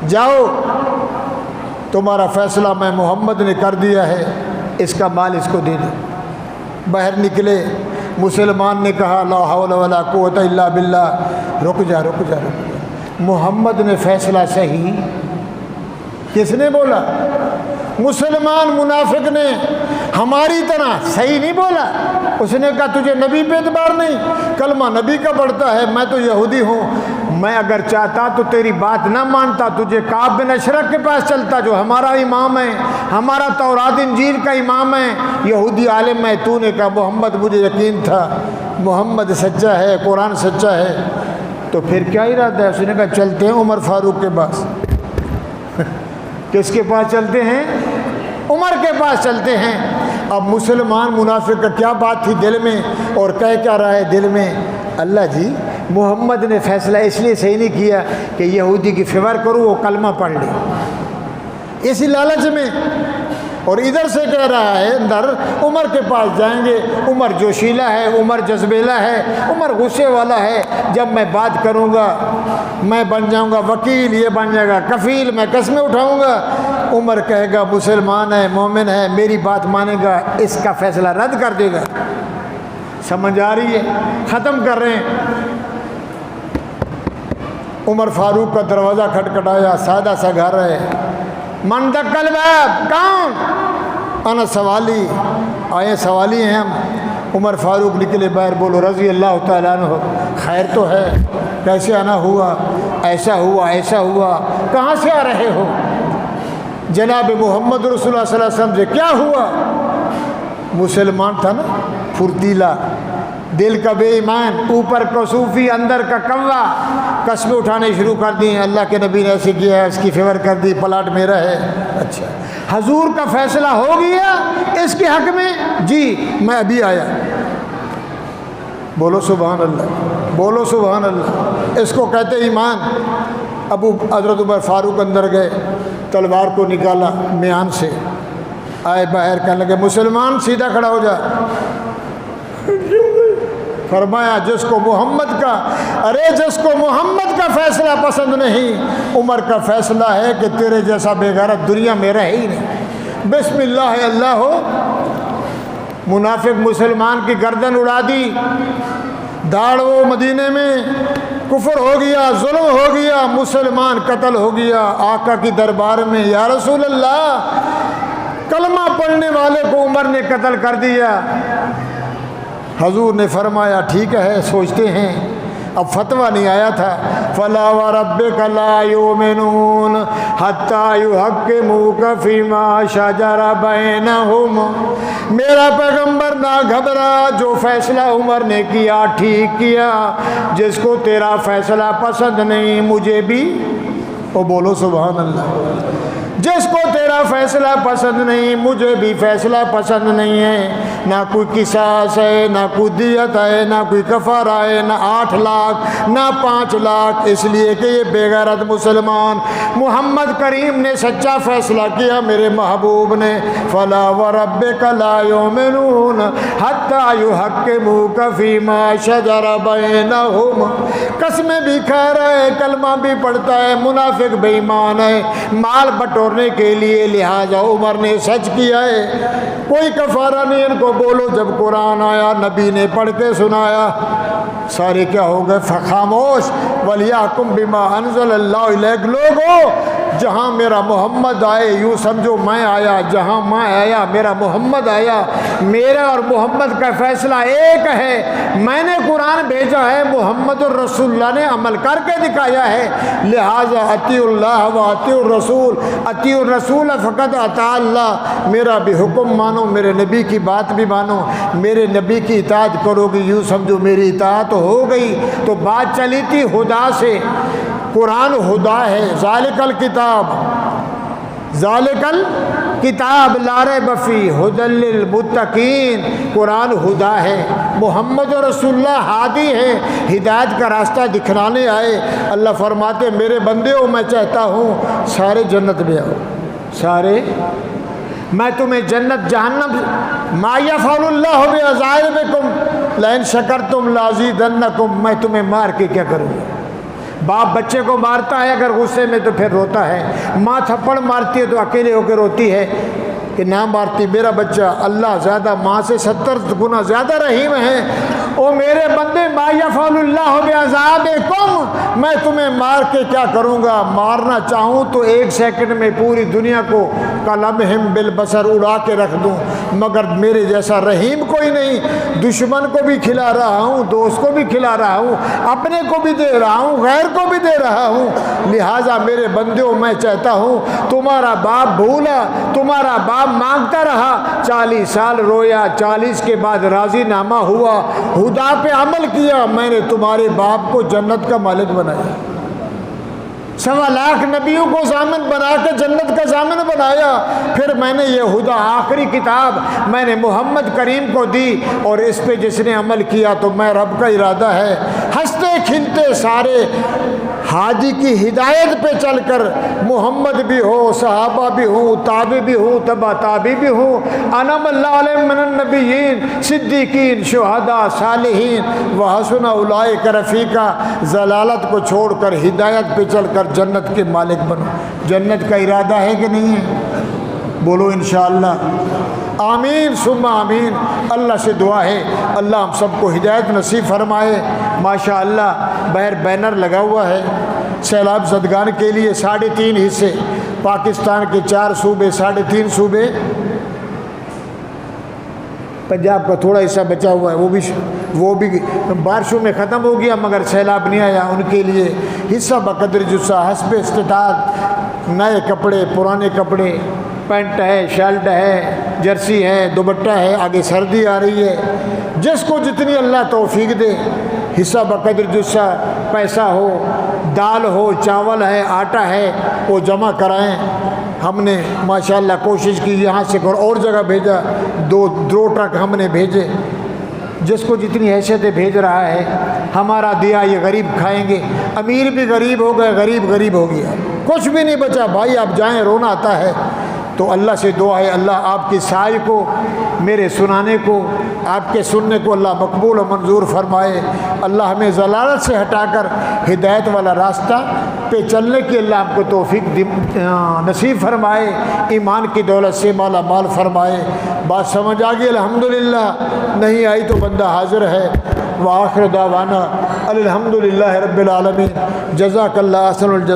جاؤ تمہارا فیصلہ میں محمد نے کر دیا ہے, اس کا مال اس کو دے دو. باہر نکلے. مسلمان نے کہا لا حول ولا قوت الا باللہ. رک جا رک جا رک جا, محمد نے فیصلہ صحیح. کس نے بولا؟ مسلمان منافق نے ہماری طرح صحیح نہیں بولا. اس نے کہا تجھے نبی پہ اعتبار نہیں, کلمہ نبی کا پڑھتا ہے, میں تو یہودی ہوں, میں اگر چاہتا تو تیری بات نہ مانتا, تجھے کعب بن اشرف کے پاس چلتا جو ہمارا امام ہے, ہمارا تورات انجیل کا امام ہے, یہودی عالم ہے. تو نے کہا محمد, مجھے یقین تھا محمد سچا ہے, قرآن سچا ہے, تو پھر کیا ارادہ ہے؟ اس نے کہا چلتے ہیں عمر فاروق کے پاس. کس کے پاس چلتے ہیں؟ عمر کے پاس چلتے ہیں. اب مسلمان منافق کا کیا بات تھی دل میں, اور کہہ کیا رہا ہے دل میں؟ اللہ جی محمد نے فیصلہ اس لیے صحیح نہیں کیا کہ یہودی کی فیور کروں, وہ کلمہ پڑھ لے, اسی لالچ میں. اور ادھر سے کہہ رہا ہے اندر عمر کے پاس جائیں گے, عمر جوشیلا ہے, عمر جذبیلا ہے, عمر غصے والا ہے, جب میں بات کروں گا میں بن جاؤں گا وکیل, یہ بن جائے گا کفیل, میں قسمیں اٹھاؤں گا. عمر کہے گا مسلمان ہے, مومن ہے, میری بات مانے گا, اس کا فیصلہ رد کر دے گا. سمجھ آ رہی ہے؟ ختم کر رہے ہیں. عمر فاروق کا دروازہ کھٹکھٹایا, سادہ سا گھر ہے. من دق الباب, کون؟ انا سوالی, آئے سوالی ہیں ہم. عمر فاروق نکلے باہر, بولو رضی اللہ تعالیٰ عنہ, خیر تو ہے, کیسے آنا ہوا, ایسا ہوا ایسا ہوا, کہاں سے آ رہے ہو؟ جناب محمد رسول اللہ صلی اللہ علیہ وسلم سے کیا ہوا؟ مسلمان تھا نا, پھرتیلا, دل کا بے ایمان, اوپر کا صوفی, اندر کا کوا, قسمیں اٹھانے شروع کر دی. اللہ کے نبی نے ایسے کیا, اس کی فیور کر دی, پلاٹ میرا ہے. اچھا حضور کا فیصلہ ہو گیا اس کے حق میں؟ جی میں ابھی آیا. بولو سبحان اللہ, بولو سبحان اللہ. اس کو کہتے ایمان. ابو حضرت عمر فاروق اندر گئے, تلوار کو نکالا میان سے, آئے باہر, کہنے لگے مسلمان سیدھا کھڑا ہو جا. فرمایا جس کو محمد کا, ارے جس کو محمد کا فیصلہ پسند نہیں, عمر کا فیصلہ ہے کہ تیرے جیسا بے غیرت دنیا میں رہے ہی نہیں. بسم اللہ اللہ ہو. منافق مسلمان کی گردن اڑا دی, داڑ وہ مدینے میں, کفر ہو گیا, ظلم ہو گیا, مسلمان قتل ہو گیا. آقا کی دربار میں یا رسول اللہ, کلمہ پڑھنے والے کو عمر نے قتل کر دیا. حضور نے فرمایا ٹھیک ہے سوچتے ہیں. اب فتویٰ نہیں آیا تھا. فلا وربک لا یؤمنون حتی یحکموک فیما شجر بینہم. میرا پیغمبر نہ گھبرا, جو فیصلہ عمر نے کیا ٹھیک کیا, جس کو تیرا فیصلہ پسند نہیں مجھے بھی. او بولو سبحان اللہ. جس کو تیرا فیصلہ پسند نہیں مجھے بھی فیصلہ پسند نہیں ہے، نہ کوئی قصاص ہے، نہ کوئی دیت ہے، نہ کوئی کفارہ ہے، نہ 8 لاکھ نہ 5 لاکھ، اس لیے کہ یہ بے غیرت مسلمان محمد کریم نے سچا فیصلہ کیا میرے محبوب نے۔ فلا وربک لا یؤمنون حتی یحکموک فیما شجر بینہم، قسمیں بھی کھا رہا ہے، کلمہ بھی پڑھتا ہے، منافق بے ایمان ہے، مال بٹورنے کے لیے، لہٰذا عمر نے سچ کیا ہے، کوئی کفارہ نہیں ان کو بولو۔ جب قرآن آیا نبی نے پڑھ کے سنایا، سارے کیا ہو گئے؟ خاموش۔ وَلْيَحْكُمْ بِمَا أَنزَلَ اللَّهُ إِلَيْكَ، لوگو جہاں میرا محمد آئے یوں سمجھو میں آیا، جہاں میں آیا میرا محمد آیا، میرا اور محمد کا فیصلہ ایک ہے، میں نے قرآن بھیجا ہے، محمد الرسول اللہ نے عمل کر کے دکھایا ہے، لہٰذا اطیعوا اللہ و اطیعوا الرسول، اطیعوا الرسول فقط اطاع اللہ، میرا بھی حکم مانو، میرے نبی کی بات بھی مانو، میرے نبی کی اطاعت کرو گی، یوں سمجھو میری اطاعت ہو گئی۔ تو بات چلی تھی ہدا سے، قرآن ہدا ہے، ذالک الکتاب، ذالک الکتاب لا ریب فیہ ھدی للمتقین، قرآن ہدا ہے، محمد رسول اللہ ہادی ہیں، ہدایت کا راستہ دکھلانے آئے۔ اللہ فرماتے میرے بندے ہو، میں چاہتا ہوں سارے جنت میں آؤ، سارے، میں تمہیں جنت جہنم، ما یفعل اللہ بعذابکم لئن شکرتم لازیدنکم، میں تمہیں مار کے کیا کروں گا؟ باپ بچے کو مارتا ہے اگر غصے میں تو پھر روتا ہے، ماں تھپڑ مارتی ہے تو اکیلے ہو کے روتی ہے کہ نہ مارتی میرا بچہ۔ اللہ زیادہ ماں سے 70 گنا زیادہ رحیم ہے۔ او میرے بندے ما یفعل اللہ بعذابکم، میں تمہیں مار کے کیا کروں گا؟ مارنا چاہوں تو 1 سیکنڈ میں پوری دنیا کو کلمہم بالبصر اڑا کے رکھ دوں، مگر میرے جیسا رحیم کوئی نہیں، دشمن کو بھی کھلا رہا ہوں، دوست کو بھی کھلا رہا ہوں، اپنے کو بھی دے رہا ہوں، غیر کو بھی دے رہا ہوں، لہٰذا میرے بندوں میں چاہتا ہوں تمہارا باپ بھولا، تمہارا باپ مانگتا رہا، 40 سال رویا، 40 کے بعد راضی نامہ ہوا، ہدا پہ عمل کیا، میں نے تمہارے باپ کو جنت کا مالک بنایا، 1.25 لاکھ نبیوں کو ضامن بنا کے جنت کا ضامن بنایا، پھر میں نے یہ ہدا آخری کتاب میں نے محمد کریم کو دی، اور اس پہ جس نے عمل کیا تو میں رب کا ارادہ ہے ہنستے کھلتے سارے ہادی کی ہدایت پہ چل کر، محمد بھی ہو، صحابہ بھی ہوں، تابع بھی ہوں، تبع تابع بھی ہوں، انعم اللہ علیہم من النبیین، صدیقین، شہداء، صالحین، وحسن اولئک رفیقا، ضلالت کو چھوڑ کر ہدایت پہ چل کر جنت کے مالک بنو۔ جنت کا ارادہ ہے کہ نہیں ہے؟ بولو انشاءاللہ آمین ثم آمین۔ اللہ سے دعا ہے اللہ ہم سب کو ہدایت نصیب فرمائے۔ ماشاءاللہ باہر بینر لگا ہوا ہے سیلاب زدگان کے لیے 3.5 حصے، پاکستان کے 4 صوبے، 3.5 صوبے، پنجاب کا تھوڑا حصہ بچا ہوا ہے، وہ بھی بارشوں میں ختم ہو گیا مگر سیلاب نہیں آیا، ان کے لیے حصہ بقدر جسہ حسب استطاعت، نئے کپڑے، پرانے کپڑے، پینٹ ہے، شرٹ ہے، جرسی ہے، دوپٹہ ہے، آگے سردی آ رہی ہے، جس کو جتنی اللہ توفیق دے حصہ بقدر جسہ، پیسہ ہو، دال ہو، چاول ہے، آٹا ہے، وہ جمع کرائیں۔ ہم نے ماشاءاللہ کوشش کی یہاں سے اور جگہ بھیجا، 2 ٹرک ہم نے بھیجے، جس کو جتنی حیثیت بھیج رہا ہے، ہمارا دیا یہ غریب کھائیں گے، امیر بھی غریب ہو گئے، غریب غریب ہو گیا، کچھ بھی نہیں بچا بھائی، آپ جائیں رونا آتا ہے۔ تو اللہ سے دعا ہے اللہ آپ کی سائے کو، میرے سنانے کو، آپ کے سننے کو اللہ مقبول و منظور فرمائے۔ اللہ ہمیں ضلالت سے ہٹا کر ہدایت والا راستہ پہ چلنے کی اللہ آپ کو توفیق نصیب فرمائے، ایمان کی دولت سے مالا مال فرمائے۔ بات سمجھ آ گئی الحمدللہ، نہیں آئی تو بندہ حاضر ہے۔ وآخر دعوانا الحمدللہ رب العالمین، جزاک اللہ احسن الجزا۔